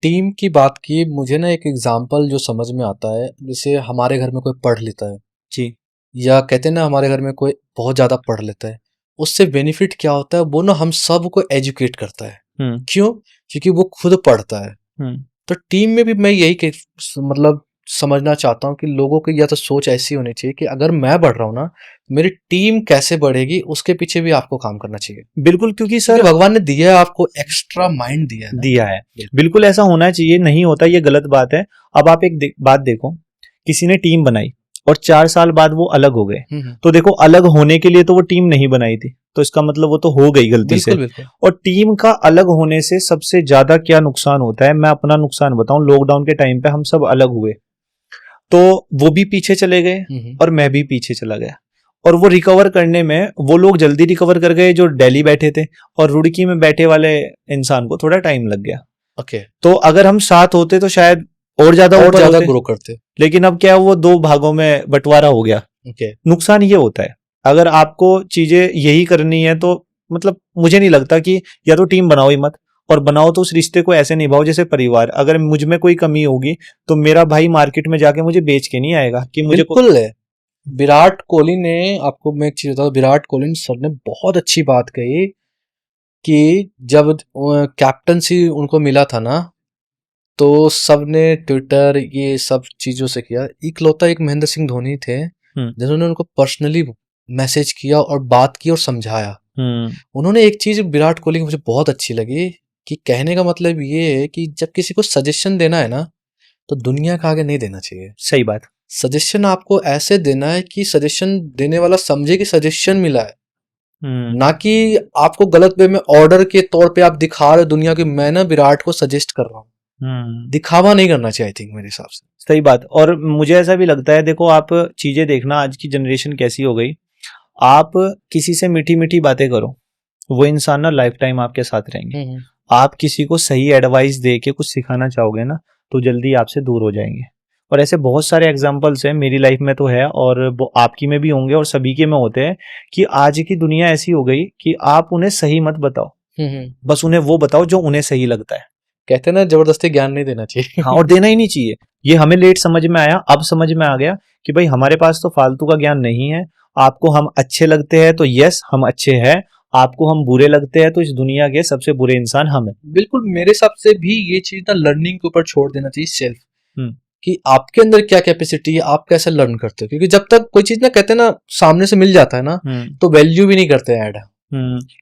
Speaker 2: टीम की बात की, मुझे ना एक एग्जांपल जो समझ में आता है, जैसे हमारे घर में कोई पढ़ लेता है
Speaker 1: जी।
Speaker 2: या कहते हैं ना हमारे घर में कोई बहुत ज्यादा पढ़ लेता है, उससे बेनिफिट क्या होता है, वो ना हम सबको एजुकेट करता है। क्यों? क्योंकि वो खुद पढ़ता है। तो टीम में भी मैं यही मतलब समझना चाहता हूँ कि लोगों की या तो सोच ऐसी होनी चाहिए कि अगर मैं बढ़ रहा हूँ ना, मेरी टीम कैसे बढ़ेगी, उसके पीछे भी आपको काम करना चाहिए।
Speaker 1: बिल्कुल, क्योंकि सर
Speaker 2: क्योंकि भगवान ने दिया है आपको, एक्स्ट्रा माइंड दिया है ना।
Speaker 1: दिया है, बिल्कुल ऐसा होना चाहिए। नहीं होता, ये गलत बात है। अब आप एक बात देखो, किसी ने टीम बनाई और 4 साल बाद वो अलग हो गए, तो देखो अलग होने के लिए तो वो टीम नहीं बनाई थी, तो इसका मतलब वो तो हो गई गलती से। और टीम का अलग होने से सबसे ज्यादा क्या नुकसान होता है, मैं अपना नुकसान बताऊं। लॉकडाउन के टाइम पे हम सब अलग हुए, तो वो भी पीछे चले गए और मैं भी पीछे चला गया। और वो रिकवर करने में वो लोग जल्दी रिकवर कर गए जो दिल्ली बैठे थे, और रुड़की में बैठे वाले इंसान को थोड़ा टाइम लग गया।
Speaker 2: ओके।
Speaker 1: तो अगर हम साथ होते तो शायद और ज्यादा
Speaker 2: ग्रो करते,
Speaker 1: लेकिन अब क्या, वो 2 भागों में बंटवारा हो गया। नुकसान ये होता है। अगर आपको चीजें यही करनी है तो मतलब मुझे नहीं लगता कि या तो टीम बनाओ ही मत, और बनाओ तो उस रिश्ते को ऐसे निभाओ जैसे परिवार। अगर मुझ में कोई कमी होगी तो मेरा भाई मार्केट में जाके मुझे बेच के नहीं आएगा कि मुझे
Speaker 2: बिल्कुल है। विराट कोहली ने, आपको मैं एक चीज बताऊं, विराट कोहली सर ने बहुत अच्छी बात कही कि जब कैप्टनसी उनको मिला था ना, तो सबने ट्विटर ये सब चीजों से किया। इकलौता एक महेंद्र सिंह धोनी थे जिन्होंने उनको पर्सनली मैसेज किया और बात की और समझाया। उन्होंने एक चीज विराट कोहली की मुझे बहुत अच्छी लगी कि कहने का मतलब ये है कि जब किसी को सजेशन देना है ना, तो दुनिया का आगे नहीं देना चाहिए।
Speaker 1: सही बात।
Speaker 2: सजेशन आपको ऐसे देना है कि सजेशन देने वाला समझे कि सजेशन मिला है, ना कि आपको गलत वे में ऑर्डर के तौर पे आप दिखा रहे दुनिया की, मैं ना विराट को सजेस्ट कर रहा हूँ। दिखावा नहीं करना चाहिए, आई थिंक, मेरे हिसाब से।
Speaker 1: सही बात। और मुझे ऐसा भी लगता है, देखो आप चीजें देखना, आज की जनरेशन कैसी हो गई। आप किसी से मीठी मीठी बातें करो, वो इंसान ना लाइफ टाइम आपके साथ रहेंगे। आप किसी को सही एडवाइस दे के कुछ सिखाना चाहोगे ना, तो जल्दी आपसे दूर हो जाएंगे। और ऐसे बहुत सारे एग्जाम्पल्स हैं, मेरी लाइफ में तो है, और वो आपकी में भी होंगे, और सभी के में होते हैं कि आज की दुनिया ऐसी हो गई कि आप उन्हें सही मत बताओ, बस उन्हें वो बताओ जो उन्हें सही लगता है।
Speaker 2: कहते हैं ना, जबरदस्ती ज्ञान नहीं देना चाहिए।
Speaker 1: हाँ, और देना ही नहीं चाहिए। ये हमें लेट समझ में आया, अब समझ में आ गया कि भाई हमारे पास तो फालतू का ज्ञान नहीं है। आपको हम अच्छे लगते हैं तो यस हम अच्छे हैं, आपको हम बुरे लगते हैं तो इस दुनिया के सबसे बुरे इंसान हम हैं।
Speaker 2: बिल्कुल, मेरे हिसाब से भी ये चीज ना लर्निंग के ऊपर छोड़ देना चाहिए, सेल्फ, कि आपके अंदर क्या कैपेसिटी है, आप कैसे लर्न करते हो। क्योंकि जब तक कोई चीज ना, कहते हैं ना, सामने से मिल जाता है ना, तो वैल्यू भी नहीं करते ऐड।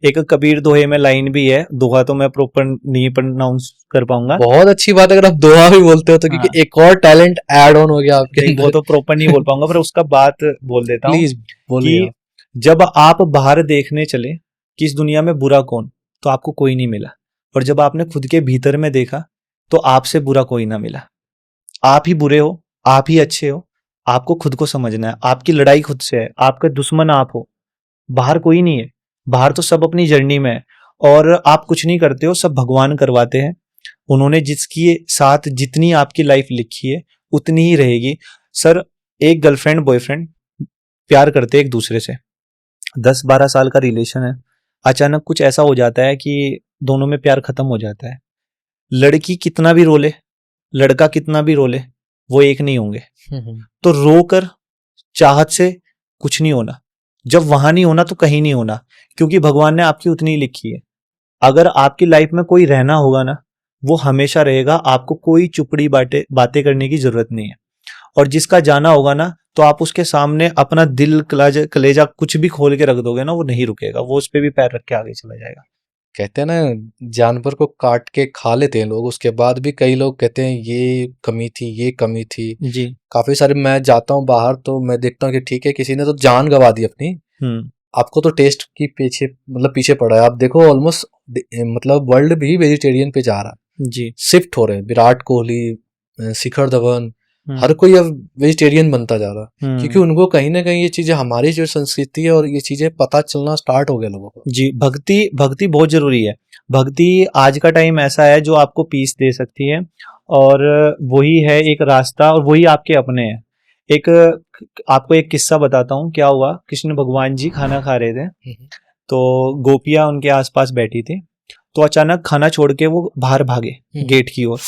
Speaker 1: एक कबीर दोहे में लाइन भी है, दोहा तो मैं प्रॉपर नहीं प्रोनाउंस कर पाऊंगा।
Speaker 2: बहुत अच्छी बात है अगर आप दोहा भी बोलते हो तो, क्योंकि एक और टैलेंट ऐड ऑन हो गया आपके।
Speaker 1: वो तो प्रॉपर नहीं बोल पाऊंगा, पर उसका बात बोल देता हूँ।
Speaker 2: प्लीज बोलिए।
Speaker 1: जब आप बाहर देखने चले कि इस दुनिया में बुरा कौन, तो आपको कोई नहीं मिला। और जब आपने खुद के भीतर में देखा तो आपसे बुरा कोई ना मिला। आप ही बुरे हो, आप ही अच्छे हो, आपको खुद को समझना है। आपकी लड़ाई खुद से है, आपका दुश्मन आप हो, बाहर कोई नहीं है। बाहर तो सब अपनी जर्नी में है, और आप कुछ नहीं करते हो, सब भगवान करवाते हैं। उन्होंने जिसकी साथ जितनी आपकी लाइफ लिखी है उतनी ही रहेगी। सर, एक गर्लफ्रेंड बॉयफ्रेंड प्यार करते एक दूसरे से, 10-12 साल का रिलेशन है, अचानक कुछ ऐसा हो जाता है कि दोनों में प्यार खत्म हो जाता है। लड़की कितना भी रोले, लड़का कितना भी रोले, वो एक नहीं होंगे। तो रोकर चाहत से कुछ नहीं होना। जब वहां नहीं होना तो कहीं नहीं होना, क्योंकि भगवान ने आपकी उतनी लिखी है। अगर आपकी लाइफ में कोई रहना होगा ना, वो हमेशा रहेगा। आपको कोई चुपड़ी बातें करने की जरूरत नहीं है। और जिसका जाना होगा ना, तो आप उसके सामने अपना दिल कलेजा कुछ भी खोल के रख दोगे ना, वो नहीं रुकेगा, वो उस पर भी पैर रख के आगे चला जाएगा।
Speaker 2: कहते हैं ना, जानवर को काट के खा लेते हैं लोग, उसके बाद भी कई लोग कहते हैं ये कमी थी, ये कमी थी
Speaker 1: जी।
Speaker 2: काफी सारे, मैं जाता हूँ बाहर तो मैं देखता हूँ कि ठीक है, किसी ने तो जान गंवा दी अपनी, आपको तो टेस्ट की पीछे पड़ा है। आप देखो ऑलमोस्ट मतलब वर्ल्ड भी वेजिटेरियन पे जा रहा है।
Speaker 1: जी।
Speaker 2: शिफ्ट हो रहे हैं। विराट कोहली, शिखर धवन, हर कोई अब वेजिटेरियन बनता जा रहा है, क्योंकि उनको कहीं ना कहीं ये चीजें, हमारी जो संस्कृति है और ये चीजें पता चलना स्टार्ट हो गया लोगों को।
Speaker 1: जी, भक्ति भक्ति बहुत जरूरी है। भक्ति आज का टाइम ऐसा है जो आपको पीस दे सकती है, और वही है एक रास्ता, और वही आपके अपने हैं। एक आपको एक किस्सा बताता हूँ, क्या हुआ। कृष्ण भगवान जी खाना खा रहे थे, तो गोपियां उनके आसपास बैठी थी, तो अचानक खाना छोड़ के वो बाहर भागे गेट की ओर,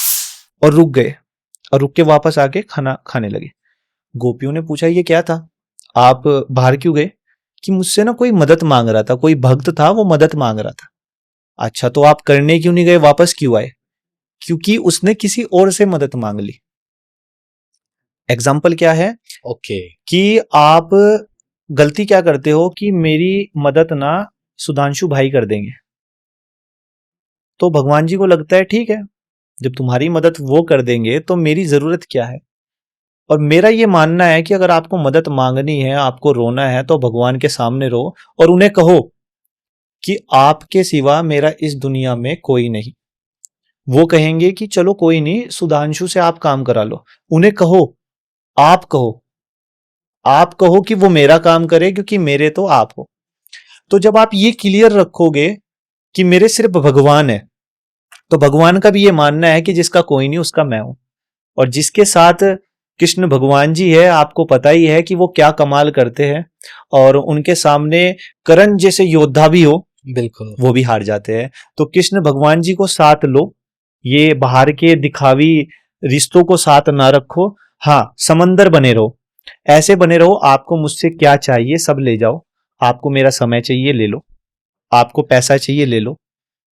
Speaker 1: और रुक गए, और रुक के वापस आके खाना खाने लगे। गोपियों ने पूछा ये क्या था, आप बाहर क्यों गए? कि मुझसे ना कोई मदद मांग रहा था, कोई भक्त था वो मदद मांग रहा था। अच्छा, तो आप करने क्यों नहीं गए, वापस क्यों आए? क्योंकि उसने किसी और से मदद मांग ली। एग्जाम्पल क्या है
Speaker 2: ओके
Speaker 1: कि आप गलती क्या करते हो कि मेरी मदद ना सुधांशु भाई कर देंगे, तो भगवान जी को लगता है ठीक है, जब तुम्हारी मदद वो कर देंगे तो मेरी जरूरत क्या है। और मेरा ये मानना है कि अगर आपको मदद मांगनी है, आपको रोना है, तो भगवान के सामने रो और उन्हें कहो कि आपके सिवा मेरा इस दुनिया में कोई नहीं। वो कहेंगे कि चलो कोई नहीं, सुधांशु से आप काम करा लो। उन्हें कहो, आप कहो, आप कहो कि वो मेरा काम करे, क्योंकि मेरे तो आप हो। तो जब आप ये क्लियर रखोगे कि मेरे सिर्फ भगवान है, तो भगवान का भी ये मानना है कि जिसका कोई नहीं उसका मैं हूं। और जिसके साथ कृष्ण भगवान जी है, आपको पता ही है कि वो क्या कमाल करते हैं, और उनके सामने करण जैसे योद्धा भी हो,
Speaker 2: बिल्कुल,
Speaker 1: वो भी हार जाते हैं। तो कृष्ण भगवान जी को साथ लो, ये बाहर के दिखावी रिश्तों को साथ ना रखो। हाँ, समंदर बने रहो, ऐसे बने रहो, आपको मुझसे क्या चाहिए सब ले जाओ, आपको मेरा समय चाहिए ले लो, आपको पैसा चाहिए ले लो,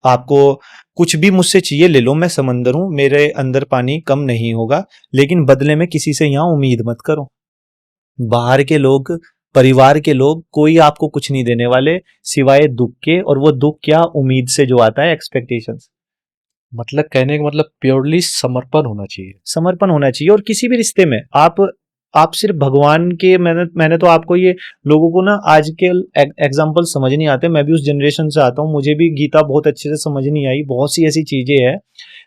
Speaker 1: आपको कुछ भी मुझसे चाहिए ले लो, मैं समंदर हूं, मेरे अंदर पानी कम नहीं होगा, लेकिन बदले में किसी से यहां उम्मीद मत करो। बाहर के लोग, परिवार के लोग, कोई आपको कुछ नहीं देने वाले सिवाय दुख के, और वो दुख क्या, उम्मीद से जो आता है, एक्सपेक्टेशंस।
Speaker 2: मतलब कहने का मतलब प्योरली समर्पण होना चाहिए।
Speaker 1: समर्पण होना चाहिए। और किसी भी रिश्ते में आप सिर्फ भगवान के, मैंने तो आपको ये, लोगों को ना आज के एग्जाम्पल समझ नहीं आते। मैं भी उस जनरेशन से आता हूँ, मुझे भी गीता बहुत अच्छे से समझ नहीं आई, बहुत सी ऐसी चीजें हैं,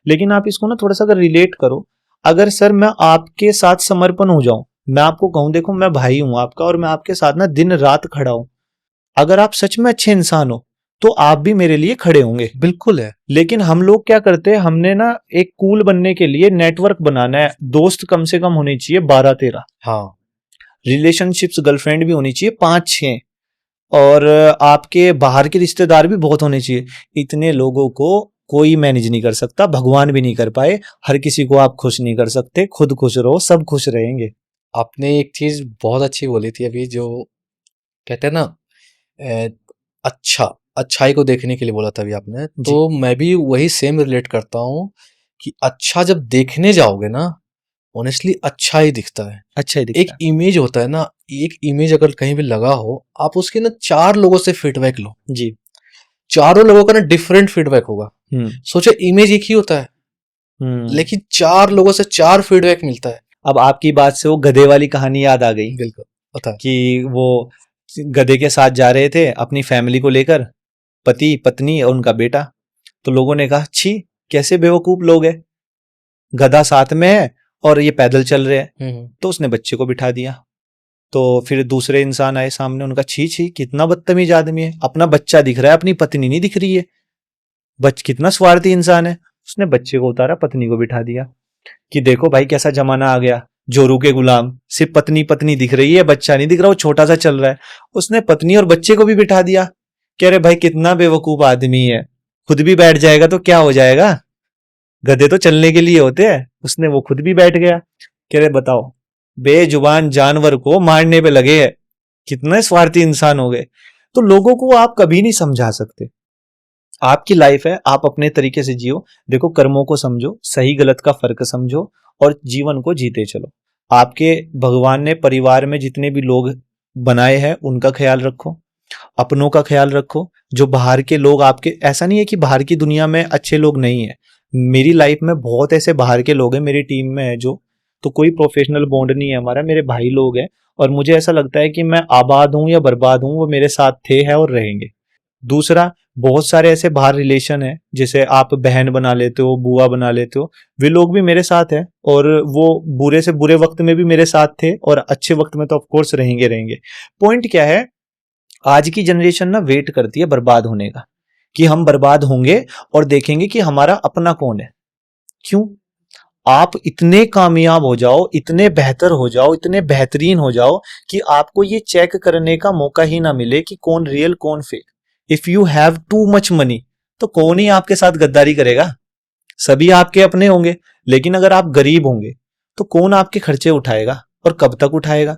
Speaker 1: लेकिन आप इसको ना थोड़ा सा अगर रिलेट करो। अगर सर मैं आपके साथ समर्पण हो जाऊं, मैं आपको कहूं देखो मैं भाई हूं आपका, और मैं आपके साथ ना दिन रात खड़ा हूं, अगर आप सच में अच्छे इंसान हो तो आप भी मेरे लिए खड़े होंगे।
Speaker 2: बिल्कुल है।
Speaker 1: लेकिन हम लोग क्या करते हैं, हमने ना एक कूल बनने के लिए नेटवर्क बनाना है, दोस्त कम से कम होने चाहिए 12-13,
Speaker 2: हाँ,
Speaker 1: रिलेशनशिप्स गर्लफ्रेंड भी होनी चाहिए 5-6, और आपके बाहर के रिश्तेदार भी बहुत होने चाहिए। इतने लोगों को कोई मैनेज नहीं कर सकता, भगवान भी नहीं कर पाए। हर किसी को आप खुश नहीं कर सकते, खुद खुश रहो, सब खुश रहेंगे।
Speaker 2: आपने एक चीज बहुत अच्छी बोली थी अभी, जो कहते हैं ना, अच्छा, अच्छाई को देखने के लिए बोला था अभी आपने, तो मैं भी वही सेम रिलेट करता हूँ कि अच्छा जब देखने जाओगे ना, ऑनेस्टली अच्छा ही दिखता है।
Speaker 1: अच्छा ही
Speaker 2: एक
Speaker 1: दिखता
Speaker 2: इमेज होता है ना, एक इमेज अगर कहीं भी लगा हो, आप उसके ना 4 लोगों से फीडबैक लो,
Speaker 1: है जी।
Speaker 2: चारों लोगों का ना डिफरेंट फीडबैक होगा। सोचो इमेज एक ही होता है, लेकिन 4 लोगों से 4 फीडबैक मिलता है।
Speaker 1: अब आपकी बात से वो गधे वाली कहानी याद आ गई।
Speaker 2: बिल्कुल, पता है
Speaker 1: कि वो गधे के साथ जा रहे थे अपनी फैमिली को लेकर, पति पत्नी और उनका बेटा। तो लोगों ने कहा छी, कैसे बेवकूफ लोग हैं, गधा साथ में है और ये पैदल चल रहे हैं। तो उसने बच्चे को बिठा दिया। तो फिर दूसरे इंसान आए सामने, उनका छी छी कितना बदतमीज आदमी है, अपना बच्चा दिख रहा है, अपनी पत्नी नहीं दिख रही है, कितना स्वार्थी इंसान है। उसने बच्चे को उतारा, पत्नी को बिठा दिया कि देखो भाई कैसा जमाना आ गया, जोरू के गुलाम, सिर्फ पत्नी पत्नी दिख रही है, बच्चा नहीं दिख रहा, वो छोटा सा चल रहा है। उसने पत्नी और बच्चे को भी बिठा दिया। कह रहे भाई कितना बेवकूफ आदमी है, खुद भी बैठ जाएगा तो क्या हो जाएगा, गधे तो चलने के लिए होते हैं। उसने वो खुद भी बैठ गया। कह रहे बताओ, बेजुबान जानवर को मारने पे लगे हैं, कितने स्वार्थी इंसान हो गए। तो लोगों को आप कभी नहीं समझा सकते। आपकी लाइफ है, आप अपने तरीके से जियो। देखो कर्मों को समझो, सही गलत का फर्क समझो, और जीवन को जीते चलो। आपके भगवान ने परिवार में जितने भी लोग बनाए हैं उनका ख्याल रखो, अपनों का ख्याल रखो। जो बाहर के लोग आपके, ऐसा नहीं है कि बाहर की दुनिया में अच्छे लोग नहीं है, मेरी लाइफ में बहुत ऐसे बाहर के लोग हैं, मेरी टीम में है जो, तो कोई प्रोफेशनल बॉन्ड नहीं है हमारा, मेरे भाई लोग हैं। और मुझे ऐसा लगता है कि मैं आबाद हूं या बर्बाद हूं, वो मेरे साथ थे, हैं और रहेंगे। दूसरा, बहुत सारे ऐसे बाहर रिलेशन है, जैसे आप बहन बना लेते हो, बुआ बना लेते हो, वे लोग भी मेरे साथ है और वो बुरे से बुरे वक्त में भी मेरे साथ थे और अच्छे वक्त में तो ऑफ कोर्स रहेंगे रहेंगे। पॉइंट क्या है, आज की जनरेशन ना वेट करती है बर्बाद होने का, कि हम बर्बाद होंगे और देखेंगे कि हमारा अपना कौन है। क्यों? आप इतने कामयाब हो जाओ, इतने बेहतर हो जाओ, इतने बेहतरीन हो जाओ कि आपको ये चेक करने का मौका ही ना मिले कि कौन रियल कौन fake. If you have too much money तो कौन ही आपके साथ गद्दारी करेगा? सभी आपके अपने होंगे। लेकिन अगर आप गरीब होंगे तो कौन आपके खर्चे उठाएगा और कब तक उठाएगा?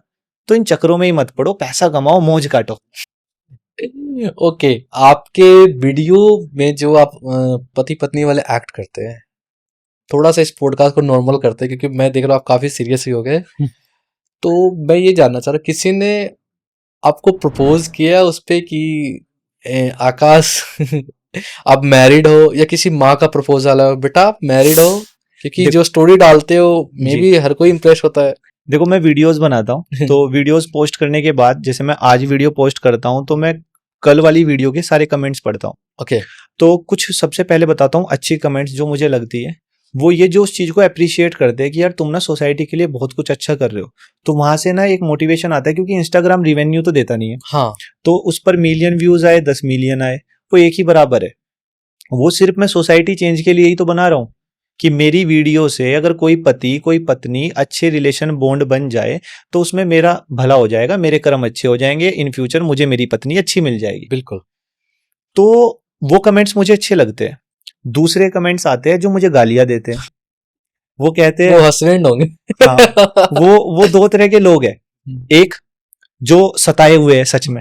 Speaker 1: तो इन चक्रों में ही मत पड़ो, पैसा कमाओ, मौज काटो।
Speaker 2: ओके, आपके वीडियो में जो आप पति पत्नी वाले एक्ट करते हैं, थोड़ा सा इस पॉडकास्ट को नॉर्मल करते हैं क्योंकि मैं देख रहा हूँ आप काफी सीरियस ही हो गए। तो मैं ये जानना चाह रहा हूँ, किसी ने आपको प्रपोज किया उस पे कि आकाश आप मैरिड हो, या किसी माँ का प्रपोजल है बेटा आप मैरिड हो? क्योंकि जो स्टोरी डालते हो मे
Speaker 1: जी।
Speaker 2: बी हर कोई इम्प्रेस होता है।
Speaker 1: देखो, मैं वीडियोस बनाता हूँ तो वीडियोस पोस्ट करने के बाद, जैसे मैं आज वीडियो पोस्ट करता हूँ तो मैं कल वाली वीडियो के सारे कमेंट्स पढ़ता हूँ।
Speaker 2: ओके,
Speaker 1: तो कुछ सबसे पहले बताता हूँ अच्छी कमेंट्स जो मुझे लगती है, वो ये जो उस चीज को अप्रिशिएट करते हैं कि यार तुम ना सोसाइटी के लिए बहुत कुछ अच्छा कर रहे हो। तो वहां से ना एक मोटिवेशन आता है, क्योंकि इंस्टाग्राम रिवेन्यू तो देता नहीं है।
Speaker 2: हाँ,
Speaker 1: तो उस पर मिलियन व्यूज आए, 10 मिलियन आए, वो एक ही बराबर है। वो सिर्फ मैं सोसाइटी चेंज के लिए ही तो बना रहा हूँ कि मेरी वीडियो से अगर कोई पति कोई पत्नी अच्छे रिलेशन बॉन्ड बन जाए तो उसमें मेरा भला हो जाएगा, मेरे कर्म अच्छे हो जाएंगे, इन फ्यूचर मुझे मेरी पत्नी अच्छी मिल जाएगी।
Speaker 2: बिल्कुल।
Speaker 1: तो वो कमेंट्स मुझे अच्छे लगते हैं। दूसरे कमेंट्स आते हैं जो मुझे गालियां देते हैं। वो कहते हैं,
Speaker 2: वो हस्बैंड होंगे।
Speaker 1: हाँ, वो दो तरह के लोग हैं। एक जो सताए हुए हैं सच में,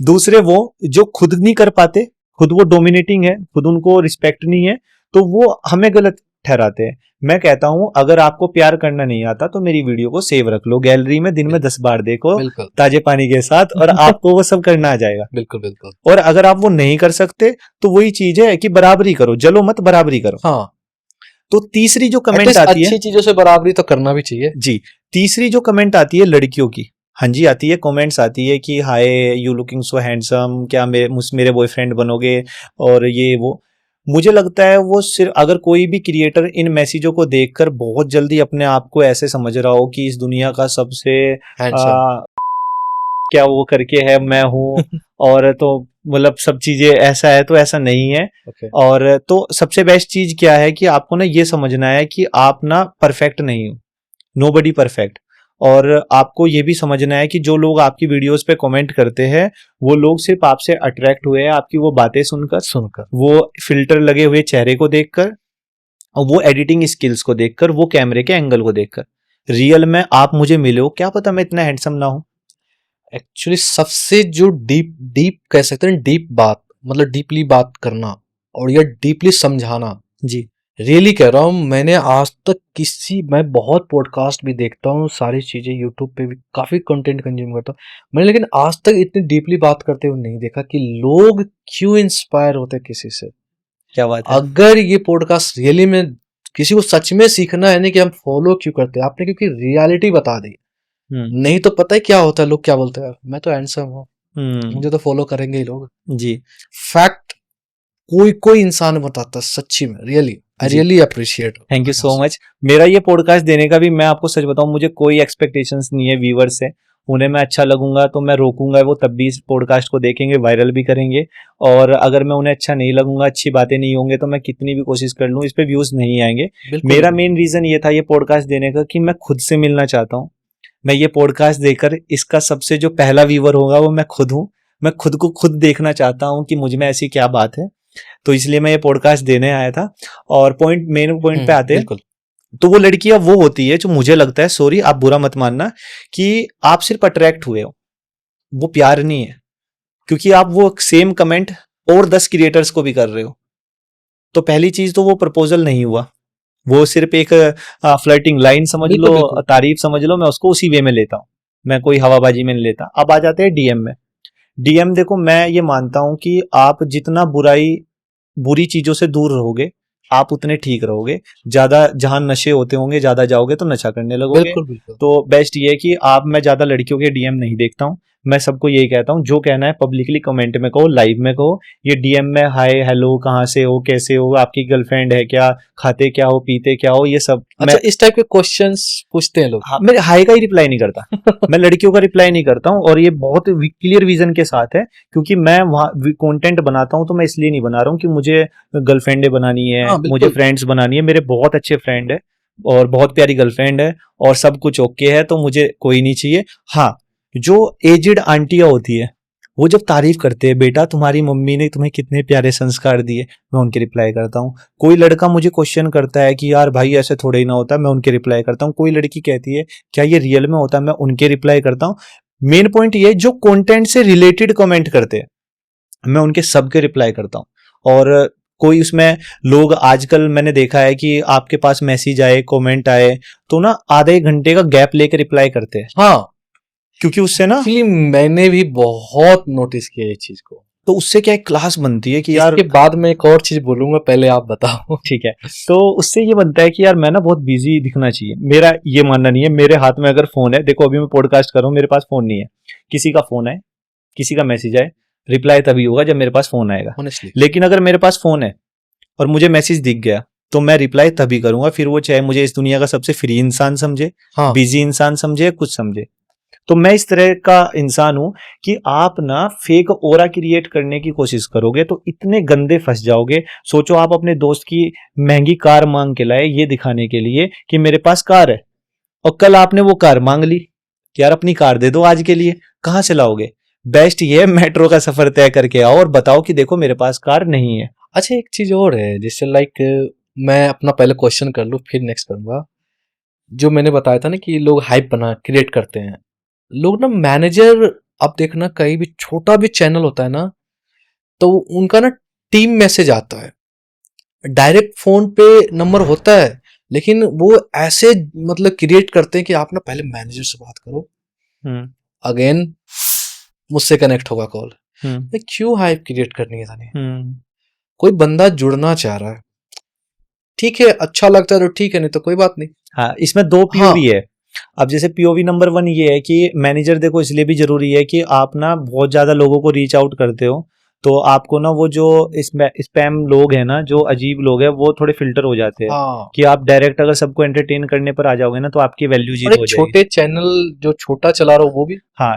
Speaker 1: दूसरे वो जो खुद नहीं कर पाते, खुद वो डोमिनेटिंग है, खुद उनको रिस्पेक्ट नहीं है, तो वो हमें गलत ठहराते हैं। मैं कहता हूं अगर आपको प्यार करना नहीं आता तो मेरी वीडियो को सेव रख लो गैलरी में, दिन में 10 बार देखो
Speaker 2: बिल्कुल
Speaker 1: ताजे पानी के साथ, और आपको वो सब करना आ जाएगा।
Speaker 2: बिल्कुल बिल्कुल।
Speaker 1: और अगर आप वो नहीं कर सकते तो वही चीज है कि बराबरी करो, जलो मत, बराबरी करो।
Speaker 2: हाँ,
Speaker 1: तो तीसरी जो कमेंट
Speaker 2: At least
Speaker 1: आती है,
Speaker 2: अच्छी चीजों से बराबरी तो करना भी चाहिए।
Speaker 1: जी, तीसरी जो कमेंट आती है लड़कियों की, हाँ जी आती है, कमेंट्स आती है कि hi you looking so handsome, क्या मेरे बॉयफ्रेंड बनोगे, और ये वो। मुझे लगता है वो सिर्फ, अगर कोई भी क्रिएटर इन मैसेजों को देखकर बहुत जल्दी अपने आप को ऐसे समझ रहा हो कि इस दुनिया का सबसे
Speaker 2: हैंडसम।
Speaker 1: क्या वो करके है मैं हूँ और तो मतलब सब चीजें ऐसा है, तो ऐसा नहीं है।
Speaker 2: ओके,
Speaker 1: और तो सबसे बेस्ट चीज क्या है कि आपको ना ये समझना है कि आप ना परफेक्ट नहीं हो, नोबडी परफेक्ट। और आपको ये भी समझना है कि जो लोग आपकी वीडियोस पे कमेंट करते हैं वो लोग सिर्फ आपसे अट्रैक्ट हुए हैं आपकी वो बातें सुनकर, वो फिल्टर लगे हुए चेहरे को देखकर, और वो एडिटिंग स्किल्स को देखकर, वो कैमरे के एंगल को देखकर। रियल में आप मुझे मिले हो, क्या पता मैं इतना हैंडसम ना हूं।
Speaker 2: एक्चुअली सबसे जो डीप डीप कह सकते हैं, डीप बात मतलब डीपली बात करना और या डीपली समझाना,
Speaker 1: जी,
Speaker 2: रियली कह रहा हूँ। मैंने आज तक मैं बहुत पॉडकास्ट भी देखता हूँ, सारी चीजें यूट्यूब पे भी काफी कंटेंट कंज्यूम करता हूँ मैंने, लेकिन आज तक इतनी डीपली बात करते हुए नहीं देखा कि लोग क्यों इंस्पायर होते हैं किसी से।
Speaker 1: क्या बात है।
Speaker 2: अगर ये पॉडकास्ट रियली में किसी को सच में सीखना है ना कि हम फॉलो क्यों करते हैं आपने, क्योंकि रियलिटी बता दी। नहीं तो पता है क्या होता है, लोग क्या बोलते हैं, मैं तो हैंडसम हूँ, मुझे तो फॉलो करेंगे ही लोग।
Speaker 1: जी,
Speaker 2: फैक्ट कोई इंसान बताता सच्ची में, really I really appreciate.
Speaker 1: Thank you so much. मेरा ये पॉडकास्ट देने का भी, मैं आपको सच बताऊं, मुझे कोई एक्सपेक्टेशंस नहीं है व्यूअर्स से। उन्हें मैं अच्छा लगूंगा तो मैं रोकूंगा, वो तब भी इस पॉडकास्ट को देखेंगे, वायरल भी करेंगे। और अगर मैं उन्हें अच्छा नहीं लगूंगा, अच्छी बातें नहीं होंगे, तो मैं कितनी भी कोशिश कर लूं इस पे व्यूज नहीं आएंगे। मेरा मेन रीजन ये था ये पॉडकास्ट देने का कि मैं खुद से मिलना चाहता हूँ। मैं ये पॉडकास्ट देकर, इसका सबसे जो पहला व्यूअर होगा वो मैं खुद हूँ। मैं खुद को खुद देखना चाहता हूँ कि मुझ में ऐसी क्या बात है, तो इसलिए मैं ये पॉडकास्ट देने आया था। और मेन पॉइंट पे आते हैं, तो वो लड़कियां वो होती है जो मुझे लगता है, सॉरी आप बुरा मत मानना, कि आप सिर्फ अट्रैक्ट हुए हो, वो प्यार नहीं है। क्योंकि आप वो सेम कमेंट और 10 क्रिएटर्स को भी कर रहे हो, तो पहली चीज तो वो प्रपोजल नहीं हुआ, वो सिर्फ एक फ्लर्टिंग लाइन समझ लो, तारीफ समझ लो, मैं उसको उसी वे में लेता हूँ, मैं कोई हवाबाजी में नहीं लेता। अब आ जाते हैं डीएम में। डीएम देखो, मैं ये मानता हूं कि आप जितना बुरी चीजों से दूर रहोगे आप उतने ठीक रहोगे। ज्यादा जहां नशे होते होंगे, ज्यादा जाओगे तो नशा करने लगोगे।
Speaker 2: बिल्कुल।
Speaker 1: तो बेस्ट ये है कि मैं ज्यादा लड़कियों के डीएम नहीं देखता हूँ, मैं सबको यही कहता हूँ, जो कहना है पब्लिकली कमेंट में कहो, लाइव में कहो, ये डीएम में हाय हेलो कहाँ से हो, कैसे हो, आपकी गर्लफ्रेंड है क्या, खाते क्या हो, पीते क्या हो, ये सब
Speaker 2: अच्छा, इस टाइप के क्वेश्चंस पूछते हैं लोग।
Speaker 1: हाँ, मैं हाय का ही रिप्लाई नहीं करता मैं लड़कियों का रिप्लाई नहीं करता हूँ, और ये बहुत क्लियर रीजन के साथ है, क्योंकि मैं वहाँ कंटेंट बनाता हूँ तो मैं इसलिए नहीं बना रहा हूँ कि मुझे गर्लफ्रेंडें बनानी है,
Speaker 2: हाँ,
Speaker 1: मुझे
Speaker 2: बिल्कुल।
Speaker 1: फ्रेंड्स बनानी है। मेरे बहुत अच्छे फ्रेंड है और बहुत प्यारी गर्लफ्रेंड है और सब कुछ ओके है, तो मुझे कोई नहीं चाहिए। हाँ, जो एजिड आंटियां होती है वो जब तारीफ करते हैं, बेटा तुम्हारी मम्मी ने तुम्हें कितने प्यारे संस्कार दिए, मैं उनके रिप्लाई करता हूँ। कोई लड़का मुझे क्वेश्चन करता है कि यार भाई ऐसे थोड़े ही ना होता, मैं उनके रिप्लाई करता हूँ। कोई लड़की कहती है क्या ये रियल में होता है, मैं उनके रिप्लाई करता हूँ। मेन पॉइंट ये, जो कंटेंट से रिलेटेड कमेंट करते हैं मैं उनके सबके रिप्लाई करता हूँ। और कोई उसमें लोग, आजकल मैंने देखा है कि आपके पास मैसेज आए, कमेंट आए, तो ना आधे एक घंटे का गैप लेकर रिप्लाई करते हैं,
Speaker 2: हाँ,
Speaker 1: क्योंकि उससे ना,
Speaker 2: एक्चुअली मैंने भी बहुत नोटिस किया ये चीज को।
Speaker 1: तो उससे क्या एक क्लास बनती है कि यार,
Speaker 2: इसके बाद मैं एक और चीज बोलूंगा, पहले आप बताओ।
Speaker 1: ठीक है, तो उससे ये बनता है कि यार मैं ना बहुत बिजी दिखना चाहिए। मेरा ये मानना नहीं है, मेरे हाथ में अगर फोन है, देखो अभी मैं पॉडकास्ट कर रहा हूँ, मेरे पास फोन नहीं है, किसी का फोन है, किसी का मैसेज आए, रिप्लाई तभी होगा जब मेरे पास फोन आएगा।
Speaker 2: ऑनेस्टली,
Speaker 1: लेकिन अगर मेरे पास फोन है और मुझे मैसेज दिख गया तो मैं रिप्लाई तभी करूंगा, फिर वो चाहे मुझे इस दुनिया का सबसे फ्री इंसान समझे,
Speaker 2: हाँ,
Speaker 1: बिजी इंसान समझे, कुछ समझे। तो मैं इस तरह का इंसान हूं कि आप ना फेक ओरा क्रिएट करने की कोशिश करोगे तो इतने गंदे फंस जाओगे। सोचो आप अपने दोस्त की महंगी कार मांग के लाए ये दिखाने के लिए कि मेरे पास कार है, और कल आपने वो कार मांग ली कि यार अपनी कार दे दो आज के लिए, कहां से लाओगे? बेस्ट ये है मेट्रो का सफर तय करके आओ और बताओ कि देखो मेरे पास कार नहीं है।
Speaker 2: अच्छा, एक चीज और है, जैसे लाइक मैं अपना पहले क्वेश्चन कर लूँ फिर नेक्स्ट करूंगा। जो मैंने बताया था ना कि लोग हाइप बना क्रिएट करते हैं, लोग ना मैनेजर, अब देखना कहीं भी छोटा भी चैनल होता है ना, तो उनका ना टीम मैसेज आता है, डायरेक्ट फोन पे नंबर होता है, लेकिन वो ऐसे मतलब क्रिएट करते हैं कि आप ना पहले मैनेजर से बात करो,
Speaker 1: हम्म
Speaker 2: अगेन मुझसे कनेक्ट होगा कॉल।
Speaker 1: हम्म
Speaker 2: क्यों हाइप क्रिएट करनी है थाने?
Speaker 1: हम्म
Speaker 2: कोई बंदा जुड़ना चाह रहा है, ठीक है, अच्छा लगता है तो ठीक है, नहीं तो कोई बात नहीं।
Speaker 1: हाँ, इसमें दो
Speaker 2: हाँ,
Speaker 1: पीओवी है। अब जैसे पीओवी नंबर 1 ये है कि मैनेजर देखो इसलिए भी जरूरी है कि आप ना बहुत ज्यादा लोगों को रीच आउट करते हो, तो आपको ना वो जो स्पैम लोग हैं ना, जो अजीब लोग हैं, वो थोड़े फिल्टर हो जाते हैं
Speaker 2: हाँ,
Speaker 1: कि आप डायरेक्ट अगर सबको एंटरटेन करने पर आ जाओगे ना तो आपकी वैल्यू
Speaker 2: और
Speaker 1: जीरो
Speaker 2: एक
Speaker 1: हो जाएगी।
Speaker 2: छोटे चैनल जो छोटा चला रहा हो वो भी।
Speaker 1: हाँ,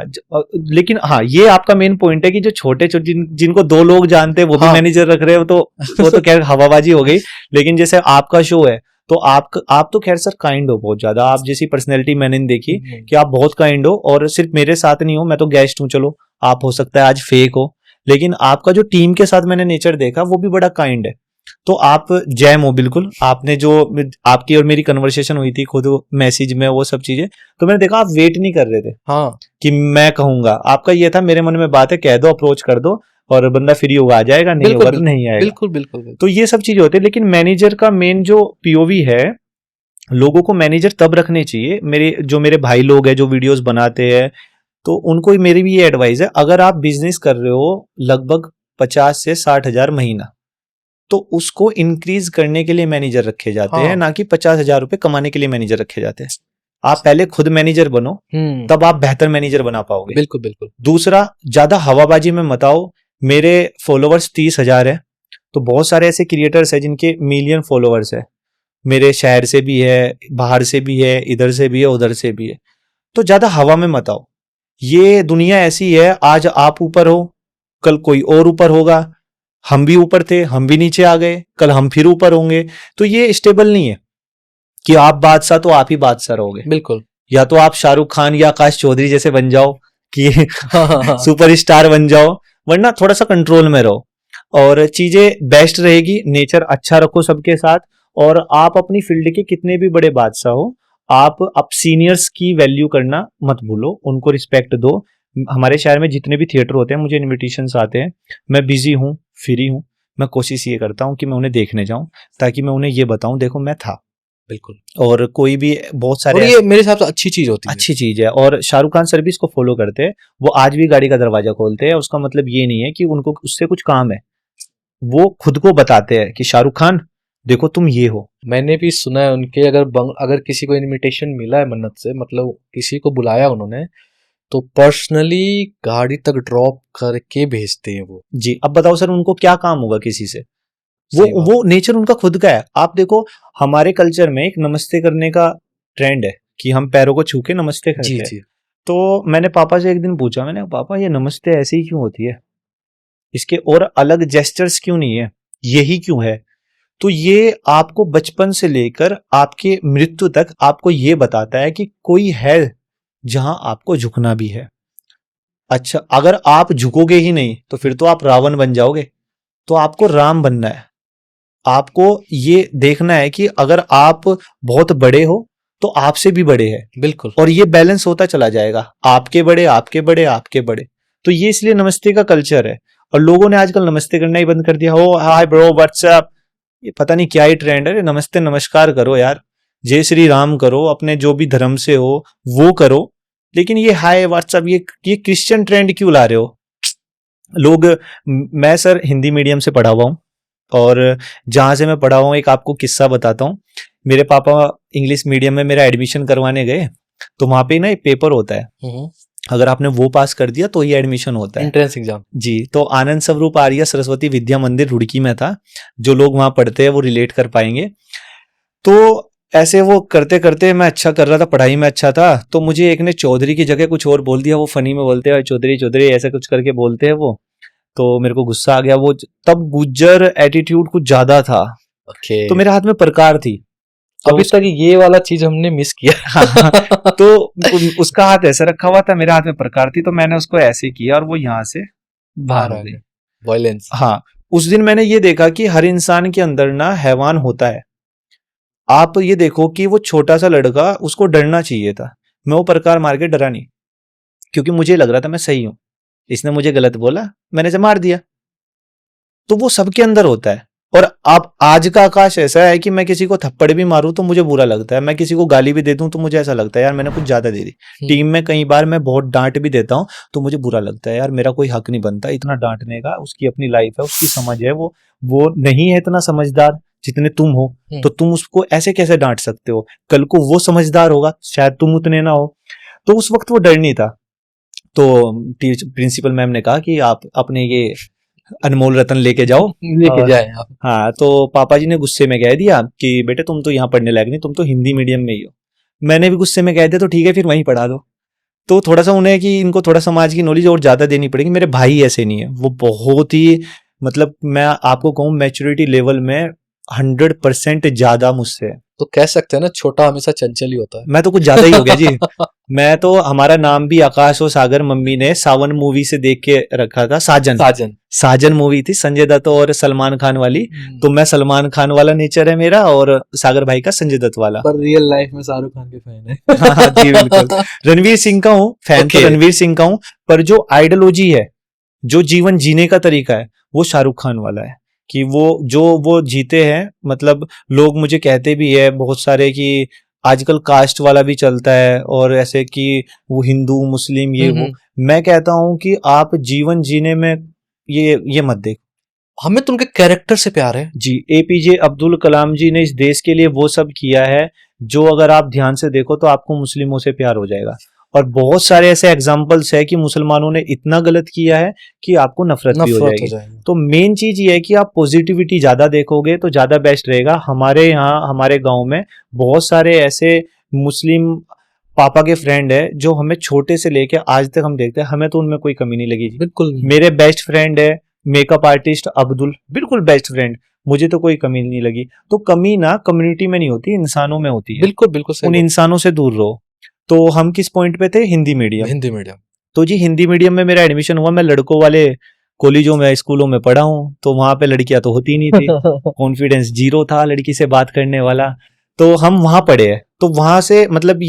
Speaker 1: लेकिन हाँ ये आपका मेन पॉइंट है कि जो छोटे छोटे जिनको 2 लोग जानते हैं वो भी
Speaker 2: हाँ।
Speaker 1: मैनेजर रख रहे हो, तो वो तो खैर हवाबाजी हो गई। लेकिन जैसे आपका शो है तो आप तो खैर सर काइंड हो बहुत ज्यादा, आप जैसी पर्सनैलिटी मैंने नहीं देखी कि आप बहुत काइंड हो, और सिर्फ मेरे साथ नहीं हो, मैं तो गेस्ट हूँ, चलो आप हो सकता है आज फेक हो, लेकिन आपका जो टीम के साथ मैंने नेचर देखा वो भी बड़ा काइंड है। तो आप जैम हो बिल्कुल। आपने जो आपकी और मेरी कन्वर्सेशन हुई थी खुद मैसेज में, वो सब चीजें, तो मैंने देखा आप वेट नहीं कर रहे थे
Speaker 2: हाँ,
Speaker 1: कि मैं कहूंगा, आपका ये था मेरे मन में बात है कह दो, अप्रोच कर दो, और बंदा फ्री होगा आ जाएगा, नहीं
Speaker 2: बिल्कुल
Speaker 1: होगा तो
Speaker 2: बिल्कुल
Speaker 1: नहीं आएगा।
Speaker 2: बिल्कुल बिल्कुल बिल्कुल।
Speaker 1: तो ये सब चीजें होती है। लेकिन मैनेजर का मेन जो पीओवी है, लोगों को मैनेजर तब रखने चाहिए। मेरे भाई लोग हैं जो वीडियोस बनाते हैं, तो उनको मेरी भी ये एडवाइस है, अगर आप बिजनेस कर रहे हो लगभग 50 से 60 हजार महीना, तो उसको इंक्रीज करने के लिए मैनेजर रखे जाते हैं,
Speaker 2: हाँ,
Speaker 1: ना कि 50 हजार रुपए कमाने के लिए मैनेजर रखे जाते हैं। आप पहले खुद मैनेजर बनो, तब आप बेहतर मैनेजर बना पाओगे।
Speaker 2: बिल्कुल बिल्कुल।
Speaker 1: दूसरा, ज्यादा हवाबाजी में मत आओ। मेरे फॉलोअर्स 30 हजार है, तो बहुत सारे ऐसे क्रिएटर्स हैं जिनके मिलियन फॉलोअर्स है, मेरे शहर से भी है, बाहर से भी है, इधर से भी है, उधर से भी है। तो ज्यादा हवा में मत आओ। ये दुनिया ऐसी है, आज आप ऊपर हो, कल कोई और ऊपर होगा। हम भी ऊपर थे, हम भी नीचे आ गए, कल हम फिर ऊपर होंगे। तो ये स्टेबल नहीं है कि आप बादशाह तो आप ही बादशाह रहोगे।
Speaker 2: बिल्कुल।
Speaker 1: या तो आप शाहरुख खान या आकाश चौधरी जैसे बन जाओ कि
Speaker 2: हाँ, हाँ, हाँ।
Speaker 1: सुपरस्टार बन जाओ, वरना थोड़ा सा कंट्रोल में रहो और चीजें बेस्ट रहेगी। नेचर अच्छा रखो सबके साथ, और आप अपनी फील्ड के कितने भी बड़े बादशाह हो, आप सीनियर्स की वैल्यू करना मत भूलो, उनको रिस्पेक्ट दो। हमारे शहर में जितने भी थिएटर होते हैं मुझे इनविटेशंस आते हैं, मैं बिजी हूँ, फ्री हूँ, मैं कोशिश ये करता हूँ कि मैं उन्हें देखने जाऊं, ताकि मैं उन्हें ये बताऊं देखो मैं था।
Speaker 2: बिल्कुल।
Speaker 1: और कोई भी बहुत
Speaker 2: और
Speaker 1: सारे
Speaker 2: ये मेरे हिसाब से अच्छी चीज होती है।
Speaker 1: अच्छी चीज है, और शाहरुख खान सर भी इसको फॉलो करते हैं। वो आज भी गाड़ी का दरवाजा खोलते हैं, उसका मतलब ये नहीं है कि उनको उससे कुछ काम है, वो खुद को बताते हैं कि शाहरुख खान देखो तुम ये हो।
Speaker 2: मैंने भी सुना है उनके, अगर किसी को इनविटेशन मिला है मन्नत से, मतलब किसी को बुलाया उन्होंने, तो पर्सनली गाड़ी तक ड्रॉप करके भेजते हैं वो।
Speaker 1: जी, अब बताओ सर उनको क्या काम होगा किसी से? वो
Speaker 2: सही बात।
Speaker 1: वो नेचर उनका खुद का है। आप देखो हमारे कल्चर में एक नमस्ते करने का ट्रेंड है कि हम पैरों को छू के नमस्ते
Speaker 2: जी
Speaker 1: करते हैं।
Speaker 2: जी।
Speaker 1: तो मैंने पापा से एक दिन पूछा, मैंने कहा, पापा ये नमस्ते ऐसे ही क्यों होती है? इसके और अलग जेस्चर्स क्यों नहीं है? यही क्यों है? तो ये आपको बचपन से लेकर आपके मृत्यु तक आपको ये बताता है कि कोई है जहां आपको झुकना भी है। अच्छा, अगर आप झुकोगे ही नहीं तो फिर तो आप रावण बन जाओगे। तो आपको राम बनना है। आपको ये देखना है कि अगर आप बहुत बड़े हो तो आपसे भी बड़े हैं,
Speaker 2: बिल्कुल।
Speaker 1: और ये बैलेंस होता चला जाएगा, आपके बड़े आपके बड़े आपके बड़े। तो ये इसलिए नमस्ते का कल्चर है। और लोगों ने आजकल नमस्ते करना ही बंद कर दिया। हो हाय ब्रो व्हाट्सएप, ये पता नहीं क्या ही ट्रेंड है। नमस्ते नमस्कार करो यार, जय श्री राम करो, अपने जो भी धर्म से हो वो करो। लेकिन ये हाय व्हाट्सएप, ये क्रिश्चियन ट्रेंड क्यों ला रहे हो लोग? मैं सर हिंदी मीडियम से पढ़ा हुआ हूँ, और जहां से मैं पढ़ा हुआ हूँ एक आपको किस्सा बताता हूँ। मेरे पापा इंग्लिश मीडियम में मेरा एडमिशन करवाने गए, तो वहां पे ना एक पेपर होता है, अगर आपने वो पास कर दिया तो ही एडमिशन होता है,
Speaker 2: एंट्रेंस एग्जाम।
Speaker 1: जी। तो आनंद स्वरूप आर्य सरस्वती विद्या मंदिर रुड़की में था। जो लोग वहां पढ़ते हैं वो रिलेट कर पाएंगे। तो ऐसे वो करते करते मैं अच्छा कर रहा था, पढ़ाई में अच्छा था, तो मुझे एक ने चौधरी की जगह कुछ और बोल दिया। वो फनी में बोलते हैं चौधरी चौधरी ऐसा कुछ करके बोलते हैं वो। तो मेरे को गुस्सा आ गया। वो तब गुज्जर एटीट्यूड कुछ ज्यादा था,
Speaker 2: ओके।
Speaker 1: तो मेरे हाथ में प्रकार थी। तो
Speaker 2: अभी तक ये वाला चीज हमने मिस किया।
Speaker 1: तो उसका हाथ ऐसे रखा हुआ था, मेरे हाथ में प्रकार थी, तो मैंने उसको ऐसे किया और वो यहाँ से बाहर हो गई।
Speaker 2: वायलेंस।
Speaker 1: हाँ, उस दिन मैंने ये देखा कि हर इंसान के अंदर ना हैवान होता है। आप ये देखो कि वो छोटा सा लड़का, उसको डरना चाहिए था। मैं वो प्रकार मार के डरा नहीं, क्योंकि मुझे लग रहा था मैं सही हूं। इसने मुझे गलत बोला, मैंने इसे मार दिया। तो वो सबके अंदर होता है। और अब आज का आकाश ऐसा है कि मैं किसी को थप्पड़ भी मारूं तो मुझे बुरा लगता है, मैं किसी को गाली भी दे दूं तो मुझे ऐसा लगता है यार मैंने कुछ ज्यादा दे दी। टीम में कई बार मैं बहुत डांट भी देता हूं तो मुझे बुरा लगता है यार मेरा कोई हक नहीं बनता इतना डांटने का। उसकी अपनी लाइफ है, उसकी समझ है, वो नहीं है इतना समझदार जितने तुम हो, तो तुम उसको ऐसे कैसे डांट सकते हो? कल को वो समझदार होगा, शायद तुम उतने ना हो। तो उस वक्त वो डर नहीं था। तो प्रिंसिपल मैम ने कहा कि आप अपने ये अनमोल रतन लेके जाओ,
Speaker 2: लेके जाए आप।
Speaker 1: हाँ। तो पापा जी ने गुस्से में कह दिया कि बेटे तुम तो यहाँ पढ़ने लायक नहीं, तुम तो हिंदी मीडियम में ही हो। मैंने भी गुस्से में कह दिया तो ठीक है फिर वहीं पढ़ा दो। तो थोड़ा सा उन्हें कि इनको थोड़ा समाज की नॉलेज और ज्यादा देनी पड़ेगी। मेरे भाई ऐसे नहीं है, वो बहुत ही मतलब मैं आपको कहूँ मैच्योरिटी लेवल में 100% ज्यादा मुझसे है।
Speaker 2: तो कह सकते हैं ना छोटा हमेशा चंचल ही होता है।
Speaker 1: मैं तो कुछ ज्यादा ही हो गया जी। मैं तो, हमारा नाम भी आकाश और सागर मम्मी ने सावन मूवी से देख के रखा था। साजन मूवी थी संजय दत्त और सलमान खान वाली। तो मैं सलमान खान वाला नेचर है मेरा, और सागर भाई का संजय दत्त वाला।
Speaker 2: पर रियल लाइफ में शाहरुख खान के फैन है।
Speaker 1: हाँ जी बिल्कुल, रणवीर सिंह का हूँ फैन। तो रणवीर सिंह का हूँ, पर जो आइडियोलॉजी है, जो जीवन जीने का तरीका है, वो शाहरुख खान वाला है। कि वो जीते हैं। मतलब लोग मुझे कहते भी है बहुत सारे कि आजकल कास्ट वाला भी चलता है, और ऐसे कि वो हिंदू मुस्लिम ये वो। मैं कहता हूं कि आप जीवन जीने में ये मत देखो।
Speaker 2: हमें तो उनके कैरेक्टर से प्यार है
Speaker 1: जी। एपीजे अब्दुल कलाम जी ने इस देश के लिए वो सब किया है जो अगर आप ध्यान से देखो तो आपको मुस्लिमों से प्यार हो जाएगा। और बहुत सारे ऐसे एग्जाम्पल्स है कि मुसलमानों ने इतना गलत किया है कि आपको नफरत भी हो जाएगी। तो मेन चीज ये है कि आप पॉजिटिविटी ज्यादा देखोगे तो ज्यादा बेस्ट रहेगा। हमारे यहाँ हमारे गांव में बहुत सारे ऐसे मुस्लिम पापा के फ्रेंड है जो हमें छोटे से लेके आज तक हम देखते हैं, हमें तो उनमें कोई कमी नहीं लगी।
Speaker 2: बिल्कुल।
Speaker 1: मेरे बेस्ट फ्रेंड है मेकअप आर्टिस्ट अब्दुल, बिल्कुल बेस्ट फ्रेंड, मुझे तो कोई कमी नहीं लगी। तो कमी ना कम्युनिटी में नहीं होती, इंसानों में होती है।
Speaker 2: बिल्कुल बिल्कुल।
Speaker 1: उन इंसानों से दूर रहो। तो हम किस पॉइंट पे थे? हिंदी मीडियम। तो जी हिंदी मीडियम में मेरा एडमिशन हुआ। मैं लड़कों वाले कॉलेजों में स्कूलों में पढ़ा हूँ, तो वहां पे लड़कियां तो होती नहीं थी। कॉन्फिडेंस जीरो था लड़की से बात करने वाला। तो हम वहां पढ़े हैं। तो वहां से मतलब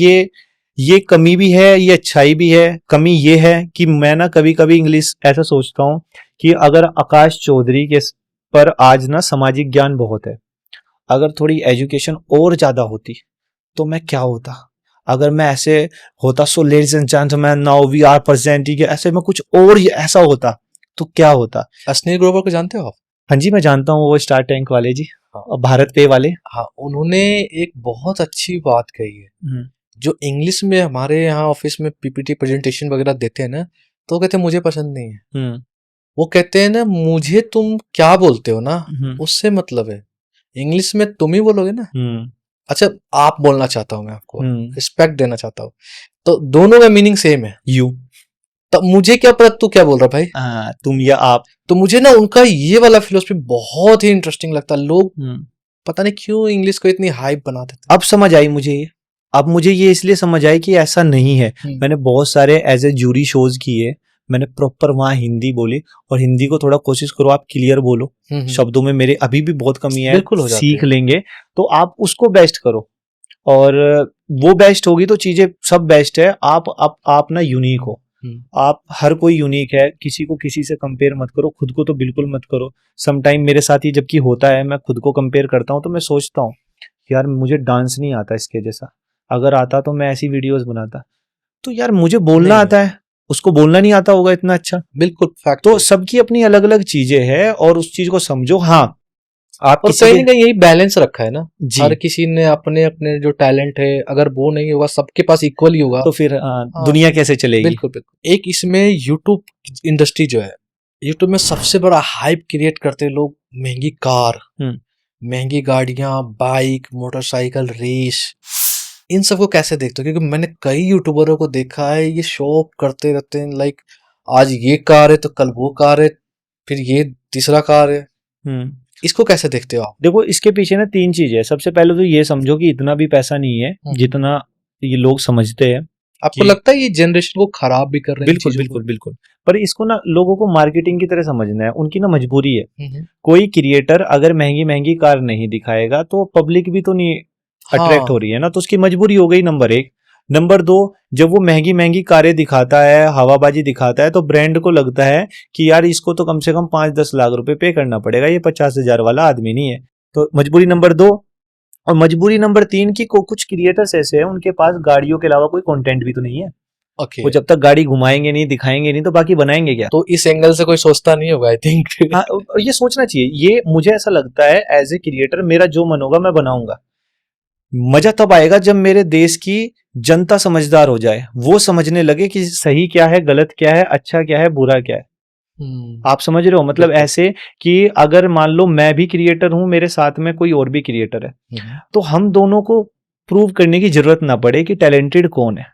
Speaker 1: ये कमी भी है, ये अच्छाई भी है। कमी ये है कि मैं ना कभी कभी इंग्लिश ऐसा सोचता हूँ कि अगर आकाश चौधरी के पर आज ना सामाजिक ज्ञान बहुत है, अगर थोड़ी एजुकेशन और ज्यादा होती तो मैं क्या होता। अगर मैं ऐसे होता so ladies and gentleman now we are presenting, ऐसे में कुछ और ऐसा होता तो क्या होता।
Speaker 2: अश्नील ग्रोवर को जानते हो आप?
Speaker 1: हाँ जी मैं जानता हूँ, वो स्टार टैंक वाले जी। हाँ। भारत पे वाले।
Speaker 2: हाँ, उन्होंने एक बहुत अच्छी बात कही है जो इंग्लिश में हमारे यहाँ ऑफिस में पीपीटी प्रेजेंटेशन वगैरह देते हैं ना, तो वो कहते हैं मुझे पसंद नहीं है।
Speaker 1: हम्म
Speaker 2: वो कहते हैं ना, मुझे तुम क्या बोलते हो ना,
Speaker 1: हम्म
Speaker 2: उससे मतलब है। इंग्लिश में तुम ही बोलोगे ना।
Speaker 1: हम्म
Speaker 2: अच्छा, आप बोलना चाहता हूँ मैं आपको,
Speaker 1: हम्म
Speaker 2: रिस्पेक्ट देना चाहता हूँ, तो दोनों का मीनिंग सेम है।
Speaker 1: यू,
Speaker 2: तो मुझे क्या पता तू क्या बोल रहा भाई।
Speaker 1: तुम या आप।
Speaker 2: तो मुझे ना उनका ये वाला फिलोसफी बहुत ही इंटरेस्टिंग लगता है। लोग पता नहीं क्यों इंग्लिश को इतनी हाइप बना देते
Speaker 1: अब समझ आई मुझे ये। अब मुझे ये इसलिए समझ आई कि ऐसा नहीं है।
Speaker 2: हैं।
Speaker 1: मैंने बहुत सारे एज ए जूरी शोज किए, मैंने प्रॉपर वहाँ हिंदी बोली, और हिंदी को थोड़ा कोशिश करो आप क्लियर बोलो। शब्दों में मेरे अभी भी बहुत कमी है,
Speaker 2: बिल्कुल हो जाते
Speaker 1: सीख
Speaker 2: हैं।
Speaker 1: लेंगे तो आप उसको बेस्ट करो, और वो बेस्ट होगी तो चीजें सब बेस्ट है। आप ना यूनिक हो, आप हर कोई यूनिक है, किसी को किसी से कंपेयर मत करो, खुद को तो बिल्कुल मत करो। सम टाइम मेरे साथ ही जबकि होता है, मैं खुद को कंपेयर करता हूँ तो मैं सोचता हूँ यार मुझे डांस नहीं आता इसके जैसा, अगर आता तो मैं ऐसी वीडियोस बनाता। तो यार मुझे बोलना
Speaker 2: नहीं,
Speaker 1: आता है, उसको बोलना नहीं आता होगा इतना अच्छा।
Speaker 2: बिल्कुल फैक्ट।
Speaker 1: तो सबकी अपनी अलग अलग चीजें हैं और उस चीज को समझो। हाँ, आप
Speaker 2: और
Speaker 1: किसी
Speaker 2: कहीं
Speaker 1: के
Speaker 2: ना कहीं यही बैलेंस रखा है ना।
Speaker 1: जी,
Speaker 2: हर किसी ने अपने अपने जो टैलेंट है, अगर वो नहीं होगा, सबके पास इक्वल ही होगा,
Speaker 1: तो फिर
Speaker 2: हाँ,
Speaker 1: दुनिया कैसे चलेगी।
Speaker 2: बिल्कुल बिल्कुल। एक इसमें यूट्यूब इंडस्ट्री जो है, यूट्यूब में सबसे बड़ा हाइप क्रिएट करते हैं लोग। महंगी कार, महंगी गाड़ियां, बाइक, मोटरसाइकिल, रेस, इन सबको कैसे देखते हो? क्योंकि मैंने कई यूट्यूबरों को देखा है, ये शो ऑफ करते रहते हैं। लाइक आज ये कार है तो कल वो कार है, फिर ये तीसरा कार है। इसको कैसे देखते हो आप?
Speaker 1: देखो इसके पीछे ना तीन चीजें है। सबसे पहले तो ये समझो कि इतना भी पैसा नहीं है जितना ये लोग समझते हैं।
Speaker 2: आपको लगता है ये जनरेशन को खराब भी कर रहे हैं?
Speaker 1: बिल्कुल बिल्कुल बिल्कुल, पर इसको ना लोगों को मार्केटिंग की तरह समझना है, उनकी ना मजबूरी है। कोई क्रिएटर अगर महंगी महंगी कार नहीं दिखाएगा तो पब्लिक भी तो नहीं अट्रैक्ट हो रही है ना, तो उसकी मजबूरी हो गई नंबर एक। नंबर दो, जब वो महंगी महंगी कारें दिखाता है, हवाबाजी दिखाता है, तो ब्रांड को लगता है कि यार इसको तो कम से कम 5-10 लाख रुपए पे करना पड़ेगा, ये 50,000 वाला आदमी नहीं है। तो मजबूरी नंबर दो। और मजबूरी नंबर तीन की कुछ क्रिएटर्स ऐसे हैं उनके पास गाड़ियों के अलावा कोई कंटेंट भी तो नहीं है। वो जब तक गाड़ी घुमाएंगे नहीं, दिखाएंगे नहीं, तो बाकी बनाएंगे क्या।
Speaker 2: तो इस एंगल से कोई सोचता नहीं होगा, आई थिंक।
Speaker 1: हाँ, और ये सोचना चाहिए। ये मुझे ऐसा लगता है एज ए क्रिएटर, मेरा जो मन होगा मैं बनाऊंगा। मजा तब आएगा जब मेरे देश की जनता समझदार हो जाए, वो समझने लगे कि सही क्या है, गलत क्या है, अच्छा क्या है, बुरा क्या है। आप समझ रहे हो, मतलब ऐसे कि अगर मान लो मैं भी क्रिएटर हूं, मेरे साथ में कोई और भी क्रिएटर है, तो हम दोनों को प्रूव करने की जरूरत ना पड़े कि टैलेंटेड कौन है।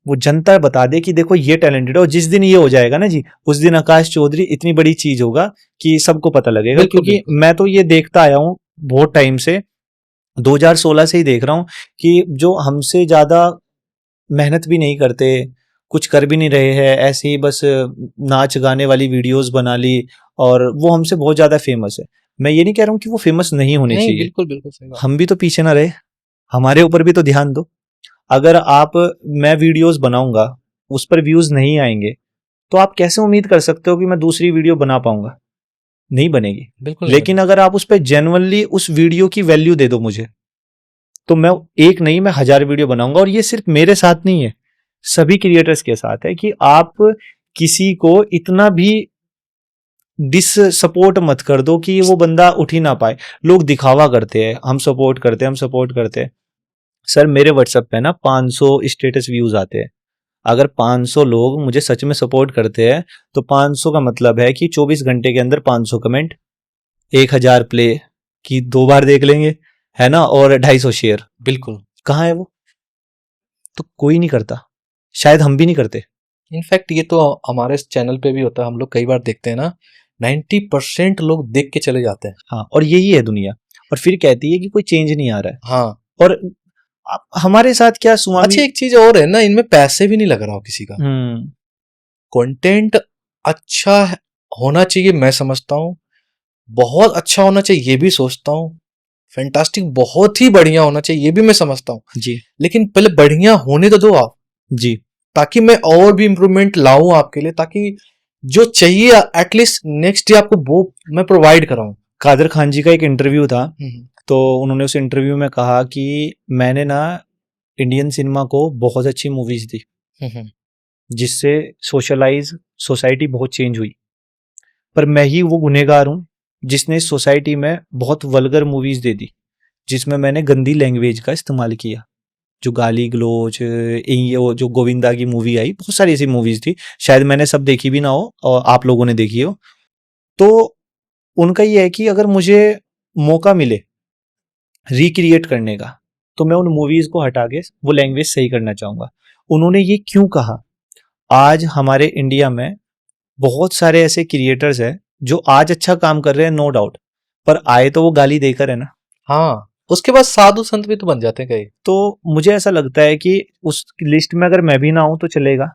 Speaker 1: वो जनता बता दे कि देखो ये टैलेंटेड है, और जिस दिन ये हो जाएगा ना जी, उस दिन आकाश चौधरी इतनी बड़ी चीज होगा कि सबको पता लगेगा। क्योंकि मैं तो ये देखता आया हूं बहुत टाइम से, 2016 से ही देख रहा हूं कि जो हमसे ज्यादा मेहनत भी नहीं करते, कुछ कर भी नहीं रहे हैं, ऐसे ही बस नाच गाने वाली वीडियोस बना ली, और वो हमसे बहुत ज्यादा फेमस है। मैं ये नहीं कह रहा हूँ कि वो फेमस नहीं होने चाहिए,
Speaker 2: बिल्कुल बिल्कुल सही बात।
Speaker 1: हम भी तो पीछे ना रहे, हमारे ऊपर भी तो ध्यान दो। अगर मैं वीडियोस बनाऊंगा, उस पर व्यूज नहीं आएंगे, तो आप कैसे उम्मीद कर सकते हो कि मैं दूसरी वीडियो बना पाऊंगा? नहीं बनेगी।
Speaker 2: बिल्कुल।
Speaker 1: लेकिन अगर आप उस पर जेन्युइनली उस वीडियो की वैल्यू दे दो मुझे, तो मैं एक नहीं, मैं 1000 वीडियो बनाऊंगा। और ये सिर्फ मेरे साथ नहीं है, सभी क्रिएटर्स के साथ है कि आप किसी को इतना भी डिस सपोर्ट मत कर दो कि वो बंदा उठ ही ना पाए। लोग दिखावा करते हैं, हम सपोर्ट करते हैं, हम सपोर्ट करते हैं। सर मेरे व्हाट्सएप पे ना 500 स्टेटस व्यूज आते हैं। अगर 500 लोग मुझे सच में सपोर्ट करते हैं, तो 500 का मतलब है कि 24 घंटे के अंदर 500 कमेंट, 1000 प्ले की 2 बार देख लेंगे, है ना, और 250 शेयर।
Speaker 2: बिल्कुल।
Speaker 1: कहाँ है वो? तो कोई नहीं करता, शायद हम भी नहीं करते।
Speaker 2: इनफैक्ट ये तो हमारे चैनल पे भी होता है, हम लोग कई बार देखते हैं ना, 90% लोग देख के चले जाते हैं।
Speaker 1: हाँ, और यही है दुनिया, और फिर कहती है कि कोई चेंज नहीं आ रहा है।
Speaker 2: हाँ,
Speaker 1: और हमारे साथ क्या स्वामी।
Speaker 2: अच्छा एक चीज और है ना, इनमें पैसे भी नहीं लग रहा हो किसी का। कंटेंट अच्छा होना चाहिए, मैं समझता हूँ। बहुत अच्छा होना चाहिए, ये भी सोचता हूँ। फैंटास्टिक बहुत ही बढ़िया होना चाहिए, ये भी मैं समझता हूँ
Speaker 1: जी।
Speaker 2: लेकिन पहले बढ़िया होने तो दो आप
Speaker 1: जी,
Speaker 2: ताकि मैं और भी इम्प्रूवमेंट लाऊं आपके लिए, ताकि जो चाहिए एटलीस्ट नेक्स्ट डे आपको वो मैं प्रोवाइड कराऊं।
Speaker 1: कादर खान जी का एक इंटरव्यू था, तो उन्होंने उस इंटरव्यू में कहा कि मैंने ना इंडियन सिनेमा को बहुत अच्छी मूवीज दी, जिससे सोशलाइज सोसाइटी बहुत चेंज हुई, पर मैं ही वो गुनहगार हूं जिसने सोसाइटी में बहुत वल्गर मूवीज दे दी, जिसमें मैंने गंदी लैंग्वेज का इस्तेमाल किया। जो गाली गलोच, ये वो जो गोविंदा की मूवी आई, बहुत सारी ऐसी मूवीज थी, शायद मैंने सब देखी भी ना हो और आप लोगों ने देखी हो। तो उनका ये है कि अगर मुझे मौका मिले रिक्रिएट करने का, तो मैं उन मूवीज को हटा के वो लैंग्वेज सही करना चाहूंगा। उन्होंने ये क्यों कहा? आज हमारे इंडिया में बहुत सारे ऐसे क्रिएटर्स हैं जो आज अच्छा काम कर रहे हैं, नो डाउट, पर आए तो वो गाली देकर है ना।
Speaker 2: हाँ, उसके बाद साधु संत भी तो बन जाते हैं कई।
Speaker 1: तो मुझे ऐसा लगता है कि उस लिस्ट में अगर मैं भी ना हूं तो चलेगा,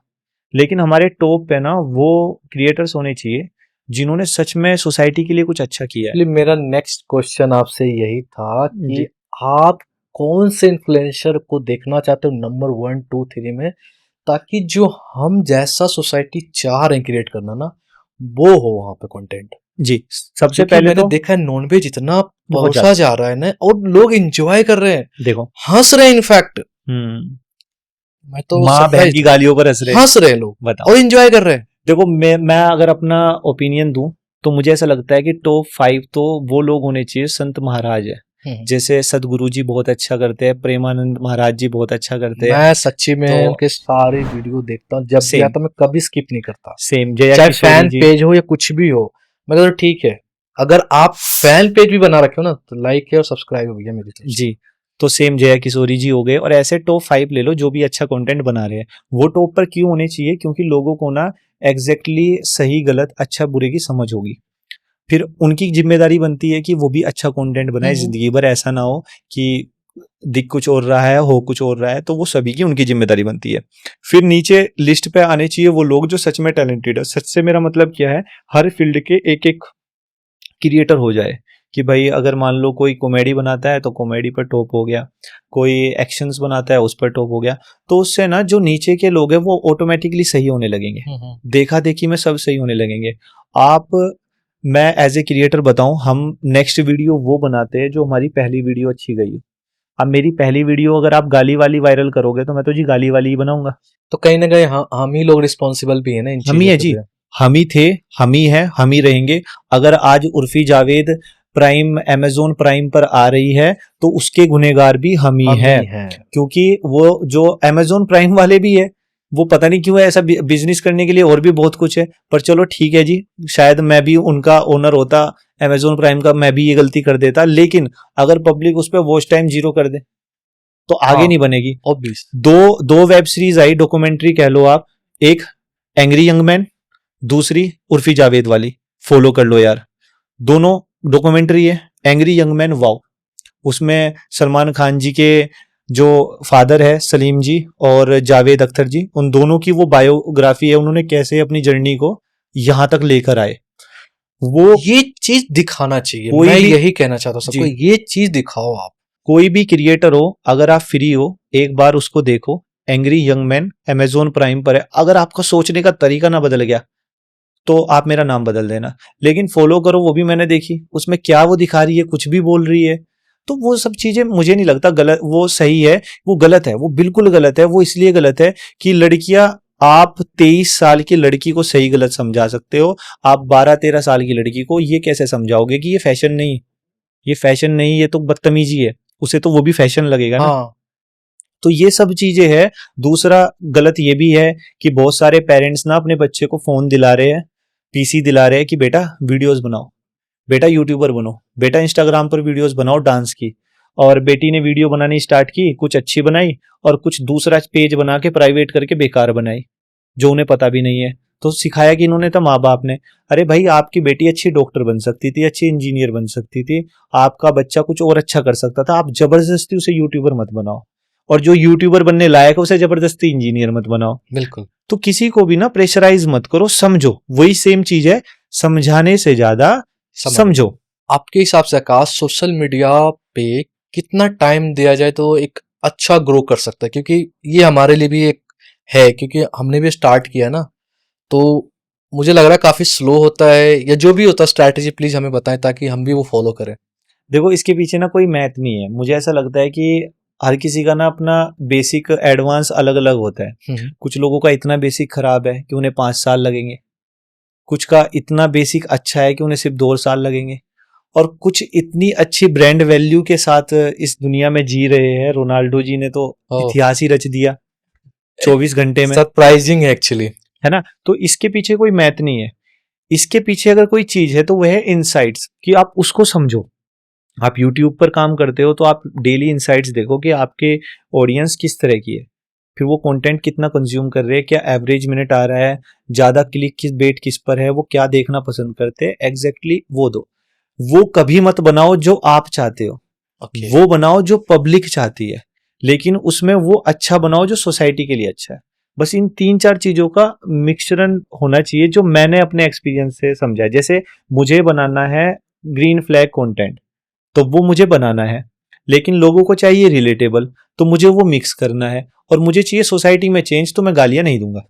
Speaker 1: लेकिन हमारे टॉप पे ना वो क्रिएटर्स होने चाहिए जिन्होंने सच में सोसाइटी के लिए कुछ अच्छा किया है।
Speaker 2: एक्चुअली मेरा नेक्स्ट क्वेश्चन आपसे यही था
Speaker 1: जी।
Speaker 2: कि आप कौन से इन्फ्लुएंसर को देखना चाहते हो नंबर 1, 2, 3 में, ताकि जो हम जैसा सोसाइटी चाह रहे हैं क्रिएट करना ना, वो हो वहां पे कंटेंट।
Speaker 1: जी, सबसे
Speaker 2: क्योंकि
Speaker 1: पहले
Speaker 2: मैंने
Speaker 1: तो
Speaker 2: देखा है नॉनवेज इतना
Speaker 1: बहुत
Speaker 2: परोसा
Speaker 1: ज्यादा।
Speaker 2: जा रहा है ना, और लोग एंजॉय कर रहे हैं,
Speaker 1: देखो,
Speaker 2: हंस रहे हैं। इनफैक्ट मैं तो
Speaker 1: माँ बहन
Speaker 2: सरप्राइज
Speaker 1: की गालियों पर हंस रहे,
Speaker 2: हंस रहे हैं लोग
Speaker 1: बताओ।
Speaker 2: और एंजॉय कर रहे हैं।
Speaker 1: देखो, मैं अगर अपना ओपिनियन दूं तो मुझे ऐसा लगता है कि टॉप 5 तो वो लोग होने चाहिए, संत महाराज है। जैसे सदगुरु जी बहुत अच्छा करते हैं, प्रेमानंद महाराज जी बहुत अच्छा करते हैं।
Speaker 2: मैं सच्ची में
Speaker 1: तो
Speaker 2: उनके सारे वीडियो देखता हूँ, जब भी
Speaker 1: सेम
Speaker 2: आता मैं कभी स्किप नहीं करता,
Speaker 1: सेम जया
Speaker 2: चाहे
Speaker 1: किशोरी
Speaker 2: फैन
Speaker 1: जी।
Speaker 2: पेज हो या कुछ भी हो। मैं कहता हूँ ठीक है, अगर आप फैन पेज भी बना रखे हो ना, तो लाइक है और सब्सक्राइब हो गया मेरी तरफ से।
Speaker 1: जी, तो सेम जया किशोरी जी हो गए, और ऐसे टॉप 5 ले लो जो भी अच्छा कंटेंट बना रहे हैं। वो टॉप पर क्यों होने चाहिए? क्योंकि लोगों को ना एग्जैक्टली सही गलत अच्छा बुरे की समझ होगी। फिर उनकी जिम्मेदारी बनती है कि वो भी अच्छा कंटेंट बनाए, जिंदगी भर ऐसा ना हो कि दिख कुछ और रहा है हो कुछ और रहा है, तो वो सभी की उनकी जिम्मेदारी बनती है। फिर नीचे लिस्ट पे आने चाहिए वो लोग जो सच में टैलेंटेड है। सच से मेरा मतलब क्या है, हर फील्ड के एक एक क्रिएटर हो जाए, कि भाई अगर मान लो कोई कॉमेडी बनाता है तो कॉमेडी पर टॉप हो गया, कोई एक्शंस बनाता है उस पर टॉप हो गया, तो उससे ना जो नीचे के लोग हैं वो ऑटोमेटिकली सही होने लगेंगे, देखा देखी में सब सही होने लगेंगे। आप, मैं एज ए क्रिएटर बताऊं, हम नेक्स्ट वीडियो वो बनाते हैं जो हमारी पहली वीडियो अच्छी गई। अब मेरी पहली वीडियो अगर आप गाली वाली वायरल करोगे तो मैं तो जी गाली वाली ही बनाऊंगा।
Speaker 2: तो कहीं ना कहीं हम ही लोग रिस्पॉन्सिबल भी है ना इन
Speaker 1: हम ही
Speaker 2: चीजों
Speaker 1: है
Speaker 2: के
Speaker 1: जी,
Speaker 2: लिए।
Speaker 1: हम ही थे, हम ही है, हम ही रहेंगे। अगर आज Urfi Javed prime, Amazon prime पर आ रही है तो उसके गुनहगार भी हम ही हैं, क्योंकि वो जो अमेजोन प्राइम वाले भी है, वो पता नहीं क्यों है ऐसा बिजनेस करने के लिए, और भी बहुत कुछ है। पर चलो ठीक है जी, शायद मैं भी उनका ओनर होता अमेजोन प्राइम का, मैं भी ये गलती कर देता, लेकिन अगर पब्लिक उस पर वॉच टाइम 0 कर दे तो आगे नहीं बनेगी।
Speaker 2: ऑब्वियस।
Speaker 1: दो वेब सीरीज आई, डॉक्यूमेंट्री कह लो आप, एक एंग्री यंग मैन, दूसरी उर्फी जावेद वाली, फॉलो कर लो यार, दोनों डॉक्यूमेंट्री है। एंग्री यंग मैन, वाओ, उसमें सलमान खान जी के जो फादर है सलीम जी और जावेद अख्तर जी, उन दोनों की वो बायोग्राफी है, उन्होंने कैसे अपनी जर्नी को यहां तक लेकर आए, वो
Speaker 2: ये चीज दिखाना चाहिए।
Speaker 1: कोई
Speaker 2: मैं
Speaker 1: भी,
Speaker 2: यही कहना चाहता हूँ सबको, ये चीज दिखाओ आप।
Speaker 1: कोई भी क्रिएटर हो, अगर आप फ्री हो एक बार उसको देखो। Angry young man Amazon prime पर है। अगर आपका सोचने का तरीका ना बदल गया तो आप मेरा नाम बदल देना, लेकिन फॉलो करो, वो भी मैंने देखी, उसमें क्या वो दिखा रही है, कुछ भी बोल रही है, तो वो सब चीजें मुझे नहीं लगता गलत, वो सही है, वो गलत है, वो बिल्कुल गलत है। वो इसलिए गलत है कि लड़कियां, आप 23 साल की लड़की को सही गलत समझा सकते हो, आप 12-13 साल की लड़की को ये कैसे समझाओगे कि ये फैशन नहीं, ये फैशन नहीं, ये तो बदतमीजी है, उसे तो वो भी फैशन लगेगा ना। तो ये सब चीजें हैं। दूसरा गलत ये भी है कि बहुत सारे पेरेंट्स ना अपने बच्चे को फोन दिला रहे हैं, पीसी दिला रहे हैं कि बेटा वीडियोस बनाओ, बेटा यूट्यूबर बनो, बेटा इंस्टाग्राम पर वीडियोस बनाओ डांस की, और बेटी ने वीडियो बनानी स्टार्ट की, कुछ अच्छी बनाई और कुछ दूसरा पेज बना के प्राइवेट करके बेकार बनाई, जो उन्हें पता भी नहीं है। तो सिखाया कि इन्होंने तो माँ बाप ने, अरे भाई आपकी बेटी अच्छी डॉक्टर बन सकती थी, अच्छी इंजीनियर बन सकती थी, आपका बच्चा कुछ और अच्छा कर सकता था, आप जबरदस्ती उसे यूट्यूबर मत बनाओ, और जो यूट्यूबर बनने लायक है उसे जबरदस्ती इंजीनियर मत बनाओ।
Speaker 2: बिल्कुल।
Speaker 1: तो किसी को भी ना प्रेशराइज मत करो, समझो, वही सेम चीज है, समझाने से ज्यादा समझो।
Speaker 2: आपके हिसाब से आकाश, सोशल मीडिया पे कितना टाइम दिया जाए तो एक अच्छा ग्रो कर सकता है? क्योंकि ये हमारे लिए भी एक है, क्योंकि हमने भी स्टार्ट किया ना, तो मुझे लग रहा है काफी स्लो होता है, या जो भी होता है स्ट्रैटेजी प्लीज हमें बताएं ताकि हम भी वो फॉलो करें।
Speaker 1: देखो, इसके पीछे ना कोई मैथ नहीं है, मुझे ऐसा लगता है कि हर किसी का ना अपना बेसिक एडवांस अलग अलग होता है। कुछ लोगों का इतना बेसिक खराब है कि उन्हें 5 साल लगेंगे, कुछ का इतना बेसिक अच्छा है कि उन्हें सिर्फ 2 साल लगेंगे, और कुछ इतनी अच्छी ब्रांड वैल्यू के साथ इस दुनिया में जी रहे हैं। रोनाल्डो जी ने तो इतिहास ही रच दिया 24 घंटे में,
Speaker 2: सरप्राइजिंग है एक्चुअली,
Speaker 1: है ना। तो इसके पीछे कोई मैथ नहीं है, इसके पीछे अगर कोई चीज है तो वह है इनसाइट्स, कि आप उसको समझो। आप यूट्यूब पर काम करते हो तो आप डेली इनसाइट्स देखो कि आपके ऑडियंस किस तरह की है, फिर वो कंटेंट कितना कंज्यूम कर रहे हैं, क्या एवरेज मिनट आ रहा है, ज्यादा क्लिक किस बेट किस पर है, वो क्या देखना पसंद करते हैं, एग्जैक्टली वो दो। वो कभी मत बनाओ जो आप चाहते हो, वो बनाओ जो पब्लिक चाहती है, लेकिन उसमें वो अच्छा बनाओ जो सोसाइटी के लिए अच्छा है। बस इन 3-4 चीजों का मिक्सचरन होना चाहिए, जो मैंने अपने एक्सपीरियंस से समझा है। जैसे मुझे बनाना है ग्रीन फ्लैग कंटेंट, तो वो मुझे बनाना है, लेकिन लोगों को चाहिए रिलेटेबल, तो मुझे वो मिक्स करना है। और मुझे चाहिए सोसाइटी में चेंज, तो मैं गालियां नहीं दूंगा।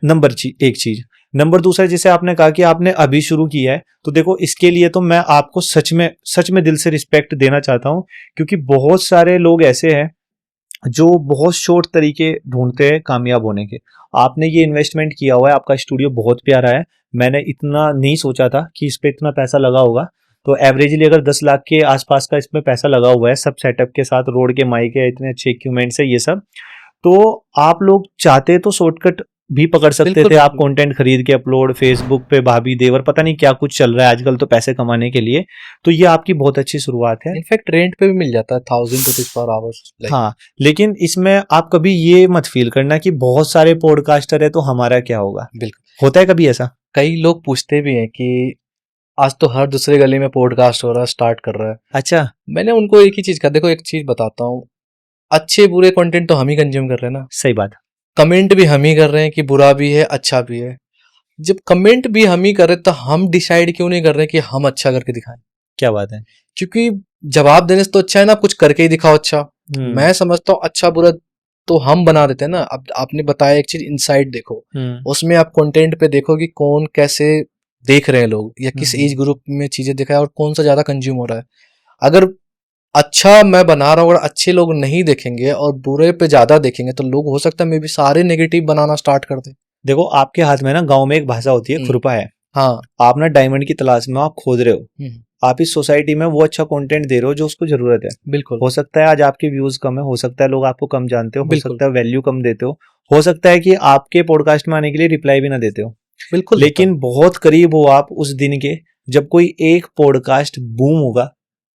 Speaker 1: नंबर एक चीज। नंबर दूसरा, जैसे आपने कहा कि आपने अभी शुरू किया है, तो देखो इसके लिए तो मैं आपको सच में दिल से रिस्पेक्ट देना चाहता हूं, क्योंकि बहुत सारे लोग ऐसे हैं जो बहुत शॉर्ट तरीके ढूंढते हैं कामयाब होने के। आपने ये इन्वेस्टमेंट किया हुआ है, आपका स्टूडियो बहुत प्यारा है, मैंने इतना नहीं सोचा था कि इस पे इतना पैसा लगा होगा। तो एवरेजली अगर 10 लाख के आसपास का इसमें पैसा लगा हुआ है, सब सेटअप के साथ, रोड के माइक है, इतने अच्छे इक्विपमेंट्स है, ये सब। तो आप लोग चाहते तो शॉर्टकट भी पकड़ सकते थे, आप कंटेंट खरीद के अपलोड, फेसबुक पे भाभी देवर, पता नहीं क्या कुछ चल रहा है आजकल तो पैसे कमाने के लिए। तो ये आपकी बहुत अच्छी शुरुआत है।
Speaker 2: इनफैक्ट रेंट पे भी मिल जाता है 1000 रुपीज पर आवर।
Speaker 1: हाँ, लेकिन इसमें आप कभी ये मत फील करना कि बहुत सारे पॉडकास्टर है तो हमारा क्या होगा।
Speaker 2: बिल्कुल
Speaker 1: होता है कभी ऐसा?
Speaker 2: कई लोग पूछते भी हैं कि आज तो हर दूसरे गली में पॉडकास्ट हो रहा है, स्टार्ट कर रहा है।
Speaker 1: अच्छा,
Speaker 2: मैंने उनको एक ही चीज कहा, देखो एक चीज बताता हूँ, अच्छे बुरे कंटेंट तो हम ही कंज्यूम कर रहे हैं ना।
Speaker 1: सही बात।
Speaker 2: कमेंट भी हम ही कर रहे हैं कि बुरा भी है अच्छा भी है। जब कमेंट भी हम ही कर रहे हैं तो हम डिसाइड क्यों नहीं कर रहे कि हम अच्छा करके दिखाएं?
Speaker 1: क्या बात है।
Speaker 2: क्योंकि जवाब देने से तो अच्छा है ना कुछ करके ही दिखाओ अच्छा। मैं समझता हूँ अच्छा बुरा तो हम बना देते हैं ना। अब आपने बताया एक चीज इनसाइट देखो, उसमें आप कंटेंट पे देखो कि कौन कैसे देख रहे हैं लोग, या किस एज ग्रुप में चीजें दिखाए और कौन सा ज्यादा कंज्यूम हो रहा है। अगर अच्छा मैं बना रहा हूँ और अच्छे लोग नहीं देखेंगे और बुरे पे ज्यादा देखेंगे तो लोग हो सकता है मे भी सारे नेगेटिव बनाना स्टार्ट कर दे।
Speaker 1: देखो आपके हाथ में ना, गांव में एक भाषा होती है, खुरपा है।
Speaker 2: हाँ,
Speaker 1: आप ना डायमंड की तलाश में आप खोद रहे हो, आप इस सोसाइटी में वो अच्छा कंटेंट दे रहे हो जो उसको जरूरत है।
Speaker 2: बिल्कुल
Speaker 1: हो सकता है आज आपके व्यूज कम है, हो सकता है लोग आपको कम जानते हो सकता है वैल्यू कम देते हो सकता है कि आपके पॉडकास्ट में आने के लिए रिप्लाई भी ना देते हो।
Speaker 2: बिल्कुल,
Speaker 1: लेकिन बहुत करीब हो आप उस दिन के जब कोई एक पॉडकास्ट बूम होगा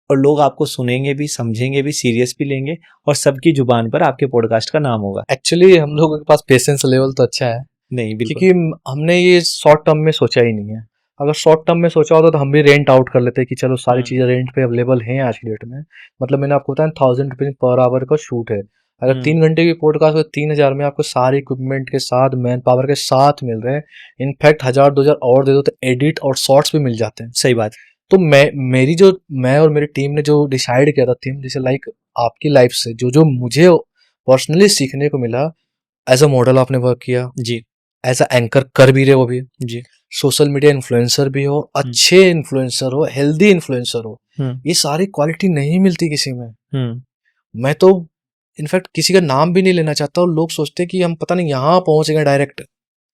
Speaker 1: और लोग आपको सुनेंगे भी, समझेंगे भी, सीरियस भी लेंगे, और सबकी जुबान पर आपके पॉडकास्ट का नाम होगा।
Speaker 2: एक्चुअली हम लोगों के पास पेशेंस लेवल तो अच्छा है।
Speaker 1: नहीं, बिल्कुल,
Speaker 2: क्योंकि हमने ये शॉर्ट टर्म में सोचा ही नहीं है। अगर शॉर्ट टर्म में सोचा होता तो हम भी रेंट आउट कर लेते कि चलो सारी चीजें रेंट पे अवेलेबल हैं आज की डेट में। मतलब मैंने आपको बताया 1000 रुपीज पर आवर का शूट है। अगर 3 घंटे की पॉडकास्ट हो 3000 में आपको सारे इक्विपमेंट के साथ, मैन पावर के साथ मिल रहे हैं। इनफैक्ट 1000-2000 और दे दो तो एडिट और शॉर्ट्स भी मिल जाते हैं।
Speaker 1: सही बात।
Speaker 2: तो मैं और मेरी टीम ने जो डिसाइड किया था थीम, जैसे लाइक आपकी लाइफ से जो मुझे पर्सनली सीखने को मिला, एज अ मॉडल आपने वर्क किया
Speaker 1: जी,
Speaker 2: एज अ एंकर कर भी रहे हो अभी
Speaker 1: जी,
Speaker 2: सोशल मीडिया इन्फ्लुएंसर भी हो, अच्छे इन्फ्लुएंसर हो, हेल्दी इन्फ्लुएंसर हो, ये सारी क्वालिटी नहीं मिलती किसी में। मैं तो इनफैक्ट किसी का नाम भी नहीं लेना चाहता और लोग सोचते हैं कि हम पता नहीं यहाँ पहुंच गए डायरेक्ट।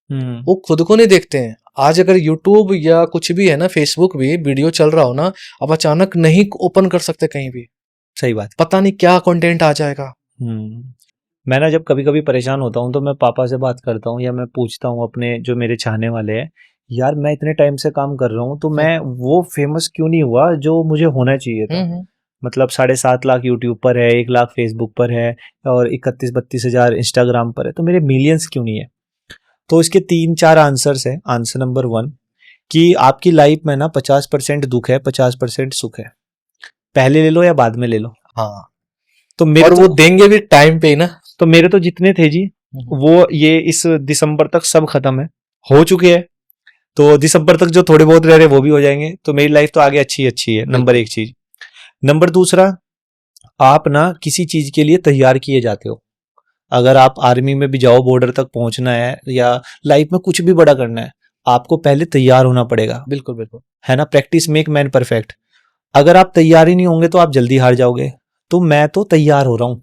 Speaker 2: वो खुद को नहीं देखते हैं। आज अगर यूट्यूब या कुछ भी है ना, फेसबुक भी वीडियो चल रहा हो ना, अब अचानक नहीं ओपन कर सकते कहीं भी।
Speaker 1: सही बात।
Speaker 2: पता नहीं क्या कंटेंट आ जाएगा।
Speaker 1: मैं ना जब कभी कभी परेशान होता हूँ तो मैं पापा से बात करता हूँ या मैं पूछता हूँ अपने जो मेरे चाहने वाले हैं, यार मैं इतने टाइम से काम कर रहा हूँ तो मैं वो फेमस क्यों नहीं हुआ जो मुझे होना चाहिए था। मतलब 7.5 लाख यूट्यूब पर है, 1 लाख फेसबुक पर है और 31-32 हजार इंस्टाग्राम पर है, तो मेरे मिलियंस क्यों नहीं है। तो इसके 3-4 आंसर्स है। आंसर नंबर 1 कि आपकी लाइफ में ना 50% दुख है, 50% सुख है। पहले ले लो या बाद में ले लो।
Speaker 2: हाँ,
Speaker 1: तो मेरे
Speaker 2: और वो देंगे भी टाइम पे ही ना।
Speaker 1: तो मेरे तो जितने थे जी, वो ये इस दिसंबर तक सब खत्म है, हो चुके हैं। तो दिसंबर तक जो थोड़े बहुत रह रहे वो भी हो जाएंगे। तो मेरी लाइफ तो आगे अच्छी है। नंबर 1 चीज। नंबर दूसरा, आप ना किसी चीज के लिए तैयार किए जाते हो। अगर आप आर्मी में भी जाओ, बॉर्डर तक पहुंचना है या लाइफ में कुछ भी बड़ा करना है, आपको पहले तैयार होना पड़ेगा।
Speaker 2: बिल्कुल बिल्कुल,
Speaker 1: है ना, प्रैक्टिस मेक मैन परफेक्ट। अगर आप तैयार ही नहीं होंगे तो आप जल्दी हार जाओगे। तो मैं तो तैयार हो रहा हूं।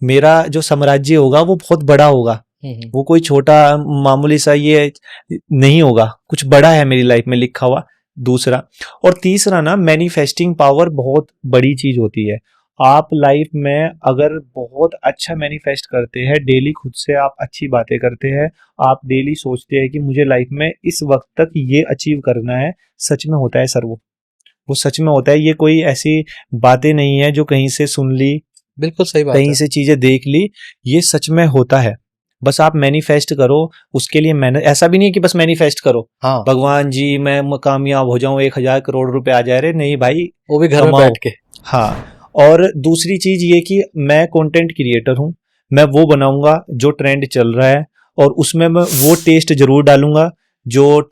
Speaker 1: मेरा जो साम्राज्य होगा वो बहुत बड़ा होगा, वो कोई छोटा मामूली सा ये नहीं होगा, कुछ बड़ा है मेरी लाइफ में लिखा हुआ। दूसरा। और तीसरा ना, मैनिफेस्टिंग पावर बहुत बड़ी चीज होती है। आप लाइफ में अगर बहुत अच्छा मैनिफेस्ट करते हैं, डेली खुद से आप अच्छी बातें करते हैं, आप डेली सोचते हैं कि मुझे लाइफ में इस वक्त तक ये अचीव करना है, सच में होता है सर। वो सच में होता है। ये कोई ऐसी बातें नहीं है जो कहीं से सुन ली,
Speaker 2: बिल्कुल सही बात
Speaker 1: कहीं
Speaker 2: है।
Speaker 1: से चीजें देख ली, ये सच में होता है। बस आप मैनिफेस्ट करो, उसके लिए मेहनत। ऐसा भी नहीं है कि बस मैनिफेस्ट करो,
Speaker 2: हाँ,
Speaker 1: भगवान जी मैं कामयाब हो जाऊं, 1,000 करोड़ रुपए आ जाए। रे नहीं भाई,
Speaker 2: वो भी घर में
Speaker 1: कमाओ।
Speaker 2: बैठ के।
Speaker 1: हाँ। और दूसरी चीज ये कि मैं कंटेंट क्रिएटर हूँ, मैं वो बनाऊंगा जो ट्रेंड चल रहा है, और उसमें मैं वो टेस्ट जरूर डालूंगा जो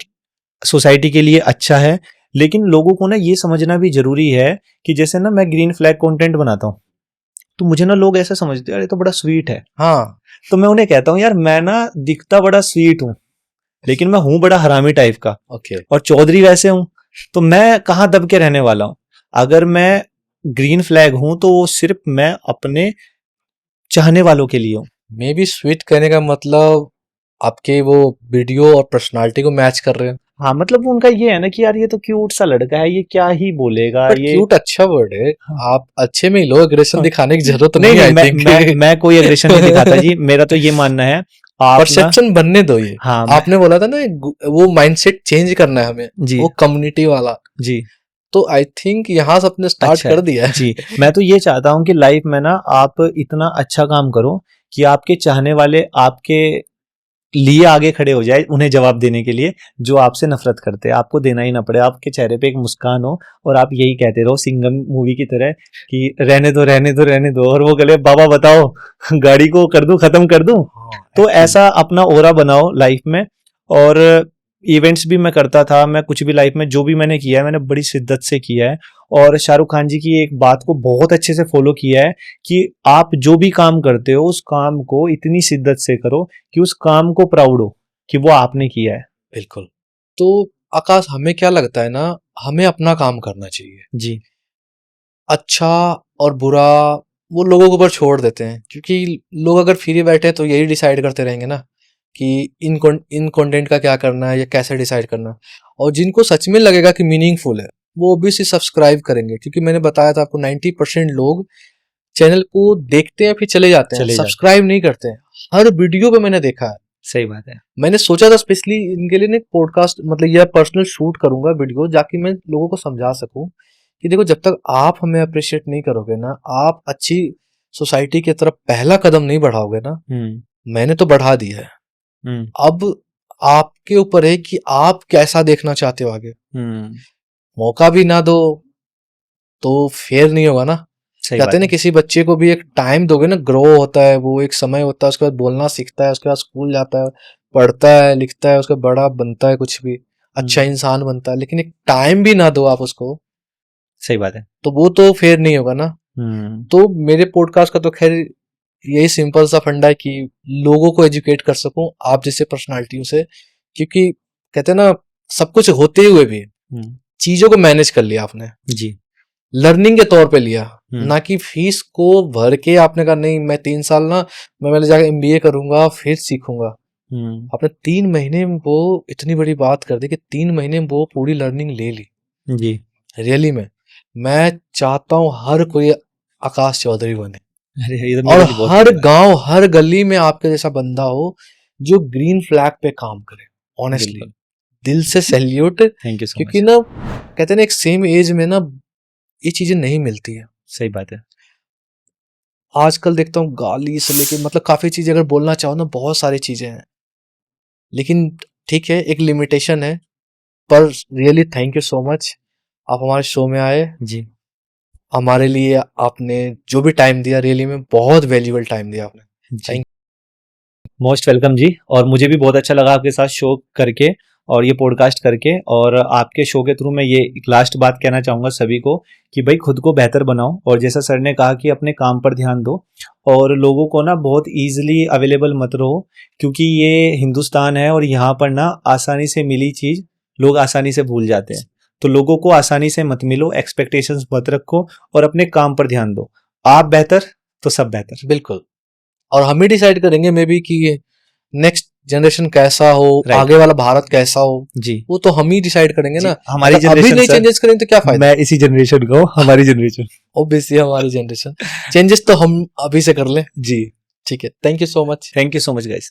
Speaker 1: सोसाइटी के लिए अच्छा है। लेकिन लोगों को ना ये समझना भी जरूरी है कि जैसे ना मैं ग्रीन फ्लैग कंटेंट बनाता हूँ, तो मुझे ना लोग ऐसा समझते हैं, अरे तो बड़ा स्वीट है।
Speaker 2: हाँ,
Speaker 1: तो मैं उन्हें कहता हूँ, यार मैं ना दिखता बड़ा स्वीट हूँ, लेकिन मैं हूं बड़ा हरामी टाइप का,
Speaker 2: ओके,
Speaker 1: और चौधरी वैसे हूं। तो मैं कहाँ दब के रहने वाला हूं? अगर मैं ग्रीन फ्लैग हूं तो वो सिर्फ मैं अपने चाहने वालों के लिए हूं।
Speaker 2: मे बी स्वीट कहने का मतलब आपके वो वीडियो और पर्सनालिटी को मैच कर रहे हैं।
Speaker 1: हाँ, मतलब उनका ये है ना कि यार ये तो क्यूट सा लड़का है, ये क्या ही बोलेगा
Speaker 2: बट
Speaker 1: ये।
Speaker 2: क्यूट अच्छा वर्ड है,
Speaker 1: हाँ,
Speaker 2: आप अच्छे में ही लो, एग्रेशन
Speaker 1: हाँ।
Speaker 2: दिखाने की जरूरत
Speaker 1: नहीं
Speaker 2: नहीं,
Speaker 1: नहीं,
Speaker 2: आई
Speaker 1: मैं
Speaker 2: थिंक।
Speaker 1: मैं कोई एग्रेशन नहीं दिखाता जी, मेरा तो ये मानना है। आप ना,
Speaker 2: परसेप्शन बनने दो ये।
Speaker 1: हाँ
Speaker 2: आपने बोला था ना वो माइंडसेट चेंज करना है हमें,
Speaker 1: जी
Speaker 2: वो कम्युनिटी वाला।
Speaker 1: जी,
Speaker 2: तो आई थिंक यहाँ से अपने स्टार्ट
Speaker 1: अच्छा
Speaker 2: कर
Speaker 1: है
Speaker 2: दिया है।
Speaker 1: जी। मैं तो ये चाहता हूँ कि लाइफ में ना आप इतना अच्छा काम करो कि आपके चाहने वाले आपके लिए आगे खड़े हो जाए, उन्हें जवाब देने के लिए, जो आपसे नफरत करते हैं। आपको देना ही ना पड़े, आपके चेहरे पे एक मुस्कान हो, और आप यही कहते रहो सिंघम मूवी की तरह कि रहने दो रहने दो रहने दो, और वो कहे बाबा बताओ गाड़ी को कर दूं, खत्म कर दूं।
Speaker 2: हाँ,
Speaker 1: तो
Speaker 2: एक्चुअली
Speaker 1: ऐसा अपना ओरा बनाओ लाइफ में। और इवेंट्स भी मैं करता था, मैं कुछ भी लाइफ में जो भी मैंने किया है, मैंने बड़ी शिद्दत से किया है। और शाहरुख खान जी की एक बात को बहुत अच्छे से फॉलो किया है कि आप जो भी काम करते हो, उस काम को इतनी शिद्दत से करो कि उस काम को प्राउड हो कि वो आपने किया है।
Speaker 2: बिल्कुल। तो आकाश, हमें क्या लगता है ना, हमें अपना काम करना चाहिए।
Speaker 1: जी
Speaker 2: अच्छा और बुरा वो लोगों के ऊपर छोड़ देते हैं, क्योंकि लोग अगर फ्री बैठे तो यही डिसाइड करते रहेंगे ना कि इन कंटेंट का क्या करना है या कैसे डिसाइड करना है। और जिनको सच में लगेगा कि मीनिंगफुल है, वो ऑब्वियसली सब्सक्राइब करेंगे, क्योंकि मैंने बताया था आपको 90% लोग चैनल को देखते हैं फिर चले जाते हैं,
Speaker 1: चले जाते
Speaker 2: सब्सक्राइब नहीं करते हैं। हर वीडियो पे मैंने देखा है।
Speaker 1: सही बात है।
Speaker 2: मैंने सोचा था स्पेशली इनके लिए ना एक पॉडकास्ट, मतलब यह पर्सनल शूट करूंगा वीडियो, जाकि मैं लोगों को समझा सकूं कि देखो, जब तक आप हमें अप्रिशिएट नहीं करोगे ना, आप अच्छी सोसाइटी की तरफ पहला कदम नहीं बढ़ाओगे ना। मैंने तो बढ़ा दिया है,
Speaker 1: हम्म
Speaker 2: अब आपके ऊपर है कि आप कैसा देखना चाहते हो आगे।
Speaker 1: हम्म,
Speaker 2: मौका भी ना दो तो फेयर नहीं होगा ना।
Speaker 1: सही
Speaker 2: कहते हैं
Speaker 1: बात
Speaker 2: ना,
Speaker 1: है।
Speaker 2: किसी बच्चे को भी एक टाइम दोगे ना, ग्रो होता है, वो एक समय होता है, उसके बाद बोलना सीखता है, उसके बाद स्कूल जाता है, पढ़ता है, लिखता है, उसके बाद बड़ा बनता है, कुछ भी अच्छा
Speaker 1: हम्म,
Speaker 2: इंसान बनता है। लेकिन एक टाइम भी ना दो आप उसको,
Speaker 1: सही बात है।
Speaker 2: तो वो तो फेयर नहीं होगा ना।
Speaker 1: हम्म
Speaker 2: तो मेरे पॉडकास्ट का तो खैर यही सिंपल सा फंडा है कि लोगों को एजुकेट कर सकूं आप जैसे पर्सनालिटियों से, क्योंकि कहते हैं ना, सब कुछ होते हुए भी
Speaker 1: हम्म,
Speaker 2: चीजों को मैनेज कर लिया आपने,
Speaker 1: जी।
Speaker 2: लर्निंग के तौर पे लिया,
Speaker 1: हम्म
Speaker 2: ना कि फीस को भर के आपने कहा नहीं मैं 3 साल ना, मैं पहले जाकर एमबीए करूंगा फिर सीखूंगा।
Speaker 1: हम्म,
Speaker 2: आपने 3 महीने में वो इतनी बड़ी बात कर दी कि 3 महीने में वो पूरी लर्निंग ले ली।
Speaker 1: जी।
Speaker 2: रियली में मैं चाहता हूँ हर कोई आकाश चौधरी बने,
Speaker 1: अरे ये तो
Speaker 2: और
Speaker 1: मेरे लिए बहुत
Speaker 2: हर
Speaker 1: बड़ी बात
Speaker 2: गांव हर गली में आपके जैसा बंदा हो जो ग्रीन फ्लैग पे काम करे।
Speaker 1: है।
Speaker 2: ऑनेस्टली
Speaker 1: बिल्कुल।
Speaker 2: दिल से सैल्यूट।
Speaker 1: थैंक यू सो
Speaker 2: क्योंकि
Speaker 1: मच।
Speaker 2: ना कहते हैं ना, एक सेम एज में ना ये चीजें नहीं मिलती है।
Speaker 1: सही बात है।
Speaker 2: आजकल देखता हूँ गाली से लेके मतलब काफी चीजें अगर बोलना चाहो ना, बहुत सारी चीजें हैं, लेकिन ठीक है, एक लिमिटेशन है। पर really thank you so much, आप हमारे शो में आए,
Speaker 1: जी
Speaker 2: हमारे लिए आपने जो भी टाइम दिया, रियली में बहुत वैल्यूबल टाइम दिया आपने।
Speaker 1: जी,
Speaker 2: थैंक
Speaker 1: मोस्ट वेलकम जी। और मुझे भी बहुत अच्छा लगा आपके साथ शो करके, और ये पॉडकास्ट करके। और आपके शो के थ्रू मैं ये एक लास्ट बात कहना चाहूँगा सभी को कि भाई खुद को बेहतर बनाओ, और जैसा सर ने कहा कि अपने काम पर ध्यान दो, और लोगों को ना बहुत ईजिली अवेलेबल मत रहो, क्योंकि ये हिंदुस्तान है और यहाँ पर ना आसानी से मिली चीज़ लोग आसानी से भूल जाते हैं। तो लोगों को आसानी से मत मिलो, एक्सपेक्टेशंस मत रखो, और अपने काम पर ध्यान दो। आप बेहतर तो सब बेहतर।
Speaker 2: बिल्कुल। और हम ही डिसाइड करेंगे मे बी कि नेक्स्ट जनरेशन कैसा हो,
Speaker 1: Right.
Speaker 2: आगे वाला भारत कैसा हो,
Speaker 1: जी
Speaker 2: वो तो हम ही डिसाइड करेंगे
Speaker 1: जी,
Speaker 2: ना।
Speaker 1: हमारी
Speaker 2: अगर अभी
Speaker 1: generation,
Speaker 2: नहीं
Speaker 1: sir,
Speaker 2: चेंजेस करेंगे तो क्या फायदा।
Speaker 1: मैं इसी जनरेशन का हूँ, हमारी जनरेशन।
Speaker 2: ऑब्वियसली हमारी जनरेशन चेंजेस तो हम अभी से कर लें।
Speaker 1: जी
Speaker 2: ठीक है, thank you so much.
Speaker 1: Thank you so much guys.